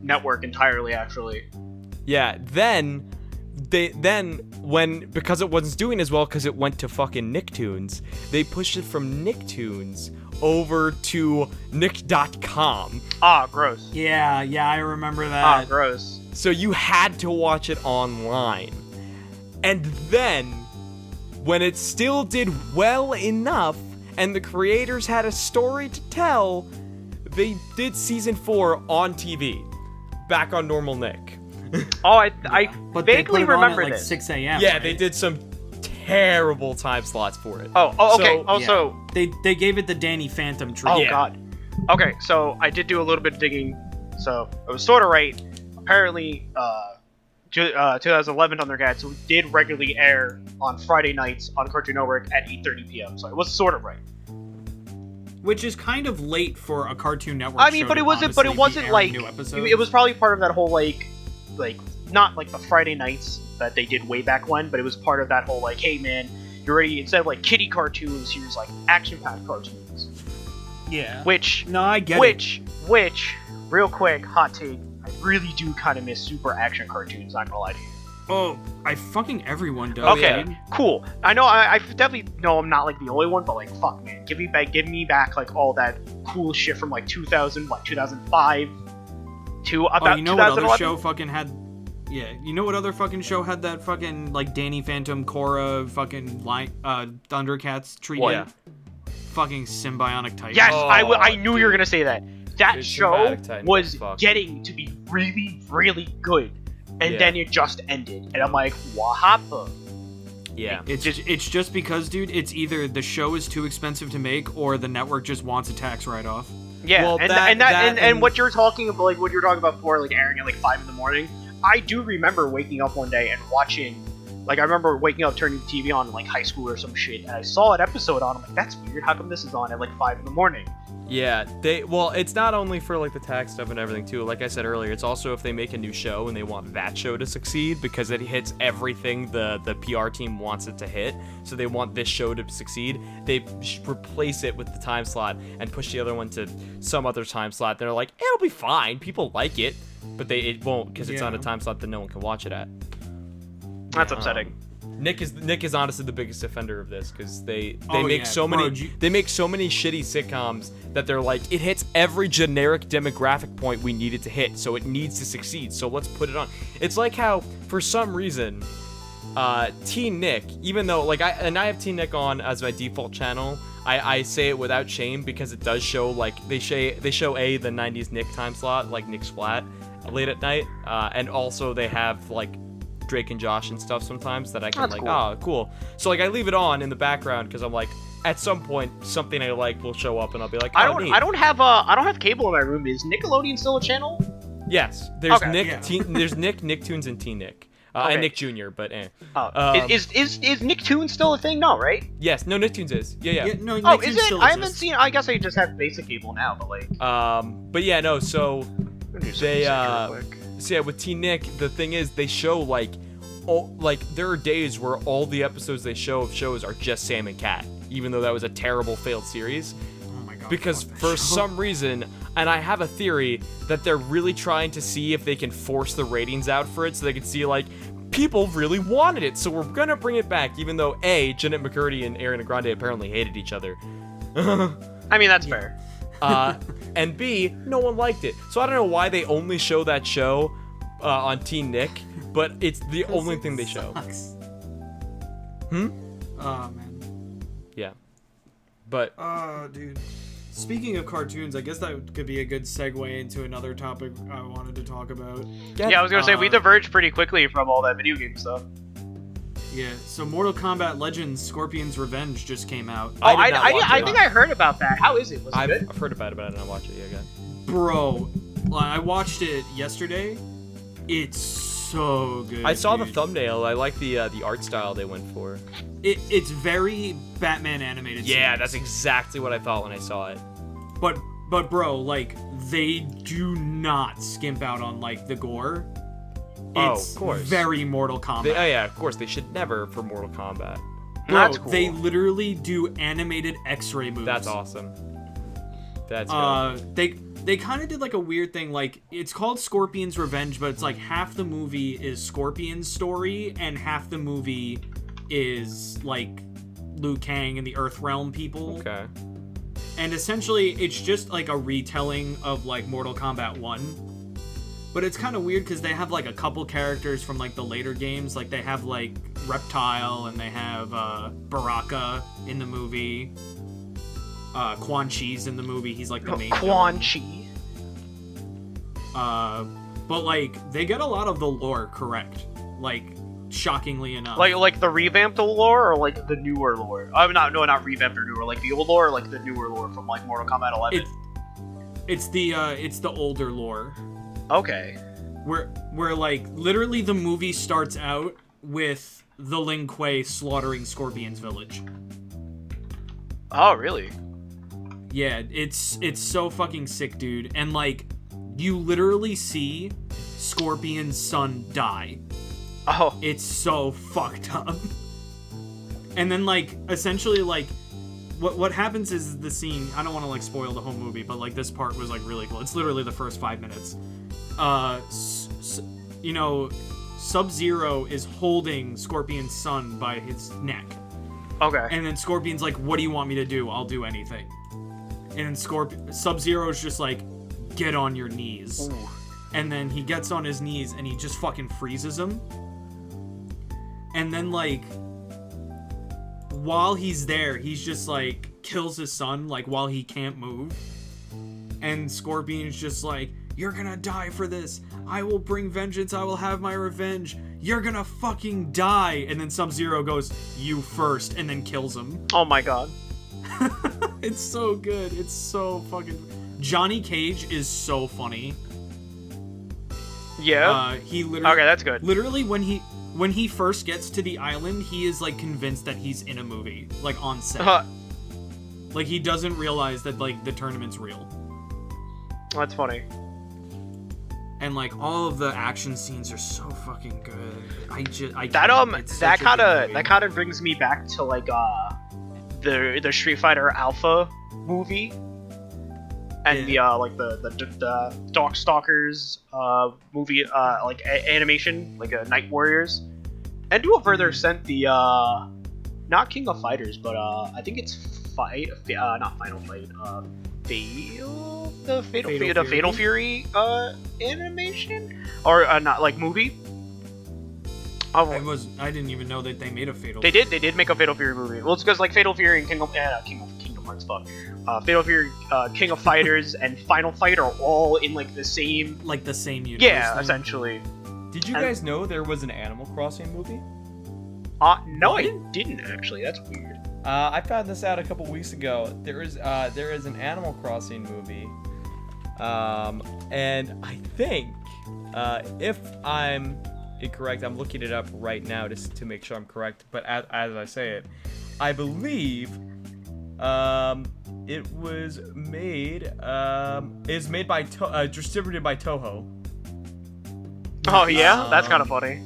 network entirely, actually. Yeah. Then because it wasn't doing as well because it went to fucking Nicktoons, they pushed it from Nicktoons over to Nick.com. Ah, gross. Yeah, I remember that. Ah, gross. So you had to watch it online. And then, when it still did well enough, and the creators had a story to tell, they did season 4 on TV, back on normal Nick. Oh, I But they put vaguely it on remember at like this. 6 a.m. Yeah, right? they did some terrible time slots for it. Oh, okay. So- Also, They gave it the Danny Phantom treatment. oh Yeah. god. Okay, so I did do a little bit of digging. So I was sort of right. Apparently, 2011 Thundercats did regularly air on Friday nights on Cartoon Network at 8:30 p.m. So I was sort of right. Which is kind of late for a Cartoon Network. I mean, show but to it wasn't. But it honestly be wasn't airing like new episodes. it was probably part of that whole like not like the Friday nights that they did way back when, but it was part of that whole like, hey man, you're ready, instead of like kiddie cartoons, here's like action-packed cartoons. Yeah. Which No, I get it. Which, real quick, hot take, I really do kind of miss super action cartoons, not gonna lie to you. Oh, everyone does. Okay, dude. cool. I know, I definitely know I'm not like the only one, but like, fuck man, give me back like all that cool shit from like 2005 to about Oh, you know what other 2011. show fucking had? Yeah, you know what other fucking show had that fucking like Danny Phantom, Korra, fucking Thundercats treatment? Yeah. Fucking Symbionic Titan. Yes, Oh, I knew you were dude. gonna say that. That Dude, show Symbiotic Titan was fuck. getting to be really, really good, and Yeah. then it just ended, and I'm like, what happened? Yeah. It's just because, dude, it's either the show is too expensive to make or the network just wants a tax write-off. Yeah, Well, and what you're talking about, like what you're talking about before, like airing at like 5 in the morning. I do remember waking up one day and watching, like I remember waking up, turning the TV on in like high school or some shit, and I saw an episode on. I'm like, that's weird. How come this is on at like 5 in the morning? Yeah, it's not only for like the tax stuff and everything too. Like I said earlier, it's also if they make a new show and they want that show to succeed because it hits everything the PR team wants it to hit. So they want this show to succeed. They replace it with the time slot and push the other one to some other time slot. They're like, it'll be fine. People like it, but it won't because it's on a time slot that no one can watch it at. That's upsetting. Nick is honestly the biggest offender of this because they Oh, make yeah. so Bro, many they make so many shitty sitcoms that they're like, it hits every generic demographic point we need it to hit, so it needs to succeed, so let's put it on. It's like how for some reason Teen Nick, even though like I have Teen Nick on as my default channel, I say it without shame because it does show like they show the 90s Nick time slot, like Nick Splat late at night, and also they have like Drake and Josh and stuff sometimes that I can cool. So like I leave it on in the background because I'm like, at some point something I like will show up and I'll be like, oh, I don't have cable in my room. Is Nickelodeon still a channel? Yes, there's Okay. Nick, Yeah. there's Nicktoons and Teen Nick, and Nick Jr. But Is Nicktoons still a thing? No, right? yes, no, Nicktoons is yeah. No, Oh, Nicktoons is it? still I haven't exists. seen. I guess I just have basic cable now, but like. But yeah, no, so I'm gonna do some they research real quick. so yeah, with Teen Nick, the thing is they show like there are days where all the episodes they show of shows are just Sam and Cat, even though that was a terrible failed series. Oh my god. Because fuck that for show. some reason, and I have a theory that they're really trying to see if they can force the ratings out for it so they can see like people really wanted it, so we're gonna bring it back, even though A, Janet McCurdy and Ariana Grande apparently hated each other. I mean, that's fair. And B, no one liked it. So I don't know why they only show that show on Teen Nick, but it's the only thing they show. Sucks. Hmm? Oh man. Yeah. But Oh, dude. Speaking of cartoons, I guess that could be a good segue into another topic I wanted to talk about. Yeah, I was gonna say we diverged pretty quickly from all that video game stuff. Yeah, so Mortal Kombat Legends Scorpion's Revenge just came out. Oh, I did not watch I it. think I heard about that. How is it? Was it good? I've heard about it, but I did not watch it yet again. Bro, I watched it yesterday. It's so good. I saw the dude. thumbnail. I like the art style they went for. It's very Batman animated. Yeah, series. that's exactly what I thought when I saw it. But bro, like they do not skimp out on like the gore. Oh, It's of course. very Mortal Kombat. Oh yeah, of course they should never for Mortal Kombat. Bro, That's cool. they literally do animated X-ray moves. That's awesome. That's good. They kind of did like a weird thing. Like it's called Scorpion's Revenge, but it's like half the movie is Scorpion's story and half the movie is like Liu Kang and the Earthrealm people. Okay. And essentially, it's just like a retelling of like Mortal Kombat 1. But it's kind of weird because they have like a couple characters from like the later games. Like they have like Reptile and they have Baraka in the movie. Quan Chi's in the movie. He's like the main Quan villain. Chi. But like they get a lot of the lore correct. Like shockingly enough. Like the revamped lore or like the newer lore? Not revamped or newer. Like the old lore or like the newer lore from like Mortal Kombat 11. It's the older lore. Okay. Where like literally the movie starts out with the Lin Kuei slaughtering Scorpion's village. Oh, really? Yeah, it's so fucking sick, dude. And like you literally see Scorpion's son die. Oh. It's so fucked up. And then like essentially like what happens is the scene, I don't want to like spoil the whole movie, but like this part was like really cool. It's literally the first 5 minutes. Sub-Zero is holding Scorpion's son by his neck. Okay. And then Scorpion's like, what do you want me to do? I'll do anything. And then Sub-Zero's just like, get on your knees. Ooh. And then he gets on his knees and he just fucking freezes him. And then like, while he's there, he's just like, kills his son, like while he can't move. And Scorpion's just like, you're gonna die for this. I will bring vengeance. I will have my revenge. "You're gonna fucking die," and then Sub-Zero goes, "You first," and then kills him. Oh my god. It's so good. It's so fucking. Johnny Cage is so funny. Yeah. He literally. Okay, that's good. Literally, when he first gets to the island, he is like convinced that he's in a movie, like on set. Like he doesn't realize that like the tournament's real. That's funny. And like all of the action scenes are so fucking good. That kind of brings me back to like the Street Fighter Alpha movie, and the Darkstalkers movie like animation, like Night Warriors, and to a further extent the not King of Fighters, but I think it's not Final Fight, Fatal Fury animation or not like movie. I didn't even know that they made a Fatal. They did make a Fatal Fury movie. Well, it's because like Fatal Fury and Kingdom Hearts, Fatal Fury, King of Fighters, and Final Fight are all in like the same universe. Yeah, thing. essentially. Did you guys know there was an Animal Crossing movie? No, I didn't actually. That's weird. I found this out a couple weeks ago. There is an Animal Crossing movie, and I think if I'm incorrect, I'm looking it up right now just to make sure I'm correct. But as I say it, I believe it was made is made by distributed by Toho. Oh yeah, that's kind of funny.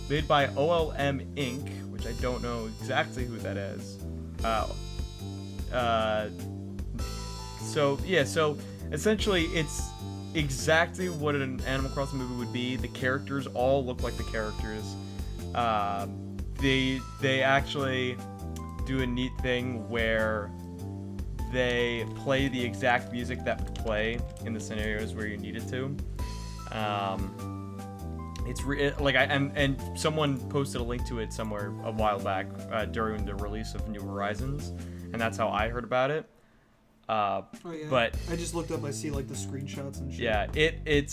Made by OLM Inc., which I don't know exactly who that is. So essentially it's exactly what an Animal Crossing movie would be. The characters all look like the characters. They actually do a neat thing where they play the exact music that would play in the scenarios where you need it to. It's and someone posted a link to it somewhere a while back during the release of New Horizons, and that's how I heard about it. Oh yeah. But I just looked up. I see like the screenshots and shit. Yeah, it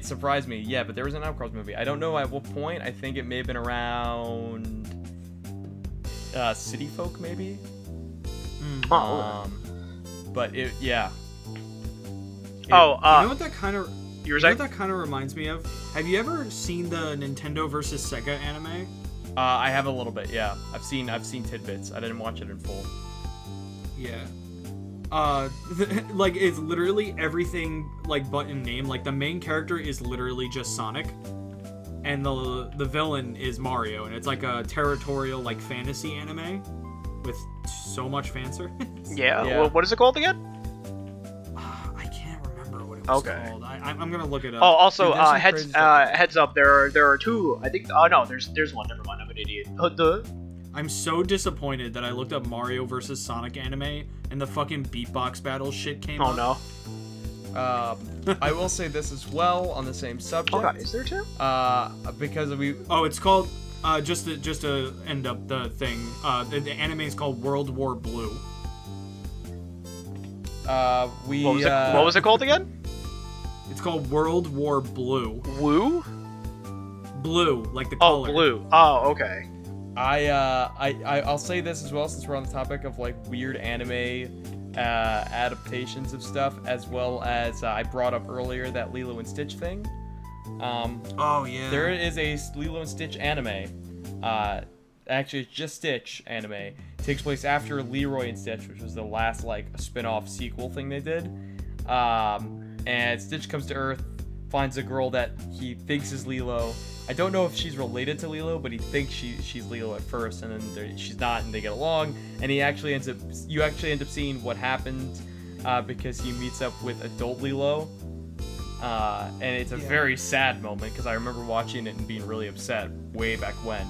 surprised me. Yeah, but there was an Animal Crossing movie. I don't know at what point. I think it may have been around City Folk, maybe. But it, yeah. You know what that kind of. You were know saying? what that kind of reminds me of? Have you ever seen the Nintendo versus Sega anime? I have a little bit, yeah. I've seen tidbits. I didn't watch it in full. Yeah. Like it's literally everything like but in name. Like the main character is literally just Sonic, and the villain is Mario, and it's like a territorial like fantasy anime with so much fan service. Yeah. Yeah. Well, what is it called again? I can't remember what it was called. I'm gonna look it up. Oh, also, Dude, there's some heads crazy stuff. heads up. There are two. I think. Oh no, there's one. Never mind. I'm an idiot. I'm so disappointed that I looked up Mario versus Sonic anime and the fucking beatbox battle shit came up. Oh no. I will say this as well on the same subject. Oh god, is there two? Because we. Oh, it's called. Just to end up the thing. The anime is called World War Blue. What was it called again? It's called World War Blue. Woo? Blue, like the Oh, color. blue. Oh, okay. I'll say this as well, since we're on the topic of like weird anime adaptations of stuff, as well as I brought up earlier that Lilo and Stitch thing. Oh yeah. There is a Lilo and Stitch anime. Actually, it's just Stitch anime. It takes place after Leroy and Stitch, which was the last like spin-off sequel thing they did. And Stitch comes to Earth, finds a girl that he thinks is Lilo. I don't know if she's related to Lilo, but he thinks she's Lilo at first, and then she's not, and they get along. And you actually end up seeing what happened because he meets up with adult Lilo. And it's a very sad moment because I remember watching it and being really upset way back when.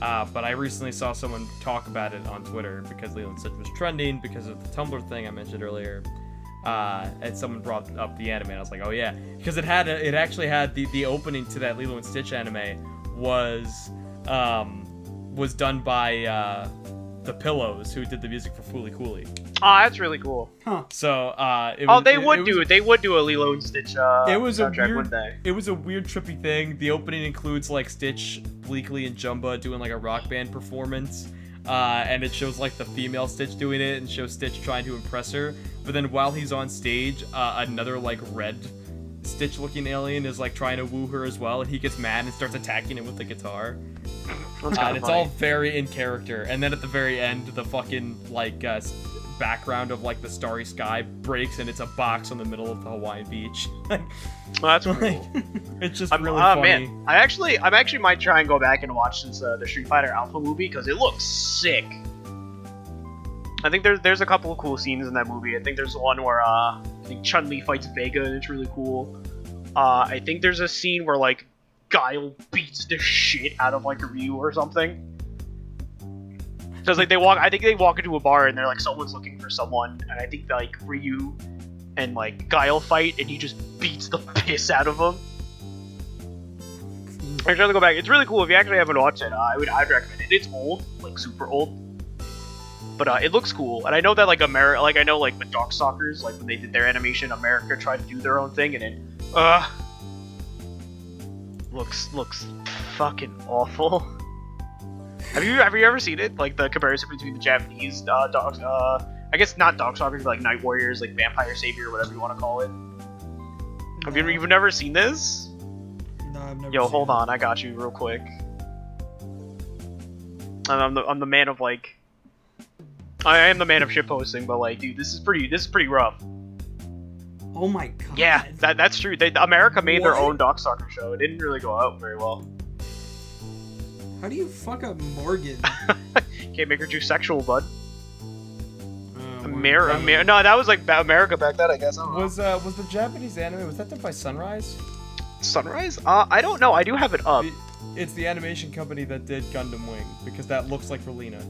But I recently saw someone talk about it on Twitter because Lilo and Stitch was trending because of the Tumblr thing I mentioned earlier. And someone brought up the anime, and I was like, oh yeah, because it actually had the opening to that Lilo and Stitch anime was done by the Pillows, who did the music for Fooly Cooly. Oh, that's really cool. So They would do a Lilo and Stitch it was a soundtrack weird, one day. It was a weird trippy thing. The opening includes like Stitch, Bleakley, and Jumba doing like a rock band performance. And it shows like the female Stitch doing it and shows Stitch trying to impress her. But then while he's on stage, another like red Stitch looking alien is like trying to woo her as well, and he gets mad and starts attacking him with the guitar. And it's all very in character. And then at the very end, the fucking like background of like the starry sky breaks and it's a box on the middle of the Hawaiian beach. Well, that's cool. It's just really funny. Man, I actually might try and go back and watch the Street Fighter Alpha movie because it looks sick. I think there's a couple of cool scenes in that movie. I think there's one where I think Chun-Li fights Vega and it's really cool. I think there's a scene where like Guile beats the shit out of like Ryu or something. Because like I think they walk into a bar and they're like someone's looking for someone, and I think like Ryu and like Guile fight and he just beats the piss out of him. I'm trying to go back. It's really cool. If you actually haven't watched it, I'd recommend it. It's old, like super old, but it looks cool. And I know that like America, like I know like with Darkstalkers, like when they did their animation, America tried to do their own thing, and then looks fucking awful. Have you ever seen it? Like the comparison between the Japanese dogs, I guess not Darkstalkers, but like Night Warriors, like Vampire Savior, whatever you want to call it. Have you've never seen this? No, I've never. Yo, seen hold it. on, I got you real quick. I'm the man of like, I am the man of shitposting, but like, dude, this is pretty rough. Oh my god. Yeah, that's true. America made their What? own Darkstalker show. It didn't really go out very well. How do you fuck up Morgan? Can't make her too sexual, bud. Morgan. No, that was like America back then, I guess. I don't know. Was the Japanese anime, was that done by Sunrise? Sunrise? I don't know. I do have it up. It's the animation company that did Gundam Wing, because that looks like Relina.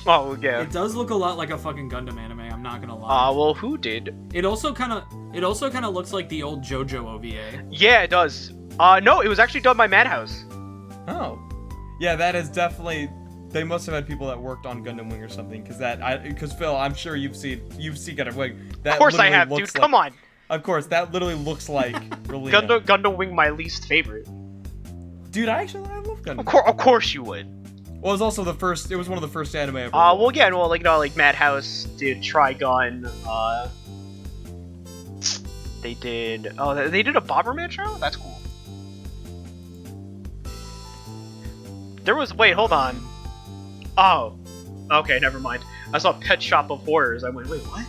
Oh yeah. It does look a lot like a fucking Gundam anime. I'm not gonna lie. Well, who did? It also kind of looks like the old JoJo OVA. Yeah, it does. No, it was actually done by Madhouse. Oh. Yeah, that is definitely. They must have had people that worked on Gundam Wing or something, because Phil, I'm sure you've seen Gundam Wing. That Of course I literally have, dude. looks Come on. Of course, that literally looks like Relina. Gundam Wing, my least favorite. Dude, I love Gundam. Of course you would. Well, it was also the first. It was one of the first anime ever. Well, again, like Madhouse did Trigun. They did. Oh, they did a Bomberman show. That's cool. There was. Wait, hold on. Oh, okay, never mind. I saw Pet Shop of Horrors. I went, wait, what?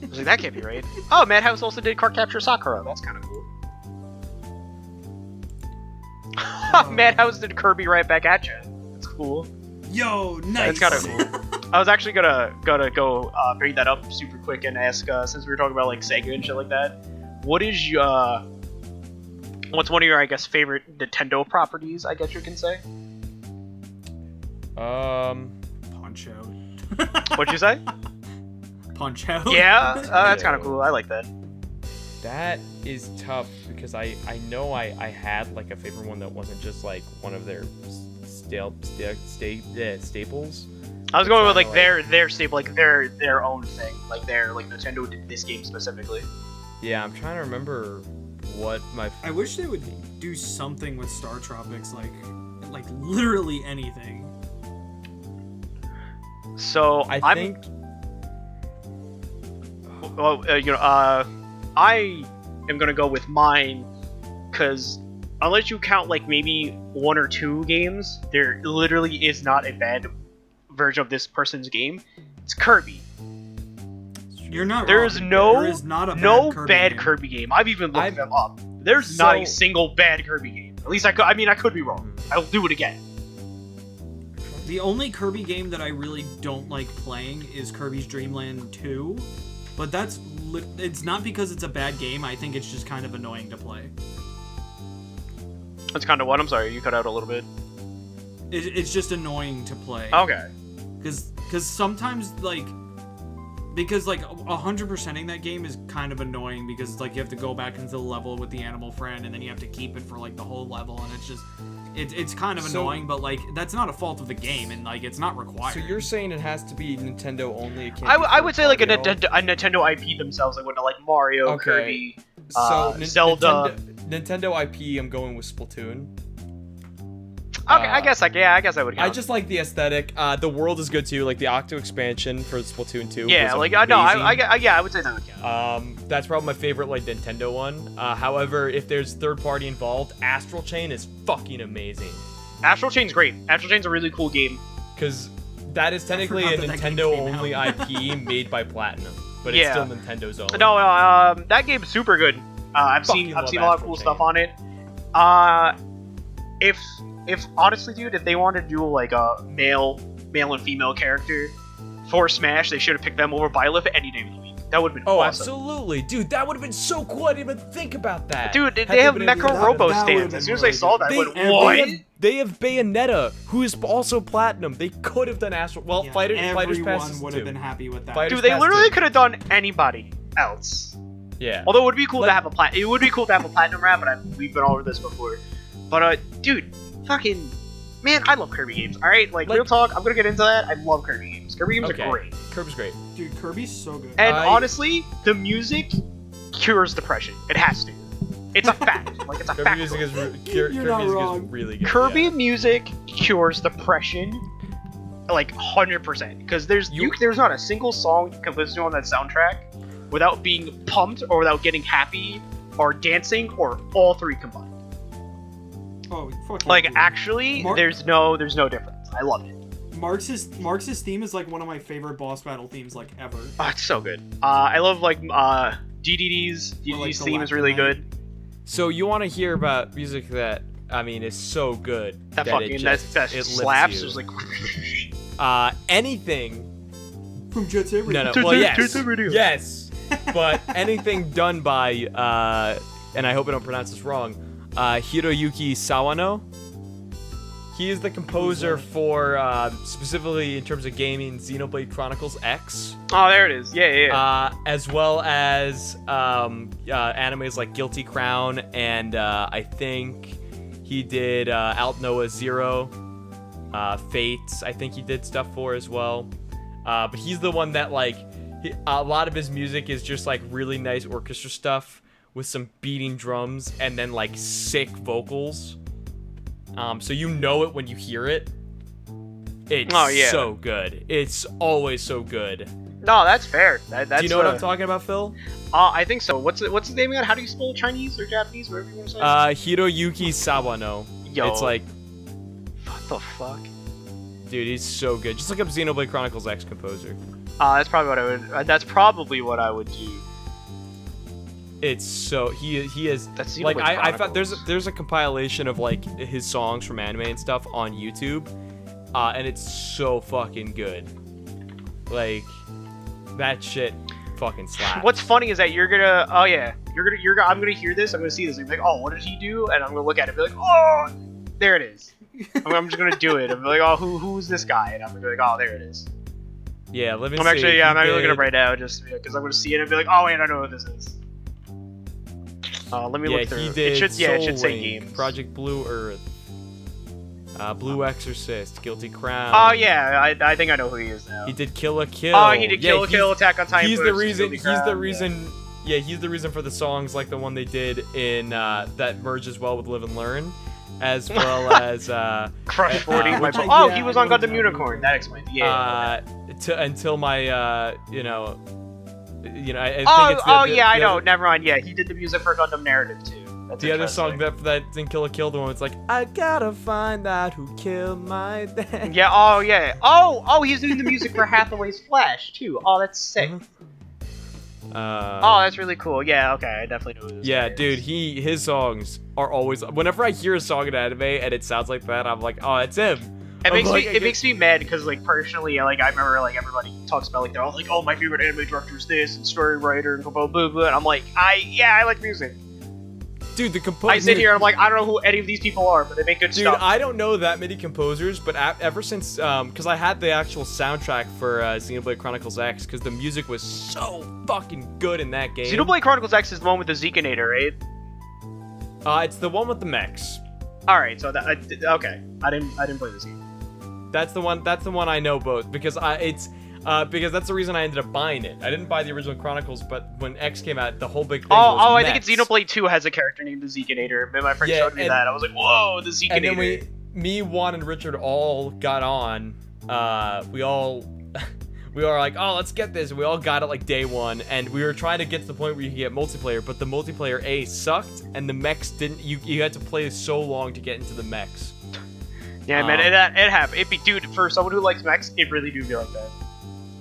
I was like, that can't be right. Oh, Madhouse also did Card Capture Sakura. That's kind of cool. Madhouse did Kirby Right Back at You. That's cool. Yo, nice. That's kind of cool. I was actually gonna go bring that up super quick and ask, since we were talking about like Sega and shit like that, what's one of your, I guess, favorite Nintendo properties, I guess you can say? Punch Out. What'd you say? Punch Out. Yeah, that's kind of cool. I like that. That is tough because I know I had like a favorite one that wasn't just like one of their staples. I was going with like their staple, like their own thing, like Nintendo did this game specifically. Yeah, I'm trying to remember what my. I wish they would do something with Star Tropics, like literally anything. So I think. Well, I am gonna go with mine, because unless you count like maybe 1 or 2 games, there literally is not a bad version of this person's game. It's Kirby. You're not. There wrong. is no There is not a bad Kirby game. I've even looked them up. There's not a single bad Kirby game. At least I could be wrong. I'll do it again. The only Kirby game that I really don't like playing is Kirby's Dream Land 2, but it's not because it's a bad game. I think it's just kind of annoying to play. That's kind of what? I'm sorry, you cut out a little bit. It's just annoying to play. Okay. Because sometimes, because 100%ing that game is kind of annoying, because you have to go back into the level with the animal friend, and then you have to keep it for the whole level, and it's just It's kind of annoying, but like that's not a fault of the game, and like it's not required. So you're saying it has to be Nintendo only? It can't I would say like a third-party Nintendo IP themselves, like like Mario, Okay. Kirby, So Zelda. Nintendo IP, I'm going with Splatoon. Okay, I guess I would count. I just like the aesthetic. The world is good too, like the Octo expansion for Splatoon 2. Yeah, was like I know, amazing. I would say that would count. That's probably my favorite like Nintendo one. However, if there's third party involved, Astral Chain is fucking amazing. Astral Chain's great. Astral Chain's a really cool game. Because that is technically a forgot that game Nintendo came only out. IP made by Platinum, but it's Yeah. still Nintendo's own. No, that game's super good. I've seen Fucking a love lot of cool Astral stuff on it. If honestly, dude, if they wanted to do like a male and female character for Smash, they should have picked them over Byleth any day of the week. That would have been Oh, awesome. absolutely, dude. That would have been so cool. I didn't even think about that. Dude, Had they have been able to do Mecha that. Robo that would've stands. been As soon as really I saw that, I They- went, they what? They have Bayonetta, who is also Platinum. They could have done Astral. Well, Yeah, Fighters Pass everyone is would have too. been happy with that. Fighters Dude, they Pass literally too. could have done anybody else. Yeah. Although it would be cool to Like- have a it would be cool to have a platinum rap, but we've been over this before. But dude, fucking man, I love Kirby games. All right, like real talk, I'm gonna get into that. I love Kirby games. Kirby games Okay. are great. Kirby's great. Dude, Kirby's so good. And I- honestly, the music cures depression. It has to. It's a fact. Like it's a Kirby fact. music is You're Kirby not music wrong. is really good. Kirby yeah. music cures depression, like 100%. Because there's not a single song you can listen to on that soundtrack without being pumped or without getting happy or dancing or all three combined. Oh, fuck. Like yeah, dude. actually, Mar- there's no difference. I love it. Marx's theme is like one of my favorite boss battle themes like ever. Oh, it's so good. I love like DDD's Or, like, theme is really Galactic good. So you want to hear about music that I mean is so good That it fucking just, that it lifts slaps. you. There's like Anything. From Jet Set No, Radio. no. Well, yes, Jet Set Radio. yes. But anything done by and I hope I don't pronounce this wrong, Hiroyuki Sawano. He is the composer for specifically in terms of gaming, Xenoblade Chronicles X. Oh, there it is. Yeah. As well as animes like Guilty Crown, and I think he did Alt Noah Zero, Fates. I think he did stuff for as well. But he's the one that like a lot of his music is just like really nice orchestra stuff with some beating drums and then like sick vocals. So you know it when you hear it. It's so good. It's always so good. No, that's fair. That's Do you know what I'm talking about, Phil? I think so. What's his name again? How do you spell Chinese or Japanese, whatever you want to say? Hiroyuki Sawano. Yo. It's like, What the fuck? dude, he's so good. Just look up Xenoblade Chronicles X composer. That's probably what I would. That's probably what I would do. It's so he is That's like Xenoblade I found Chronicles. there's a compilation of like his songs from anime and stuff on YouTube, and it's so fucking good. Like that shit fucking slaps. What's funny is that you're gonna. Oh yeah, I'm gonna hear this. I'm gonna see this. I'm like, oh, what did he do? And I'm gonna look at it and be like, oh, there it is. I'm just gonna do it. I'm like, oh, who's this guy? And I'm gonna be like, oh, there it is. Yeah, let me I'm see. actually, I'm actually looking did- up right now just because I'm gonna see it and be like, oh wait, I know what this is. Let me Yeah, look through. he did. It should say Soul Link, games. Project Blue Earth, Blue Exorcist, Guilty Crown. Oh yeah, I think I know who he is now. He did Kill a Kill. Oh, he did Yeah, Kill la Kill, Attack on Titan. He's the Versus reason. Guilty He's Crown, the yeah. reason. Yeah, he's the reason for the songs like the one they did in that merges well with Live and Learn, as well as Crush 40. my which- bo- oh, yeah, he was I on know Gundam exactly. Unicorn. That explains. Yeah. until my I think Oh, it's I know. other- Never mind. Yeah, he did the music for Gundam Narrative too. That's The other song interesting. that's in Kill a Kill, the one it's like I gotta find out who killed my dad. Yeah. Oh yeah. Oh, he's doing the music for Hathaway's Flash too. Oh, that's sick. Oh, that's really cool. Yeah. Okay, I definitely know who this Yeah, guy dude, is. his songs are always. Whenever I hear a song in anime and it sounds like that, I'm like, oh, it's him. It makes me mad because like personally, like I remember like everybody talks about like they're all like, oh, my favorite anime director is this and story writer and blah blah blah, blah. And I'm like, I like music. Dude, the composer. I sit here and I'm like, I don't know who any of these people are, but they make good Dude, stuff. I don't know that many composers, but ever since, because I had the actual soundtrack for Xenoblade Chronicles X, because the music was so fucking good in that game. Xenoblade Chronicles X is the one with the Zekinator, right? It's the one with the mechs. All right, so that okay. I didn't play this game. That's the one I know both because because that's the reason I ended up buying it. I didn't buy the original Chronicles, but when X came out, the whole big thing was I mechs. think it's Xenoblade 2 has a character named the Zekinator. And my friend showed me that. I was like, whoa, the Zekinator. And then me, Juan, and Richard all got on. We were like, oh, let's get this. We all got it like day one, and we were trying to get to the point where you could get multiplayer, but the multiplayer sucked, and the mechs didn't. You had to play so long to get into the mechs. Yeah, man, it happened. Dude, for someone who likes mechs, it really do be like that.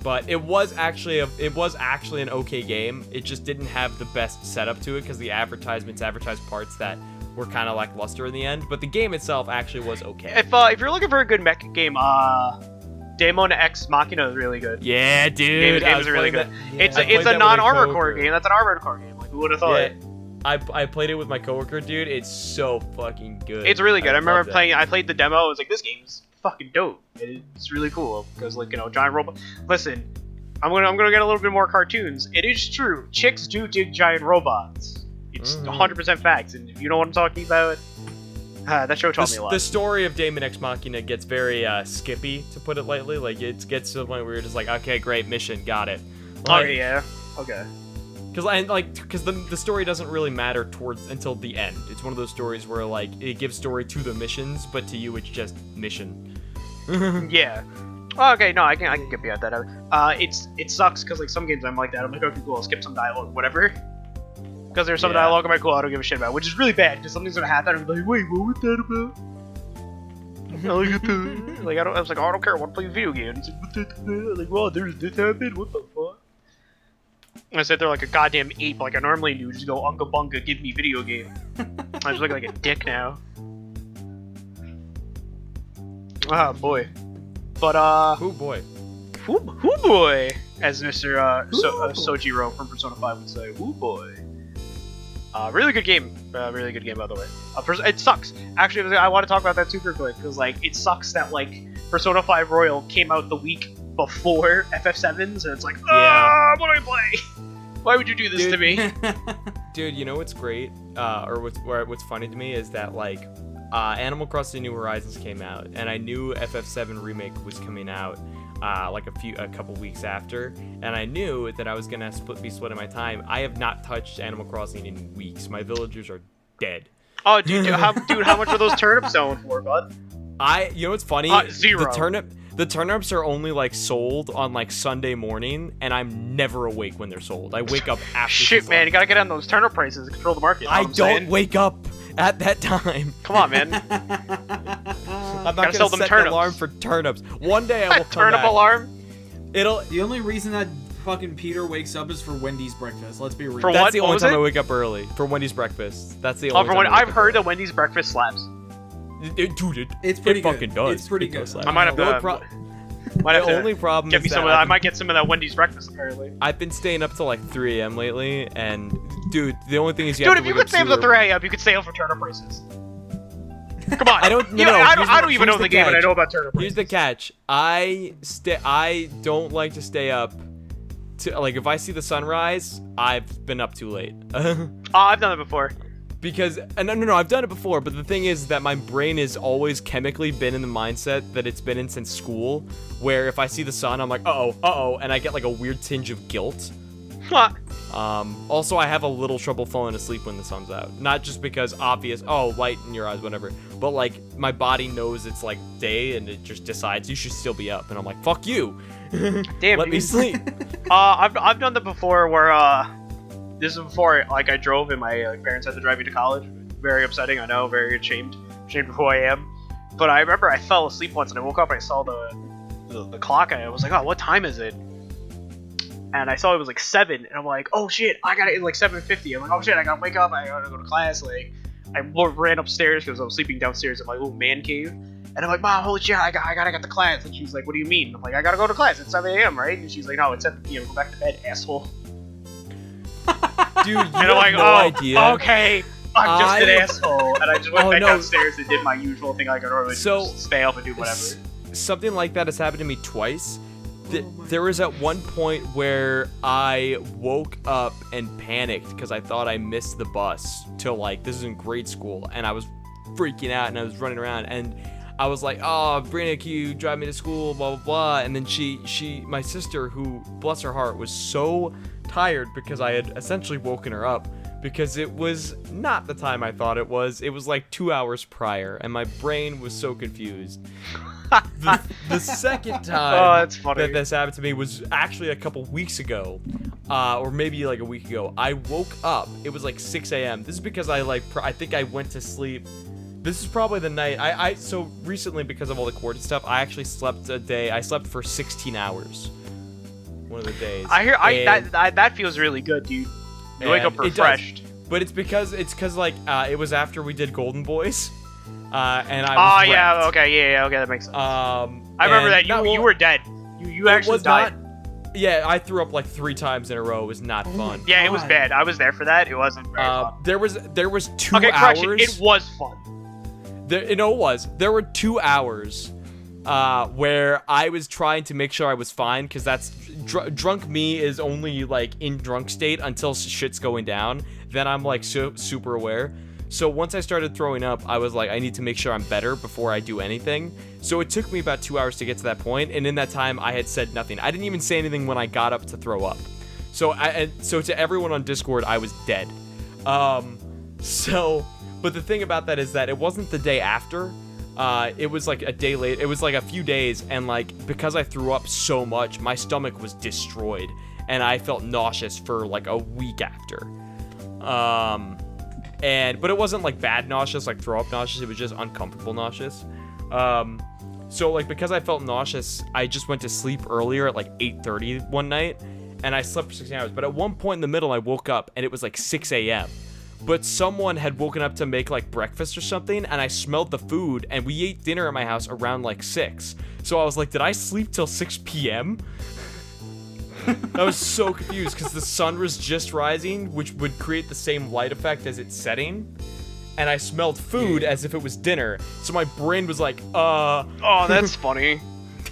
But it was actually an okay game. It just didn't have the best setup to it because the advertisements advertised parts that were kind of lackluster in the end. But the game itself actually was okay. If you're looking for a good mech game, Daemon X Machina is really good. Yeah, dude. The game is really good. It's a non-armored core game. That's an armored core game. Like, who would have thought? Yeah. I played it with my coworker, dude. It's so fucking good. It's really good. I remember playing. I played the demo. I was like, this game's fucking dope. It's really cool because, like, giant robot. Listen, I'm gonna get a little bit more cartoons. It is true. Chicks do dig giant robots. It's 100% facts. And if you know what I'm talking about, that show taught me a lot. The story of Daemon X Machina gets very skippy, to put it lightly. Like, it gets to the point where you're just like, okay, great, mission, got it. Like, yeah. Okay. Because the story doesn't really matter until the end. It's one of those stories where, like, it gives story to the missions, but to you it's just mission. Yeah. Okay, no, I can get behind that. It sucks because, like, some games I'm like that. I'm like, okay, cool, I'll skip some dialogue, whatever. Because there's some dialogue I'm like, cool, I don't give a shit about, which is really bad because something's gonna happen. I'm like, wait, what was that about? I was like, oh, I don't care. I want to play video games. Like, well, there's this happened. What the fuck? I said they're like a goddamn ape, like I normally do. Just go unga bunga, give me video game. I just look like a dick now. Oh boy, but oh boy, who boy, as Mr. Sojiro from Persona 5 would say, who boy. Really good game, really good game by the way. It sucks. Actually, I want to talk about that super quick because, like, it sucks that, like, Persona 5 Royal came out the week before FF7, so it's like, what do I play? Why would you do this to me? Dude, you know what's great, or what's funny to me is that, like, Animal Crossing New Horizons came out, and I knew FF7 Remake was coming out, like a couple weeks after, and I knew that I was gonna be splitting my time. I have not touched Animal Crossing in weeks. My villagers are dead. Oh, dude, how much are those turnips selling for, bud? You know what's funny? 0. The turnips are only, like, sold on, like, Sunday morning, and I'm never awake when they're sold. I wake up after. Shit, man, you gotta get on those turnip prices and control the market. I don't wake up at that time. Come on, man. I'm not gonna sell them set turnips. an alarm for turnips. One day I will come turnip back. Alarm? The only reason that fucking Peter wakes up is for Wendy's breakfast. Let's be real. That's the only time I wake up early. For Wendy's breakfast. That's the only time I've heard that Wendy's breakfast slaps. Dude, it's pretty good. Fucking does. It's pretty good. I might have to. The only problem get is me some that I might get some of that Wendy's breakfast apparently. I've been staying up till like 3 a.m. lately, and dude, the only thing is if you could stay up till 3 a.m., you could stay up for turnip prices. Come on. I don't even know the game, but I know about turnip prices. Here's the catch. I don't like to stay up. Like, if I see the sunrise, I've been up too late. I've done it before. Because, no, I've done it before, but the thing is that my brain has always chemically been in the mindset that it's been in since school, where if I see the sun, I'm like, uh-oh, and I get, like, a weird tinge of guilt. Also, I have a little trouble falling asleep when the sun's out. Not just because light in your eyes, whatever, but, like, my body knows it's, like, day, and it just decides you should still be up, and I'm like, fuck you! Damn, Let me sleep! I've done that before, where, this is before, like, I drove and my parents had to drive me to college. Very upsetting, I know, very ashamed of who I am. But I remember I fell asleep once and I woke up and I saw the clock and I was like, oh, what time is it? And I saw it was like 7 and I'm like, oh shit, I got it in like 7:50. I'm like, oh shit, I gotta wake up, I gotta go to class. Like, I ran upstairs because I was sleeping downstairs in my little man cave. And I'm like, Mom, holy shit, I gotta get to class. And she's like, what do you mean? I'm like, I gotta go to class, it's 7 a.m., right? And she's like, no, it's 7 p.m., go back to bed, asshole. Dude, you and I'm have like, no idea. Okay, I'm just an asshole. And I just went back downstairs and did my usual thing I could normally just stay up and do whatever. Something like that has happened to me twice. There was at one point where I woke up and panicked because I thought I missed the bus till, like, this is in grade school, and I was freaking out, and I was running around, and I was like, oh, Brina, can you drive me to school, blah, blah, blah. And then my sister, who, bless her heart, was so tired because I had essentially woken her up, because it was not the time I thought it was. It was like 2 hours prior, and my brain was so confused. The second time that's funny. that this happened to me was actually a couple weeks ago, or maybe like a week ago. I woke up. It was like 6 a.m. This is because I think I went to sleep. This is probably the night. So recently, because of all the quarantine stuff, I actually slept a day. I slept for 16 hours. One of the days. That feels really good, dude. You wake up refreshed. But it's because like it was after we did Golden Boys. And I was yeah, okay, that makes sense. I remember that you were dead. You actually died. Yeah, I threw up like 3 times in a row. It was not fun. Yeah, it was bad. I was there for that. It wasn't very fun. There was 2 okay, hours. correction. It was fun. It was. There were 2 hours where I was trying to make sure I was fine, because that's drunk me is only like in drunk state until shit's going down. Then I'm like super aware. So once I started throwing up, I was like, I need to make sure I'm better before I do anything. So it took me about 2 hours to get to that point, and in that time, I had said nothing. I didn't even say anything when I got up to throw up. So to everyone on Discord, I was dead. But the thing about that is that it wasn't the day after. It was like a day late. It was like a few days, and like because I threw up so much, my stomach was destroyed, and I felt nauseous for like a week after. But it wasn't like bad nauseous, like throw up nauseous. It was just uncomfortable nauseous. So like because I felt nauseous, I just went to sleep earlier at like 8:30 one night, and I slept for 16 hours. But at one point in the middle, I woke up and it was like 6 a.m. But someone had woken up to make like breakfast or something, and I smelled the food, and we ate dinner at my house around like 6. So I was like, did I sleep till 6 p.m.? I was so confused because the sun was just rising, which would create the same light effect as it's setting. And I smelled food as if it was dinner. So my brain was like, Oh, that's funny.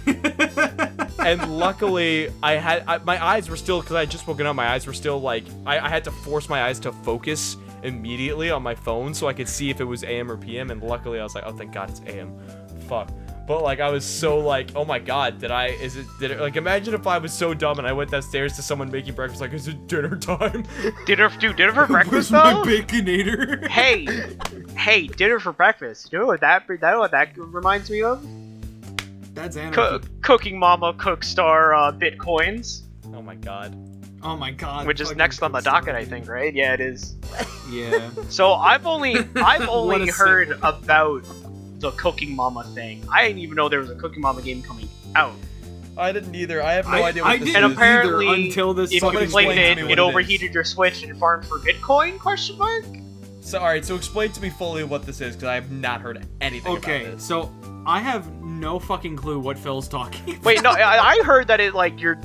And luckily, my eyes were still, because I had just woken up, my eyes were still like, I had to force my eyes to focus immediately on my phone so I could see if it was AM or PM. And luckily, I was like, oh, thank God it's AM. Fuck. But like I was so like, oh my God, did it like, imagine if I was so dumb and I went downstairs to someone making breakfast, like, is it dinner time? Dinner for breakfast though? My Baconator? hey, dinner for breakfast. You know what that reminds me of? That's anarchy. Cooking Mama Cookstar Bitcoins. Oh my God. Oh my God. Which is next on the docket, I think, right? Yeah, it is. Yeah. So I've only heard about the Cooking Mama thing. I didn't even know there was a Cooking Mama game coming out. I didn't either. I have no idea what this is. And apparently, until this if you played it overheated your Switch and farmed for Bitcoin? ? So alright, so explain to me fully what this is, because I have not heard anything about this. Okay, so I have no fucking clue what Phil's talking about. Wait, no, I heard that it like it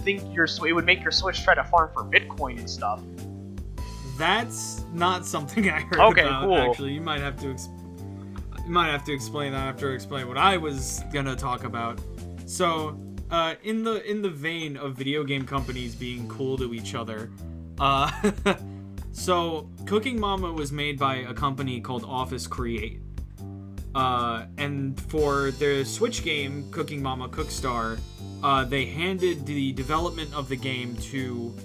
would make your Switch try to farm for Bitcoin and stuff. That's not something I heard about. Cool. Actually, you might have to explain that after I explain what I was gonna talk about. So, in the vein of video game companies being cool to each other, so Cooking Mama was made by a company called Office Create. And for their Switch game, Cooking Mama Cookstar, they handed the development of the game to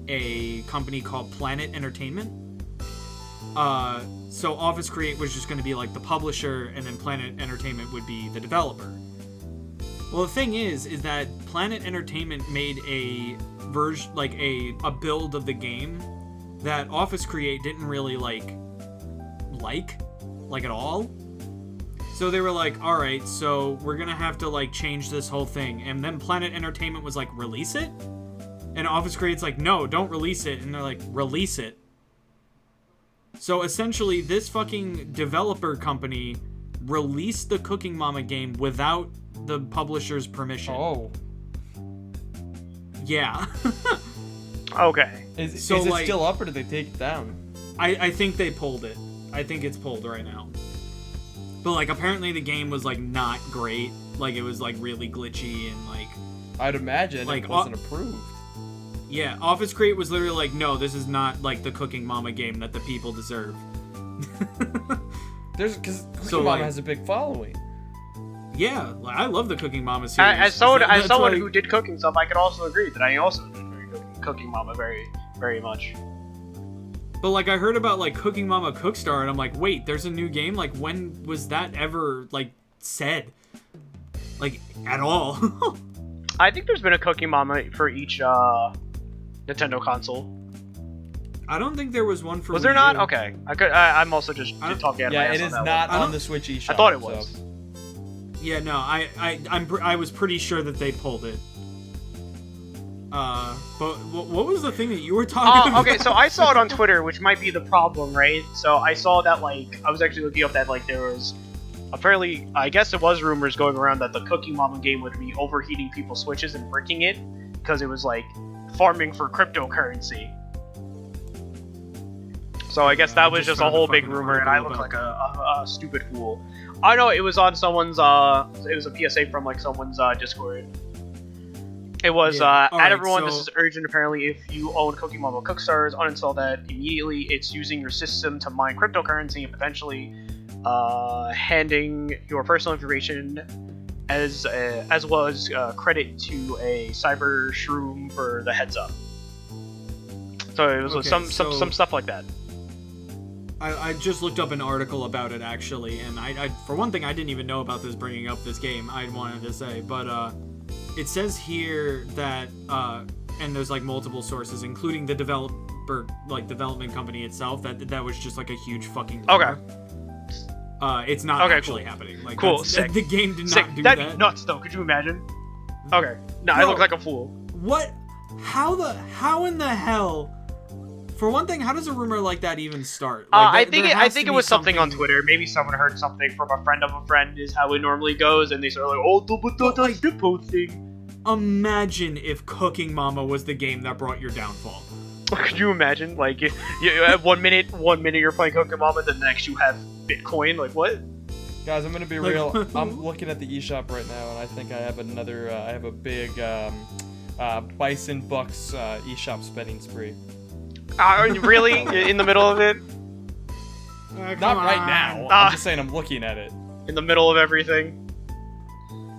a company called Planet Entertainment. So Office Create was just going to be like the publisher, and then Planet Entertainment would be the developer. Well, the thing is that Planet Entertainment made a version, like a build of the game that Office Create didn't really like at all. So they were like, all right, so we're gonna have to like change this whole thing. And then Planet Entertainment was like, release it? And Office Create's like, no, don't release it. And they're like, release it. So essentially, this fucking developer company released the Cooking Mama game without the publisher's permission. Oh. Yeah. Okay. Is it still up, or did they take it down? I think they pulled it. I think it's pulled right now. But like apparently the game was like not great. Like it was like really glitchy and like I'd imagine like, it wasn't approved. Yeah, Office Create was literally like, no, this is not like the Cooking Mama game that the people deserve. Because Cooking So, Mama like- has a big following. Yeah, like, I love the Cooking Mama series. As someone That's who did cooking stuff, I could also agree that I also enjoy Cooking Mama very, very much. But like I heard about like Cooking Mama Cookstar, and I'm like, wait, there's a new game. Like, when was that ever like said? Like at all? I think there's been a Cooking Mama for each Nintendo console. I don't think there was one for. Was there Wii not? U. Okay, I'm also just I don't- talking out of Yeah, my ass it on is that not one. on the Switch eShop. I thought it was. So. Yeah, no, I was pretty sure that they pulled it. But what was the thing that you were talking about? Okay, so I saw it on Twitter, which might be the problem, right? So I saw that, like, I was actually looking up that, like, there was a fairly, I guess it was rumors going around that the Cooking Mama game would be overheating people's Switches and bricking it, because it was, like, farming for cryptocurrency. So I guess that was just a whole big rumor, and I look like a stupid fool. I know it was on someone's, it was a PSA from, like, someone's Discord. It was, Yeah. at everyone, so- this is urgent. Apparently, if you own Cooking Mama Cookstars, uninstall that immediately. It's using your system to mine cryptocurrency and potentially handing your personal information as well as credit to a cyber shroom for the heads up. So it was Okay, some stuff like that. I just looked up an article about it actually, and I for one thing I didn't even know about this bringing up this game. I wanted to say, but it says here that and there's like multiple sources, including the development company itself, that was just like a huge fucking rumor. Okay. It's not Okay, actually cool. happening. Like, Cool, that's- sick. The game did Sick. not do That'd that. be nuts, though. Could you imagine? Okay. No, I Bro. look like a fool. What? How in the hell? For one thing, how does a rumor like that even start? I There think has to it be was something on Twitter. Maybe someone heard something from a friend of a friend, is how it normally goes, and they sort of like, oh, that's the posting. Imagine if Cooking Mama was the game that brought your downfall. Could you imagine? Like, you at 1 minute you're playing Cooking Mama, then the next you have Bitcoin. Like, what? Guys, I'm gonna be Like- real. I'm looking at the eShop right now, and I think I have another. I have a big Bison Bucks eShop spending spree. Are you really in the middle of it? Not right now. I'm just saying I'm looking at it. In the middle of everything?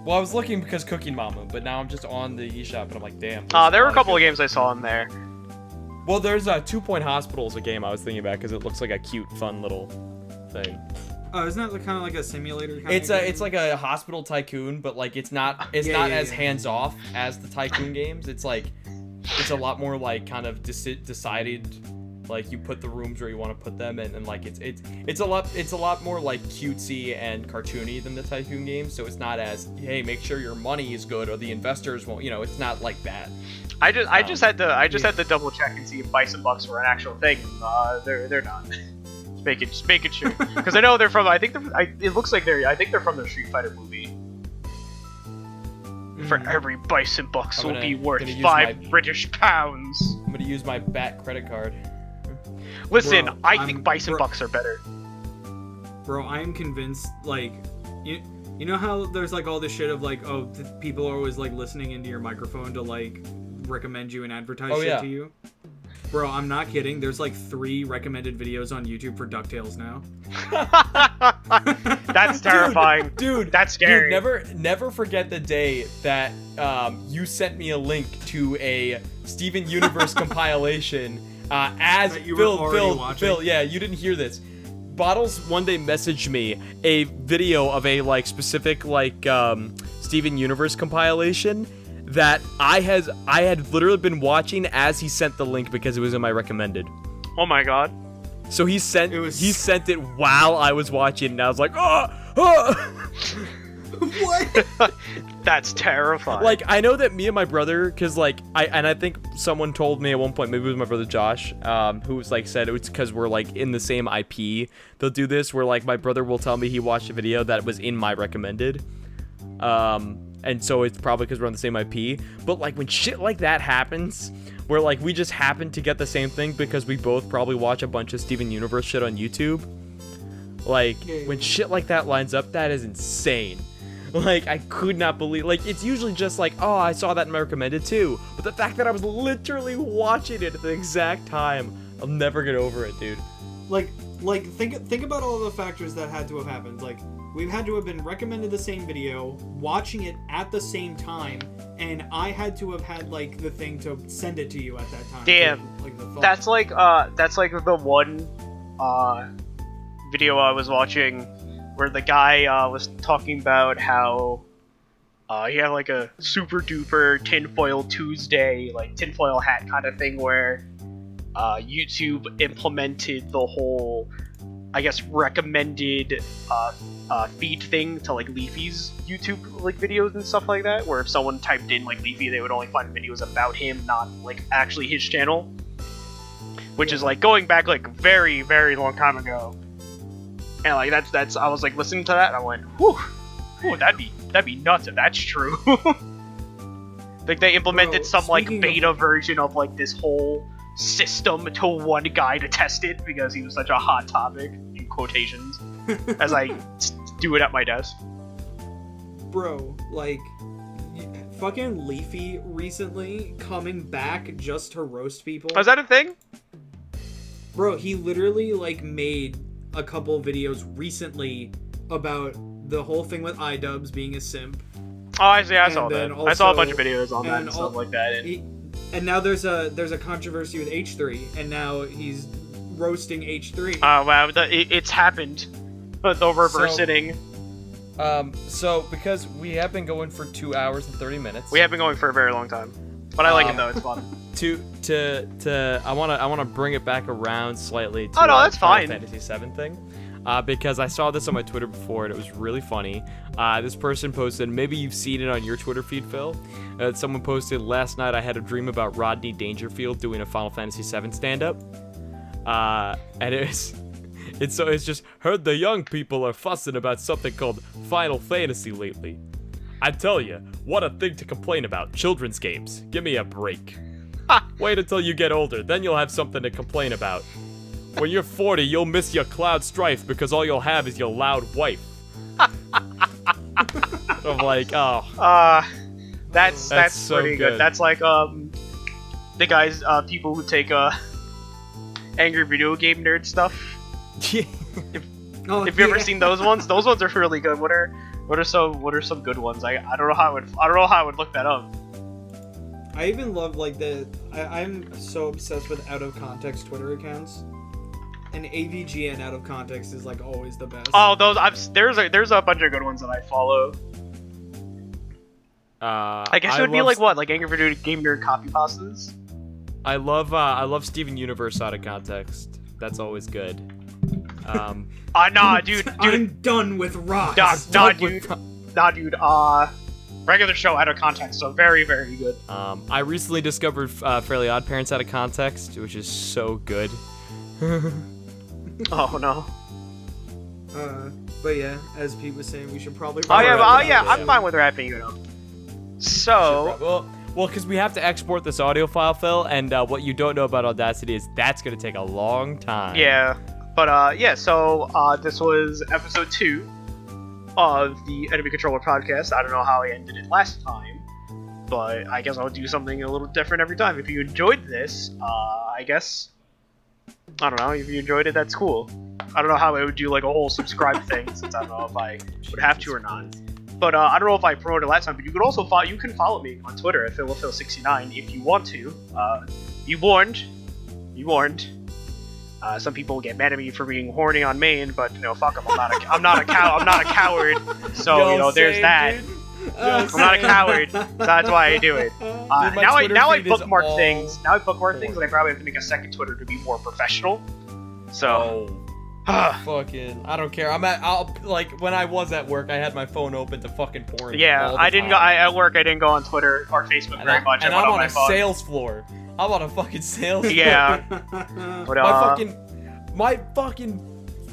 Well, I was looking because Cooking Mama, but now I'm just on the eShop, and I'm like, damn. There were a couple of games I saw in there. Well, there's 2 Point Hospital is a game I was thinking about because it looks like a cute, fun little thing. Oh, isn't that kind of like a simulator? It's like a hospital tycoon, but like it's not Yeah, as hands off as the tycoon games. It's like it's a lot more like kind of decided. Like you put the rooms where you want to put them, and like it's a lot more like cutesy and cartoony than the tycoon games. So it's not as, hey, make sure your money is good or the investors won't. You know, it's not like that. I just had to double check and see if Bison Bucks were an actual thing. They're not. Just making sure, because I know they're from. It looks like I think they're from the Street Fighter movie. For every Bison Bucks will be worth gonna use 5 British pounds. I'm gonna use my BAT credit card. Listen, Bro, I think Bison Bucks are better. Bro, I am convinced. Like, you know how there's like all this shit of like, oh, people are always like listening into your microphone to like recommend you and advertise shit to you. Bro, I'm not kidding. There's like 3 recommended videos on YouTube for DuckTales now. That's terrifying. Dude, that's scary. Dude, never forget the day that you sent me a link to a Steven Universe compilation as That you were already watching. Phil, yeah, you didn't hear this. Bottles one day messaged me a video of a like specific like Steven Universe compilation that I had literally been watching as he sent the link because it was in my recommended. Oh my god. So he sent it while I was watching, and I was like, oh! What? That's terrifying. Like, I know that me and my brother, because like I think someone told me at one point, maybe it was my brother Josh, who was like said it's because we're like in the same IP. They'll do this where like my brother will tell me he watched a video that was in my recommended. And so it's probably because we're on the same IP. But like when shit like that happens, where like we just happen to get the same thing because we both probably watch a bunch of Steven Universe shit on YouTube. Like when shit like that lines up, that is insane. Like I could not believe. Like it's usually just like, oh, I saw that in my recommended too. But the fact that I was literally watching it at the exact time, I'll never get over it, dude. Like like, think about all the factors that had to have happened. Like, we've had to have been recommended the same video, watching it at the same time, and I had to have had, like, the thing to send it to you at that time. Damn. Like, the phone. That's like the one video I was watching where the guy was talking about how he had like a super duper tinfoil Tuesday, like tinfoil hat kind of thing where YouTube implemented the whole, I guess, recommended feed thing to like Leafy's YouTube like videos and stuff like that, where if someone typed in like Leafy, they would only find videos about him, not like actually his channel, which is like going back like very, very long time ago. And like that's I was like listening to that and I went, whew, that'd be nuts if that's true. Like they implemented some like beta version of like this whole system to one guy to test it because he was such a hot topic, in quotations, as I do it at my desk. Bro, like, fucking Leafy recently coming back just to roast people. Oh, is that a thing? Bro, he literally, like, made a couple videos recently about the whole thing with iDubbbz being a simp. Oh, I see. I saw that. I saw a bunch of videos on that and stuff like that. And now there's a controversy with H3, and now he's roasting H3. Oh wow, it's happened. The reversing. So because we have been going for 2 hours and 30 minutes. We have been going for a very long time, but I like it though. It's fun. I wanna bring it back around slightly. To that's fine. Fantasy VII thing. Because I saw this on my Twitter before and it was really funny. This person posted, maybe you've seen it on your Twitter feed, Phil. Someone posted, last night I had a dream about Rodney Dangerfield doing a Final Fantasy VII stand-up. And it's just, heard the young people are fussing about something called Final Fantasy lately. I tell you, what a thing to complain about, children's games. Give me a break. Wait until you get older, then you'll have something to complain about. When you're 40, you'll miss your Cloud Strife because all you'll have is your loud wife. I'm like, oh. That's so pretty good. That's like the guys, people who take angry video game nerd stuff. Yeah. If you've ever seen those ones are really good. What are some good ones? I don't know how I would look that up. I even love like I'm so obsessed with out of context Twitter accounts. And AVGN out of context is like always the best. Oh, there's a bunch of good ones that I follow. I guess it would be like what, like Angry Video Game Nerd copy pastas. I love Steven Universe out of context. That's always good. Nah, dude. I'm done with rocks. Nah, dude. Regular show out of context, so very, very good. I recently discovered Fairly Odd Parents out of context, which is so good. Oh no. But yeah, as Pete was saying, we should probably. I'm fine with wrapping it up. So. Well, because we have to export this audio file, Phil, and what you don't know about Audacity is that's going to take a long time. Yeah, but so this was episode 2 of the Enemy Controller podcast. I don't know how I ended it last time, but I guess I'll do something a little different every time. If you enjoyed this, I don't know, if you enjoyed it, that's cool. I don't know how I would do like a whole subscribe thing, since I don't know if I would have to or not. But I don't know if I promoted it last time, but you could also follow me on Twitter at PhilWithPhil69 if you want to. Be warned. Some people get mad at me for being horny on main, but fuck them. I'm not a coward. So there's that. I'm not a coward, so that's why I do it. Now I bookmark things. Now I bookmark things, and I probably have to make a second Twitter to be more professional. So. Fucking, I don't care. When I was at work, I had my phone open to fucking porn. Yeah, I didn't go. At work, I didn't go on Twitter or Facebook very much. And I'm on a sales floor. I'm on a fucking sales floor. Yeah. But, my fucking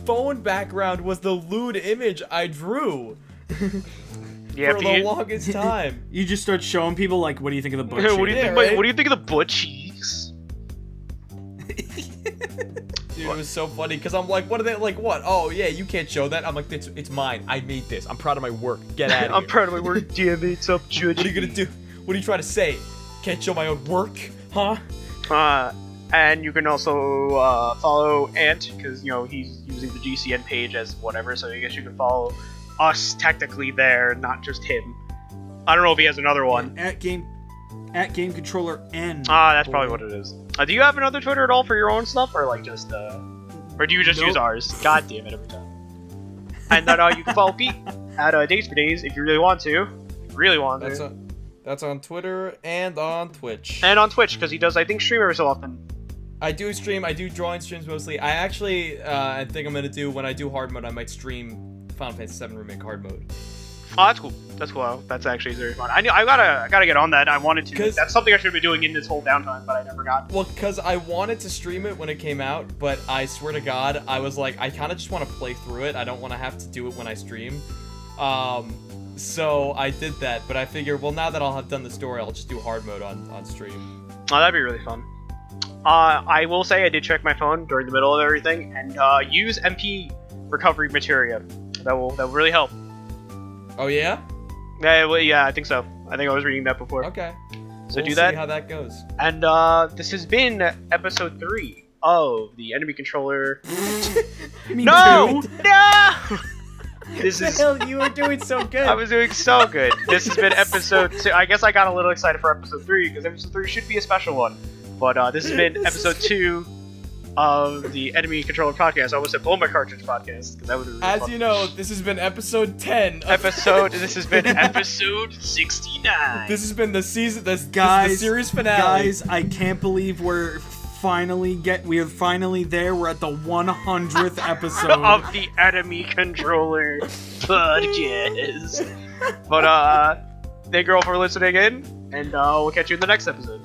phone background was the lewd image I drew. Yeah, for the longest time. You just start showing people like, what do you think of the butt cheeks? What do you think of the butt cheeks? Dude, it was so funny because I'm like, what are they like? What? Oh yeah, you can't show that. I'm like, it's mine. I made this. I'm proud of my work. Get out of here. I'm proud of my work. Damn it, it's up, judge. What are you gonna do? What are you trying to say? Can't show my own work, huh? And you can also follow Ant, because, you know, he's using the GCN page as whatever, so I guess you can follow us technically there, not just him. I don't know if he has another one. At Game Controller N. That's probably what it is. Do you have another Twitter at all for your own stuff, or like just, or do you just use ours? God damn it, every time. And then you can follow Pete at Days for Days if you really want to. That's on Twitter and on Twitch. And on Twitch, because he does, I think, stream every so often. I do stream. I do drawing streams mostly. I actually, I think I'm gonna do, when I do hard mode, I might stream Final Fantasy VII Remake hard mode. Oh, that's cool. That's cool. That's actually very fun. I gotta get on that. I wanted to. That's something I should be doing in this whole downtime, but I never got. Well, because I wanted to stream it when it came out, but I swear to God, I was like, I kind of just want to play through it. I don't want to have to do it when I stream. So I did that, but I figure, well, now that I'll have done the story, I'll just do hard mode on stream. Oh, that'd be really fun. I will say I did check my phone during the middle of everything, and use MP recovery materia. That will really help. Oh yeah? Yeah, I think so. I think I was reading that before. Okay. So we'll do that. See how that goes. And this has been episode 3 of the Enemy Controller. No! This is. Hell, you were doing so good. I was doing so good. This has been episode 2. I guess I got a little excited for episode 3 because episode 3 should be a special one. But this has been episode 2 of the Enemy Controller podcast. I almost said Blow My Cartridge podcast because that would. As fun. You know, this has been episode 10. This has been episode 69. This has been the season. This is the series finale. Guys, I can't believe we're finally there. We're at the 100th episode of the Enemy Controller podcast. But thank you all for listening in, and we'll catch you in the next episode.